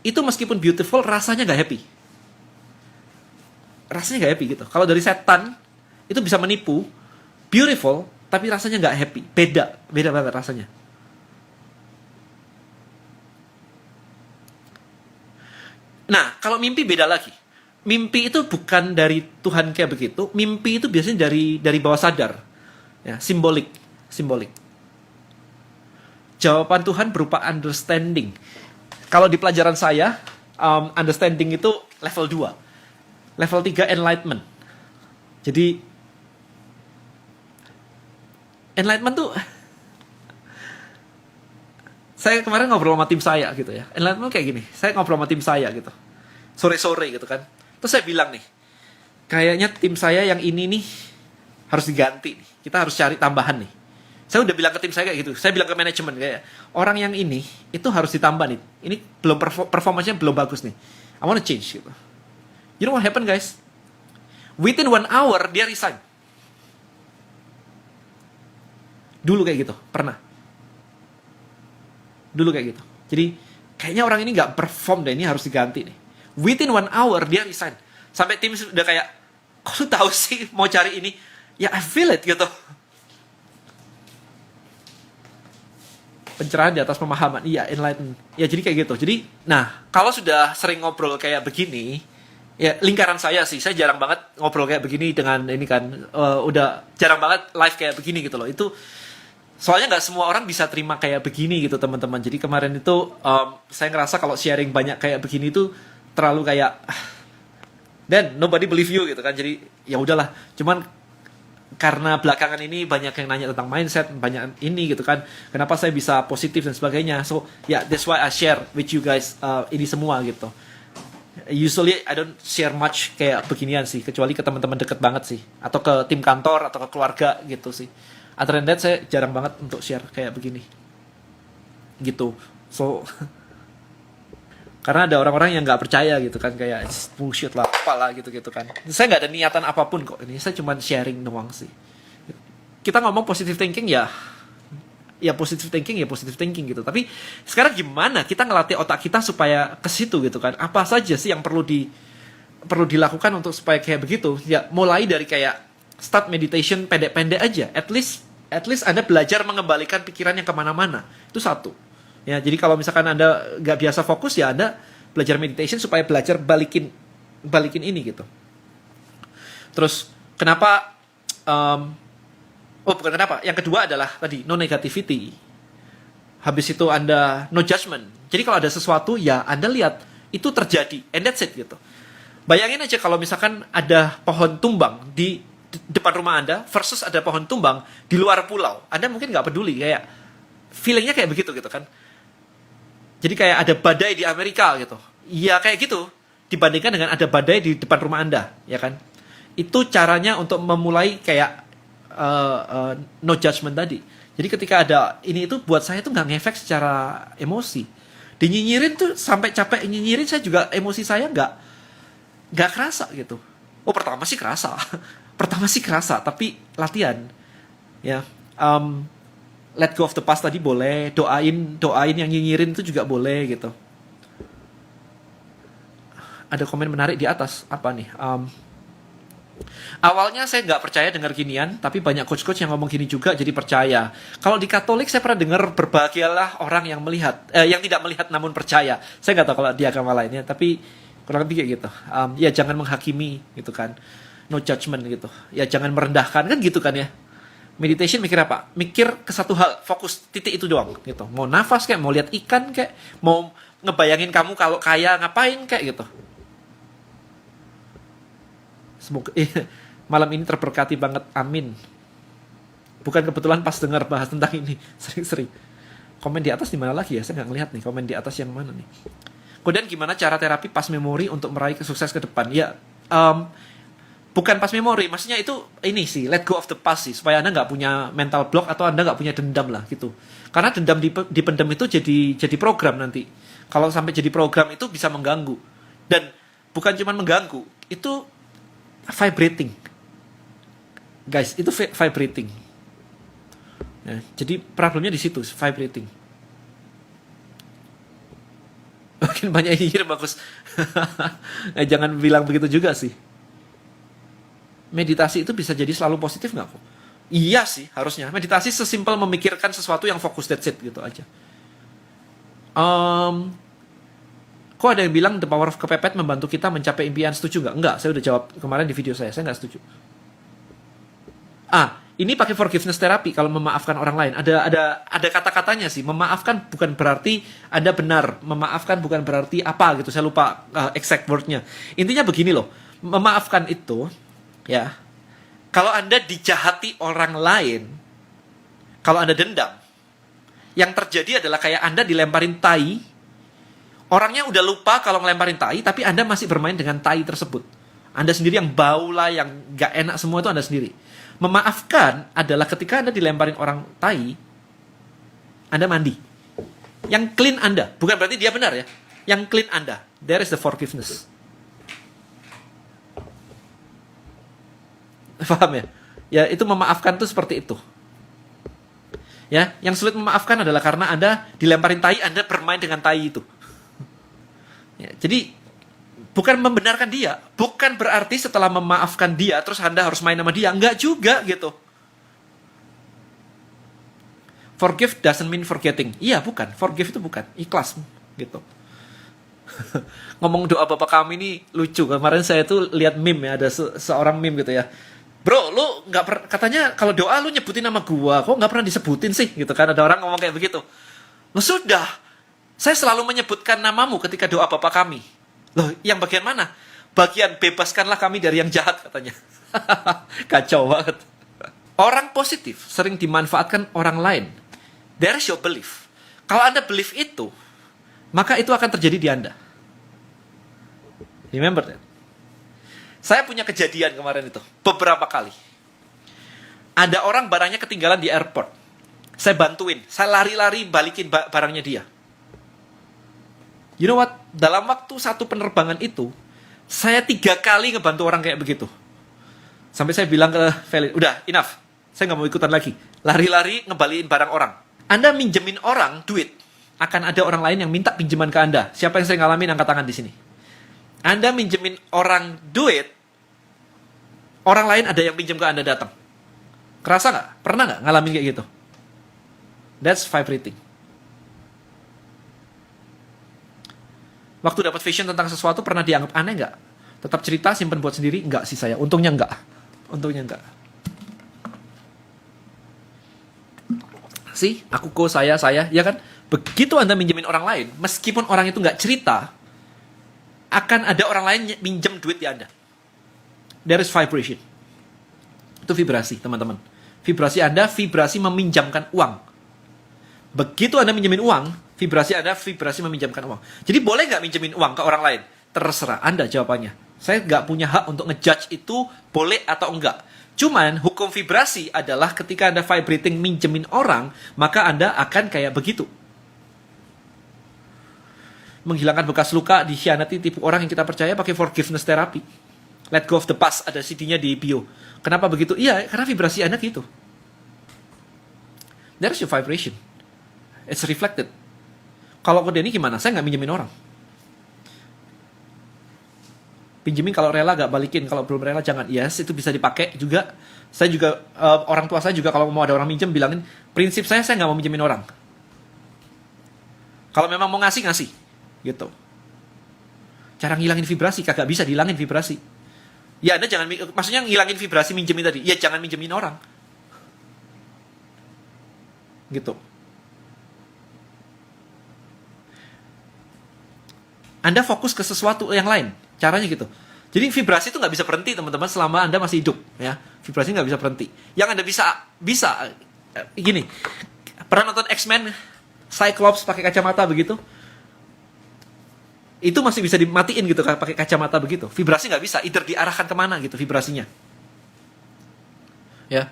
itu meskipun beautiful, rasanya nggak happy. Rasanya nggak happy gitu. Kalau dari setan, itu bisa menipu, beautiful, tapi rasanya nggak happy. Beda banget rasanya. Nah, kalau mimpi beda lagi. Mimpi itu bukan dari Tuhan kayak begitu. Mimpi itu biasanya dari bawah sadar. Ya, simbolik. Jawaban Tuhan berupa understanding. Kalau di pelajaran saya, understanding itu level 2. Level 3 enlightenment. Jadi enlightenment tuh saya kemarin ngobrol sama tim saya gitu ya. Enlightenment kayak gini. Saya ngobrol sama tim saya gitu. Sore-sore gitu kan. Terus saya bilang nih, kayaknya tim saya yang ini nih harus diganti nih. Kita harus cari tambahan nih. Saya udah bilang ke tim saya kayak gitu. Saya bilang ke manajemen kayak, orang yang ini itu harus ditambah nih. Ini belum performanya belum bagus nih. I wanna change gitu. You know what happened guys? Within 1 hour dia resign. Dulu kayak gitu, pernah. Dulu kayak gitu. Jadi kayaknya orang ini nggak perform deh, ini harus diganti nih. Within 1 hour dia resign. Sampai tim sudah kayak, kok lu tahu sih mau cari ini? Ya I feel it gitu. Pencerahan di atas pemahaman. Iya, enlighten. Ya jadi kayak gitu. Jadi, nah, kalau sudah sering ngobrol kayak begini, ya lingkaran saya sih, saya jarang banget ngobrol kayak begini dengan ini kan, udah jarang banget live kayak begini gitu loh. Itu soalnya nggak semua orang bisa terima kayak begini gitu teman-teman. Jadi kemarin itu saya ngerasa kalau sharing banyak kayak begini itu terlalu kayak dan nobody believe you gitu kan. Jadi ya udahlah. Cuman karena belakangan ini banyak yang nanya tentang mindset, banyak ini gitu kan. Kenapa saya bisa positif dan sebagainya. So, yeah, that's why I share with you guys ini semua gitu. Usually I don't share much kayak beginian sih, kecuali ke teman-teman deket banget sih, atau ke tim kantor atau ke keluarga gitu sih. Other than that saya jarang banget untuk share kayak begini. Gitu. So karena ada orang-orang yang nggak percaya gitu kan, kayak bullshit lah, apalah gitu-gitu kan. Saya nggak ada niatan apapun kok ini, saya cuma sharing doang sih. Kita ngomong positive thinking ya positive thinking gitu. Tapi sekarang gimana kita ngelatih otak kita supaya ke situ gitu kan? Apa saja sih yang perlu dilakukan untuk supaya kayak begitu? Ya mulai dari kayak start meditation pendek-pendek aja. At least Anda belajar mengembalikan pikiran yang kemana-mana. Itu satu. Ya, jadi kalau misalkan Anda nggak biasa fokus, ya Anda belajar meditation supaya belajar balikin ini gitu. Terus kenapa? Bukan kenapa. Yang kedua adalah tadi no negativity. Habis itu Anda no judgment. Jadi kalau ada sesuatu, ya Anda lihat itu terjadi, and that's it gitu. Bayangin aja kalau misalkan ada pohon tumbang di depan rumah Anda versus ada pohon tumbang di luar pulau. Anda mungkin nggak peduli, kayak feelingnya kayak begitu gitu kan. Jadi kayak ada badai di Amerika gitu. Ya kayak gitu. Dibandingkan dengan ada badai di depan rumah Anda, ya kan? Itu caranya untuk memulai kayak no judgment tadi. Jadi ketika ada ini itu buat saya tuh nggak ngefek secara emosi. Dinyinyirin tuh sampai capek nyinyirin, saya juga emosi saya nggak kerasa gitu. Oh pertama sih kerasa, tapi latihan. Ya. Let go of the past tadi boleh, doain yang nyinyirin itu juga boleh gitu. Ada komen menarik di atas, apa nih? Awalnya saya nggak percaya dengar ginian, tapi banyak coach-coach yang ngomong gini juga jadi percaya. Kalau di Katolik saya pernah dengar berbahagialah orang yang yang tidak melihat namun percaya. Saya nggak tahu kalau di agama lainnya, tapi kurang lebih kayak gitu. Ya jangan menghakimi gitu kan, no judgment gitu. Ya jangan merendahkan kan gitu kan ya. Meditation mikir apa? Mikir ke satu hal, fokus titik itu doang gitu. Mau nafas kayak, mau lihat ikan kayak, mau ngebayangin kamu kalau kaya ngapain kayak gitu. Semoga malam ini terberkati banget, amin. Bukan kebetulan pas dengar bahas tentang ini, sering-sering. Komen di atas di mana lagi ya? Saya nggak ngelihat nih komen di atas yang mana nih. Kemudian gimana cara terapi pas memori untuk meraih sukses ke depan? Ya, bukan pas memori, maksudnya itu ini sih, let go of the past sih, supaya Anda nggak punya mental block atau Anda nggak punya dendam lah gitu. Karena dendam dipendam itu jadi program nanti. Kalau sampai jadi program itu bisa mengganggu. Dan bukan cuma mengganggu, itu vibrating. Guys, itu vibrating. Ya, jadi problemnya di situ, vibrating. Makin banyak nyinyir bagus. Jangan bilang begitu juga sih. Meditasi itu bisa jadi selalu positif nggak kok? Iya sih, harusnya. Meditasi sesimpel memikirkan sesuatu yang fokus, that's it, gitu aja. Kok ada yang bilang the power of kepepet membantu kita mencapai impian, setuju nggak? Enggak, saya udah jawab kemarin di video saya nggak setuju. Ini pakai forgiveness therapy kalau memaafkan orang lain. Ada kata-katanya sih, memaafkan bukan berarti Anda benar, memaafkan bukan berarti apa gitu, saya lupa exact wordnya. Intinya begini loh, memaafkan itu, ya, kalau Anda dijahati orang lain, kalau Anda dendam, yang terjadi adalah kayak Anda dilemparin tai, orangnya udah lupa kalau ngelemparin tai, tapi Anda masih bermain dengan tai tersebut. Anda sendiri yang bau lah, yang gak enak semua itu Anda sendiri. Memaafkan adalah ketika Anda dilemparin orang tai, Anda mandi. Yang clean Anda, bukan berarti dia benar ya, yang clean Anda. There is the forgiveness. Paham ya? Ya, itu memaafkan tuh seperti itu. Ya, yang sulit memaafkan adalah karena Anda dilemparin tai, Anda bermain dengan tai itu. Ya, jadi bukan membenarkan dia, bukan berarti setelah memaafkan dia terus Anda harus main sama dia, enggak juga gitu. Forgive doesn't mean forgetting. Iya, bukan. Forgive itu bukan, ikhlas gitu. Ngomong doa Bapak kami ini lucu. Kemarin saya tuh lihat meme ya, ada seorang meme gitu ya. Bro, lu katanya kalau doa lu nyebutin nama gua, kok nggak pernah disebutin sih gitu kan? Ada orang ngomong kayak begitu. Lu sudah, saya selalu menyebutkan namamu ketika doa Bapak kami. Loh, yang bagian mana? Bagian bebaskanlah kami dari yang jahat, katanya. Kacau banget. Orang positif sering dimanfaatkan orang lain. There is your belief. Kalau Anda believe itu, maka itu akan terjadi di Anda. Remember that? Saya punya kejadian kemarin itu, beberapa kali. Ada orang barangnya ketinggalan di airport. Saya bantuin, saya lari-lari balikin barangnya dia. You know what? Dalam waktu satu penerbangan itu, saya 3 kali ngebantu orang kayak begitu. Sampai saya bilang ke Felix, udah, enough. Saya nggak mau ikutan lagi. Lari-lari ngebalikin barang orang. Anda minjemin orang duit, akan ada orang lain yang minta pinjaman ke Anda. Siapa yang saya ngalamin, angkat tangan di sini. Anda minjemin orang duit, orang lain ada yang pinjam ke Anda datang. Kerasa nggak? Pernah nggak ngalamin kayak gitu? That's vibrating. Waktu dapat vision tentang sesuatu, pernah dianggap aneh nggak? Tetap cerita, simpen buat sendiri? Nggak sih saya. Untungnya nggak. Untungnya nggak. Sih, aku saya, ya kan? Begitu Anda minjemin orang lain, meskipun orang itu nggak cerita, akan ada orang lain minjem duit di Anda. There is vibration. Itu vibrasi, teman-teman. Vibrasi Anda, vibrasi meminjamkan uang. Begitu Anda minjemin uang, vibrasi Anda, vibrasi meminjamkan uang. Jadi boleh nggak minjemin uang ke orang lain? Terserah Anda jawabannya. Saya nggak punya hak untuk ngejudge itu boleh atau enggak. Cuman hukum vibrasi adalah ketika Anda vibrating minjemin orang, maka Anda akan kayak begitu. Menghilangkan bekas luka, dikhianati, tipu orang yang kita percaya pakai forgiveness therapy. Let go of the past, ada CD-nya di bio. Kenapa begitu? Iya, karena vibrasi Anda gitu. There's your vibration. It's reflected. Kalau ke Denny gimana? Saya nggak minjemin orang. Pinjemin kalau rela, nggak balikin. Kalau belum rela, jangan. Yes, itu bisa dipakai juga. Saya juga, orang tua saya juga kalau mau ada orang minjem, bilangin, prinsip saya nggak mau minjemin orang. Kalau memang mau ngasih, ngasih. Gitu. Cara ngilangin vibrasi, kagak bisa dihilangin vibrasi. Ya, Anda jangan, maksudnya ngilangin vibrasi minjemin tadi. Ya, jangan minjemin orang. Gitu. Anda fokus ke sesuatu yang lain. Caranya gitu. Jadi vibrasi itu nggak bisa berhenti, teman-teman, selama Anda masih hidup. Ya, vibrasi nggak bisa berhenti. Yang Anda bisa gini. Pernah nonton X-Men? Cyclops pakai kacamata begitu? Itu masih bisa dimatiin gitu pakai kacamata begitu. Vibrasi nggak bisa. Either diarahkan kemana gitu vibrasinya. Ya.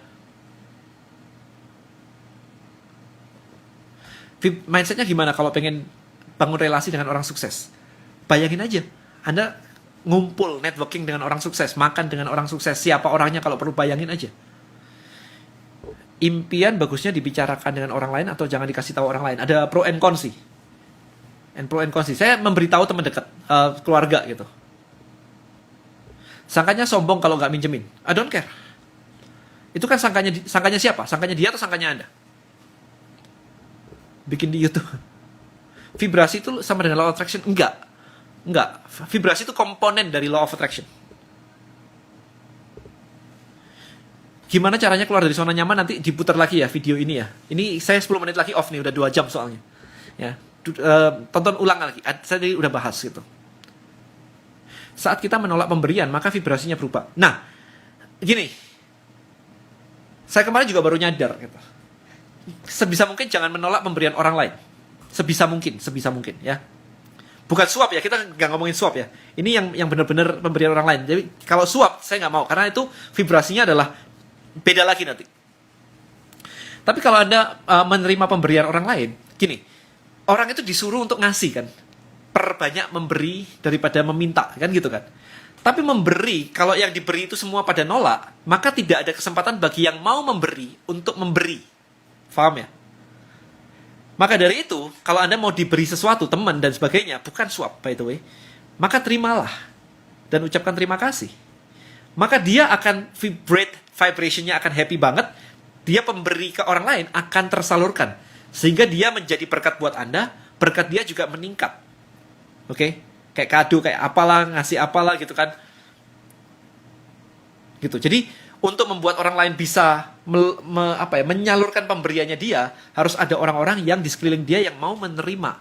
Mindsetnya gimana kalau pengen bangun relasi dengan orang sukses? Bayangin aja, Anda ngumpul, networking dengan orang sukses, makan dengan orang sukses, siapa orangnya kalau perlu bayangin aja. Impian bagusnya dibicarakan dengan orang lain atau jangan dikasih tahu orang lain. Ada pro and cons sih. Pro and cons sih. Saya memberitahu teman dekat, keluarga gitu. Sangkanya sombong kalau nggak minjemin. I don't care. Itu kan sangkanya siapa? Sangkanya dia atau sangkanya Anda? Bikin di YouTube. Vibrasi itu sama dengan law of attraction? Enggak. Vibrasi itu komponen dari law of attraction. Gimana caranya keluar dari zona nyaman? Nanti diputar lagi ya video ini ya. Ini saya 10 menit lagi off nih, udah 2 jam soalnya. Ya, tonton ulang lagi. Saya tadi udah bahas gitu. Saat kita menolak pemberian, maka vibrasinya berubah. Nah, gini. Saya kemarin juga baru nyadar gitu. Sebisa mungkin jangan menolak pemberian orang lain. Sebisa mungkin ya. Bukan suap ya, kita nggak ngomongin suap ya. Ini yang benar-benar pemberian orang lain. Jadi kalau suap saya nggak mau, karena itu vibrasinya adalah beda lagi nanti. Tapi kalau Anda menerima pemberian orang lain, gini, orang itu disuruh untuk ngasih kan, perbanyak memberi daripada meminta kan gitu kan. Tapi memberi, kalau yang diberi itu semua pada nolak, maka tidak ada kesempatan bagi yang mau memberi untuk memberi. Paham ya? Maka dari itu, kalau Anda mau diberi sesuatu, teman dan sebagainya, bukan suap by the way, maka terimalah dan ucapkan terima kasih. Maka dia akan vibrationnya akan happy banget, dia pemberi ke orang lain akan tersalurkan. Sehingga dia menjadi berkat buat Anda, berkat dia juga meningkat. Oke? Kayak kado, kayak apalah, ngasih apalah gitu kan. Gitu. Jadi, untuk membuat orang lain bisa menyalurkan pemberiannya dia, harus ada orang-orang yang di sekeliling dia yang mau menerima.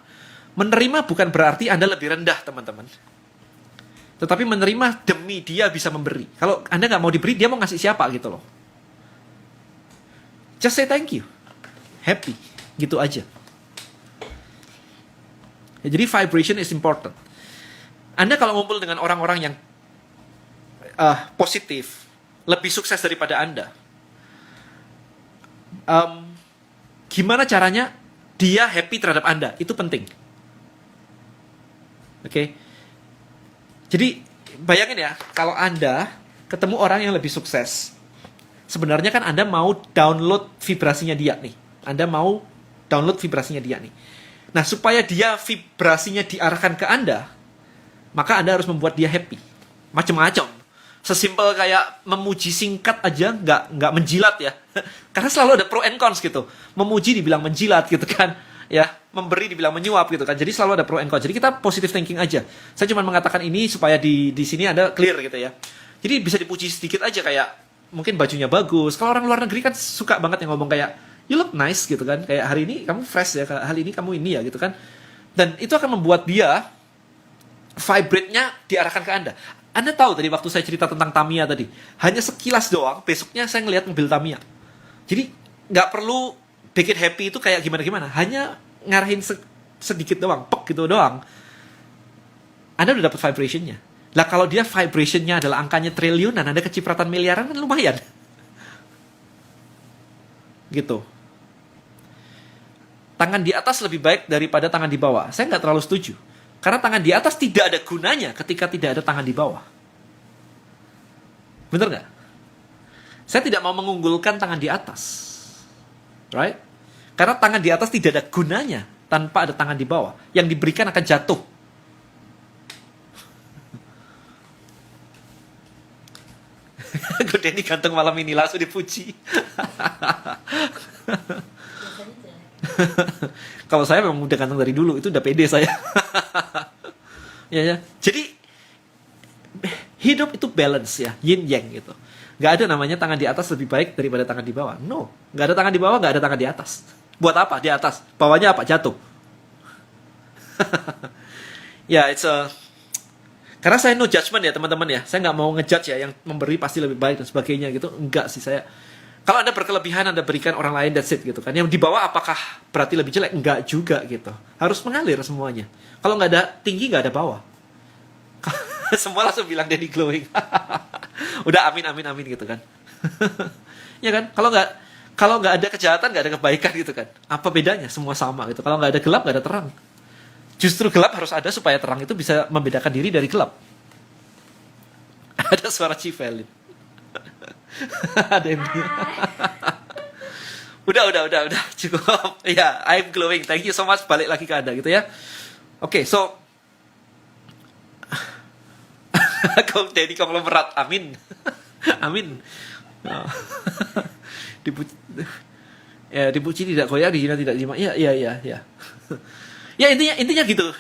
Menerima bukan berarti Anda lebih rendah, teman-teman. Tetapi menerima demi dia bisa memberi. Kalau Anda nggak mau diberi, dia mau ngasih siapa gitu loh. Just say thank you. Happy. Gitu aja. Ya, jadi vibration is important. Anda kalau ngumpul dengan orang-orang yang positif, lebih sukses daripada Anda, gimana caranya dia happy terhadap Anda? Itu penting. Oke. Jadi bayangin ya, kalau Anda ketemu orang yang lebih sukses, sebenarnya kan Anda mau download vibrasinya dia nih. Anda mau download vibrasinya dia nih. Nah, supaya dia vibrasinya diarahkan ke Anda, maka Anda harus membuat dia happy. Macam-macam. Sesimpel kayak memuji singkat aja, nggak menjilat ya. Karena selalu ada pro and cons gitu. Memuji dibilang menjilat gitu kan. Ya, memberi dibilang menyuap gitu kan. Jadi selalu ada pro and cons. Jadi kita positive thinking aja. Saya cuma mengatakan ini supaya di sini Anda clear gitu ya. Jadi bisa dipuji sedikit aja kayak mungkin bajunya bagus. Kalau orang luar negeri kan suka banget yang ngomong kayak you look nice gitu kan. Kayak hari ini kamu fresh ya, hari ini kamu ini ya gitu kan. Dan itu akan membuat dia vibrate-nya diarahkan ke Anda. Anda tahu tadi waktu saya cerita tentang Tamiya tadi, hanya sekilas doang, besoknya saya ngelihat mobil Tamiya. Jadi nggak perlu bikin happy itu kayak gimana-gimana, hanya ngarahin sedikit doang, pek gitu doang. Anda udah dapat vibrationnya. Lah kalau dia vibrationnya adalah angkanya triliunan, Anda kecipratan miliaran kan lumayan. Gitu. Tangan di atas lebih baik daripada tangan di bawah. Saya nggak terlalu setuju. Karena tangan di atas tidak ada gunanya ketika tidak ada tangan di bawah. Bener nggak? Saya tidak mau mengunggulkan tangan di atas. Right? Karena tangan di atas tidak ada gunanya tanpa ada tangan di bawah. Yang diberikan akan jatuh. Gue Denny ganteng malam ini langsung dipuji. Kalau saya memang udah ganteng dari dulu, itu udah pede saya. ya. Jadi hidup itu balance ya, yin yang gitu. Gak ada namanya tangan di atas lebih baik daripada tangan di bawah. No, gak ada tangan di bawah, gak ada tangan di atas. Buat apa di atas? Bawahnya apa? Jatuh. Ya, karena saya no judgment ya teman-teman ya. Saya nggak mau ngejudge ya, yang memberi pasti lebih baik dan sebagainya gitu. Enggak sih saya. Kalau Anda berkelebihan, Anda berikan orang lain, that's it gitu kan. Yang di bawah apakah berarti lebih jelek? Enggak juga gitu. Harus mengalir semuanya. Kalau nggak ada tinggi, nggak ada bawah. Semua langsung bilang Denny glowing. Udah amin gitu kan. Ya kan? Kalau nggak ada kejahatan, nggak ada kebaikan gitu kan. Apa bedanya? Semua sama gitu. Kalau nggak ada gelap, nggak ada terang. Justru gelap harus ada supaya terang itu bisa membedakan diri dari gelap. Ada suara Civelin. Ada yang udah cukup. Ya, I'm glowing. Thank you so much. Balik lagi ke Anda gitu ya. Oke, so kau Denny konglomerat. Amin. Amin. Dipuji tidak goyah, dihina tidak diterima. Ya. Ya intinya gitu.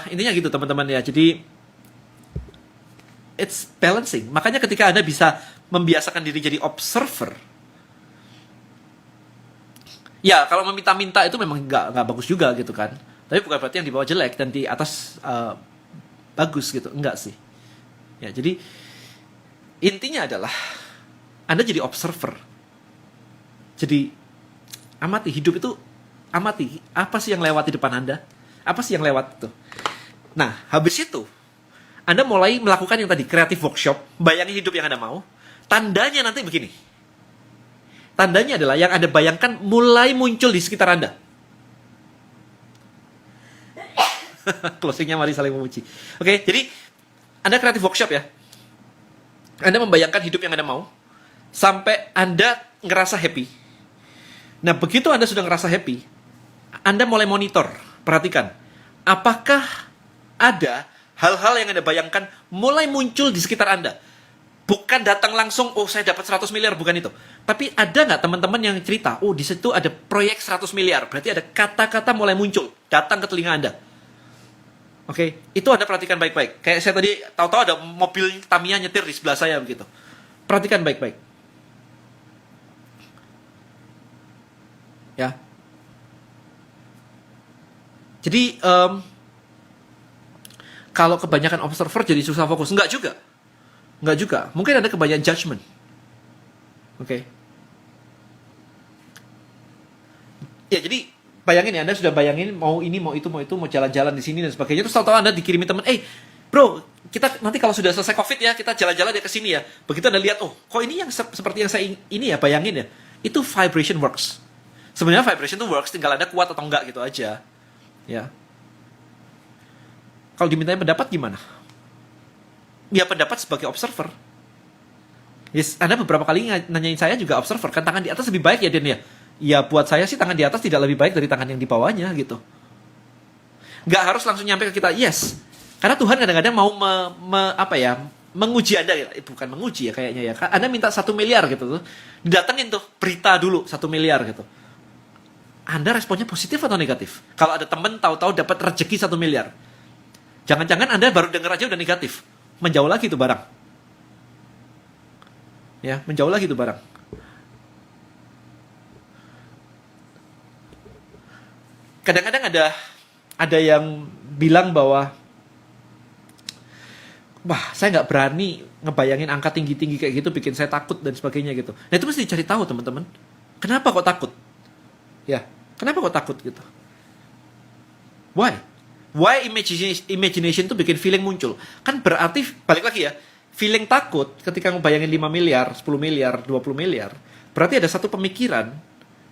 Intinya gitu teman-teman ya. Jadi it's balancing. Makanya ketika Anda bisa membiasakan diri jadi observer. Ya, kalau meminta-minta itu memang nggak bagus juga gitu kan. Tapi bukan berarti yang di bawah jelek dan di atas bagus gitu. Enggak sih. Ya, jadi intinya adalah Anda jadi observer. Jadi amati hidup itu, amati apa sih yang lewat di depan Anda? Apa sih yang lewat itu? Nah, habis itu Anda mulai melakukan yang tadi, creative workshop, bayangin hidup yang Anda mau. Tandanya nanti begini. Tandanya adalah yang Anda bayangkan mulai muncul di sekitar Anda. Closingnya mari saling memuji. Oke, jadi Anda creative workshop ya. Anda membayangkan hidup yang Anda mau. Sampai Anda ngerasa happy. Nah, begitu Anda sudah ngerasa happy, Anda mulai monitor. Perhatikan. Apakah ada hal-hal yang Anda bayangkan mulai muncul di sekitar Anda? Bukan datang langsung, oh saya dapat 100 miliar, bukan itu. Tapi ada nggak teman-teman yang cerita, oh di situ ada proyek 100 miliar. Berarti ada kata-kata mulai muncul, datang ke telinga Anda. Oke, itu Anda perhatikan baik-baik. Kayak saya tadi, tahu-tahu ada mobil Tamiya nyetir di sebelah saya begitu. Perhatikan baik-baik. Ya. Jadi, kalau kebanyakan observer jadi susah fokus. Enggak juga. Enggak juga. Mungkin ada kebanyakan judgment. Oke. Ya, jadi bayangin ya, Anda sudah bayangin mau ini, mau itu, mau jalan-jalan di sini dan sebagainya. Terus tahu-tahu Anda dikirimin teman, bro, kita nanti kalau sudah selesai COVID ya, kita jalan-jalan ya ke sini ya. Begitu Anda lihat, oh, kok ini yang seperti yang saya ini ya, bayangin ya. Itu vibration works. Sebenarnya vibration itu works, tinggal Anda kuat atau enggak gitu aja. Ya. Kalau dimintain pendapat gimana? Ya pendapat sebagai observer. Yes, Anda beberapa kali nanyain saya juga observer, kan tangan di atas lebih baik ya, Den ya? Ya buat saya sih tangan di atas tidak lebih baik dari tangan yang di bawahnya gitu. Nggak harus langsung nyampe ke kita, yes. Karena Tuhan kadang-kadang mau menguji Anda, bukan menguji ya kayaknya ya. Anda minta 1 miliar gitu tuh, didatengin tuh berita dulu 1 miliar gitu. Anda responnya positif atau negatif? Kalau ada temen tahu-tahu dapat rezeki 1 miliar, jangan-jangan Anda baru dengar aja udah negatif, menjauh lagi tuh barang. Ya, menjauh lagi tuh barang. Kadang-kadang ada yang bilang bahwa wah, saya nggak berani ngebayangin angka tinggi-tinggi kayak gitu, bikin saya takut dan sebagainya gitu. Nah itu mesti dicari tahu teman-teman. Kenapa kok takut? Ya, kenapa kok takut gitu? Why? Why imagination itu bikin feeling muncul? Kan berarti, balik lagi ya, feeling takut ketika ngebayangin 5 miliar, 10 miliar, 20 miliar, berarti ada satu pemikiran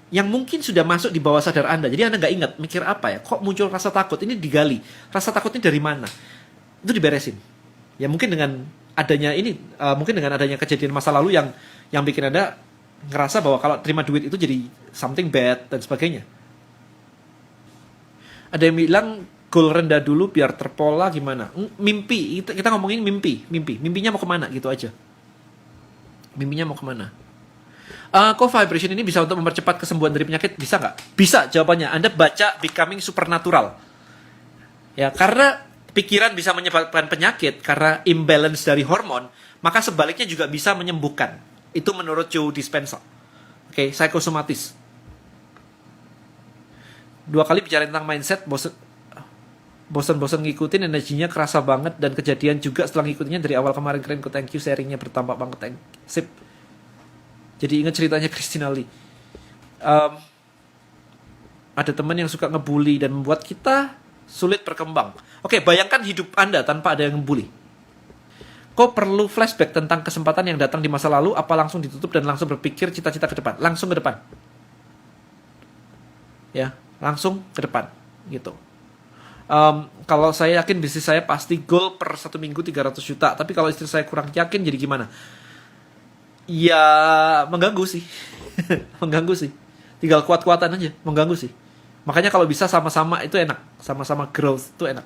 yang mungkin sudah masuk di bawah sadar Anda. Jadi Anda nggak ingat, mikir apa ya? Kok muncul rasa takut? Ini digali. Rasa takutnya dari mana? Itu diberesin. Ya mungkin dengan adanya ini, mungkin dengan adanya kejadian masa lalu yang bikin Anda ngerasa bahwa kalau terima duit itu jadi something bad dan sebagainya. Ada yang bilang goal rendah dulu biar terpola gimana? Mimpi, kita ngomongin mimpi. Mimpinya mau kemana gitu aja. Mimpinya mau kemana? Kok vibration ini bisa untuk mempercepat kesembuhan dari penyakit? Bisa nggak? Bisa jawabannya. Anda baca Becoming Supernatural. Ya, karena pikiran bisa menyebabkan penyakit karena imbalance dari hormon, maka sebaliknya juga bisa menyembuhkan. Itu menurut Joe Dispenza. Oke, psikosomatis. 2 kali bicara tentang mindset, bosan ngikutin, energinya kerasa banget, dan kejadian juga setelah ngikutinnya dari awal kemarin. Keren, thank you, sharingnya bertambah banget. Sip. Jadi ingat ceritanya Christina Lee. Ada teman yang suka ngebully dan membuat kita sulit berkembang. Oke, bayangkan hidup Anda tanpa ada yang ngebully. Kok perlu flashback tentang kesempatan yang datang di masa lalu, apa langsung ditutup dan langsung berpikir cita-cita ke depan? Langsung ke depan. Ya, langsung ke depan. Gitu. Kalau saya yakin bisnis saya pasti goal per 1 minggu 300 juta. Tapi kalau istri saya kurang yakin, jadi gimana? Ya mengganggu sih. Mengganggu sih. Tinggal kuat-kuatan aja, mengganggu sih. Makanya kalau bisa sama-sama itu enak. Sama-sama growth itu enak.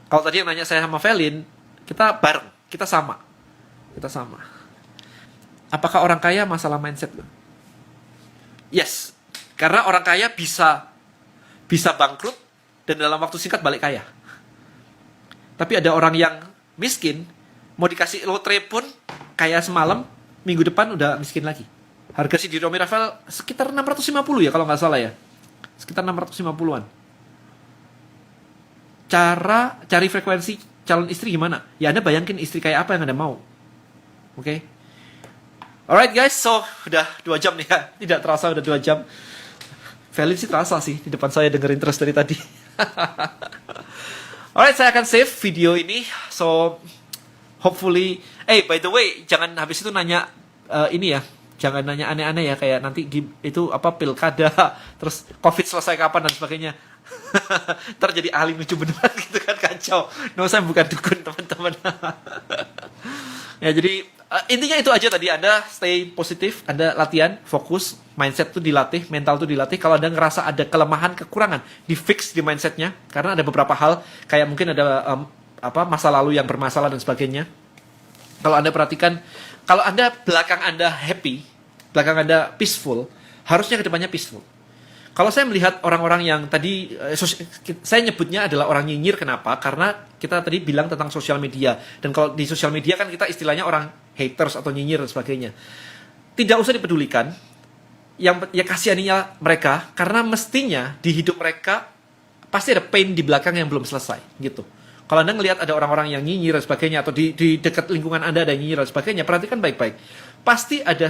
Kalau tadi yang nanya saya sama Velin, kita bareng, kita sama. Kita sama. Apakah orang kaya masalah mindset? Yes. Karena orang kaya bisa bangkrut dan dalam waktu singkat balik kaya. Tapi ada orang yang miskin, mau dikasih lotre pun kaya semalam, minggu depan udah miskin lagi. Harga si Dino Miravel sekitar 650 ya kalau nggak salah ya. Sekitar 650-an. Cara cari frekuensi calon istri gimana? Ya Anda bayangin istri kayak apa yang Anda mau. Oke? Alright guys, so udah 2 jam nih ya. Tidak terasa udah 2 jam. Valid sih terasa sih di depan saya dengerin terus dari tadi. Alright, saya akan save video ini. So hopefully, by the way, jangan habis itu nanya ini ya, jangan nanya aneh-aneh ya, kayak nanti itu apa pilkada, terus COVID selesai kapan dan sebagainya. Ntar jadi ahli lucu beneran gitu kan, kacau. No, saya bukan dukun teman-teman. Ya jadi intinya itu aja tadi. Anda stay positif, Anda latihan, fokus, mindset tuh dilatih, mental tuh dilatih. Kalau Anda ngerasa ada kelemahan, kekurangan, di fix di mindsetnya, karena ada beberapa hal kayak mungkin ada masa lalu yang bermasalah dan sebagainya. Kalau Anda perhatikan, kalau Anda belakang Anda happy, belakang Anda peaceful, harusnya kedepannya peaceful. Kalau saya melihat orang-orang yang tadi, saya nyebutnya adalah orang nyinyir, kenapa? Karena kita tadi bilang tentang sosial media. Dan kalau di sosial media kan kita istilahnya orang haters atau nyinyir dan sebagainya. Tidak usah dipedulikan, ya kasihaninya mereka, karena mestinya di hidup mereka pasti ada pain di belakang yang belum selesai, gitu. Kalau Anda ngelihat ada orang-orang yang nyinyir dan sebagainya, atau di dekat lingkungan Anda ada yang nyinyir dan sebagainya, perhatikan baik-baik. Pasti ada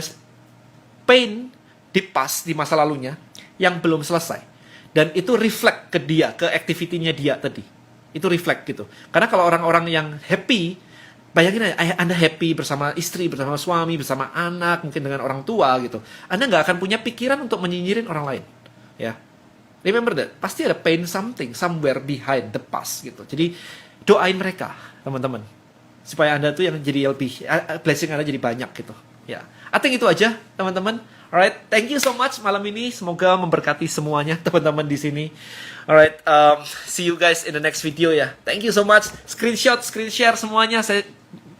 pain di past, di masa lalunya, yang belum selesai. Dan itu reflect ke dia, ke activity-nya dia tadi. Itu reflect gitu. Karena kalau orang-orang yang happy, bayangin aja, Anda happy bersama istri, bersama suami, bersama anak, mungkin dengan orang tua gitu. Anda nggak akan punya pikiran untuk menyinyirin orang lain. Ya, remember that. Pasti ada pain something, somewhere behind the past gitu. Jadi, doain mereka, teman-teman. Supaya Anda tuh yang jadi lebih, blessing Anda jadi banyak gitu. Ya, I think itu aja, teman-teman. Alright, thank you so much malam ini. Semoga memberkati semuanya, teman-teman di sini. Alright, see you guys in the next video ya. Thank you so much. Screenshot, screen share semuanya. Saya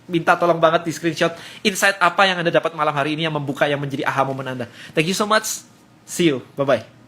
minta tolong banget di screenshot insight apa yang Anda dapat malam hari ini yang membuka, yang menjadi aha momen Anda. Thank you so much. See you. Bye-bye.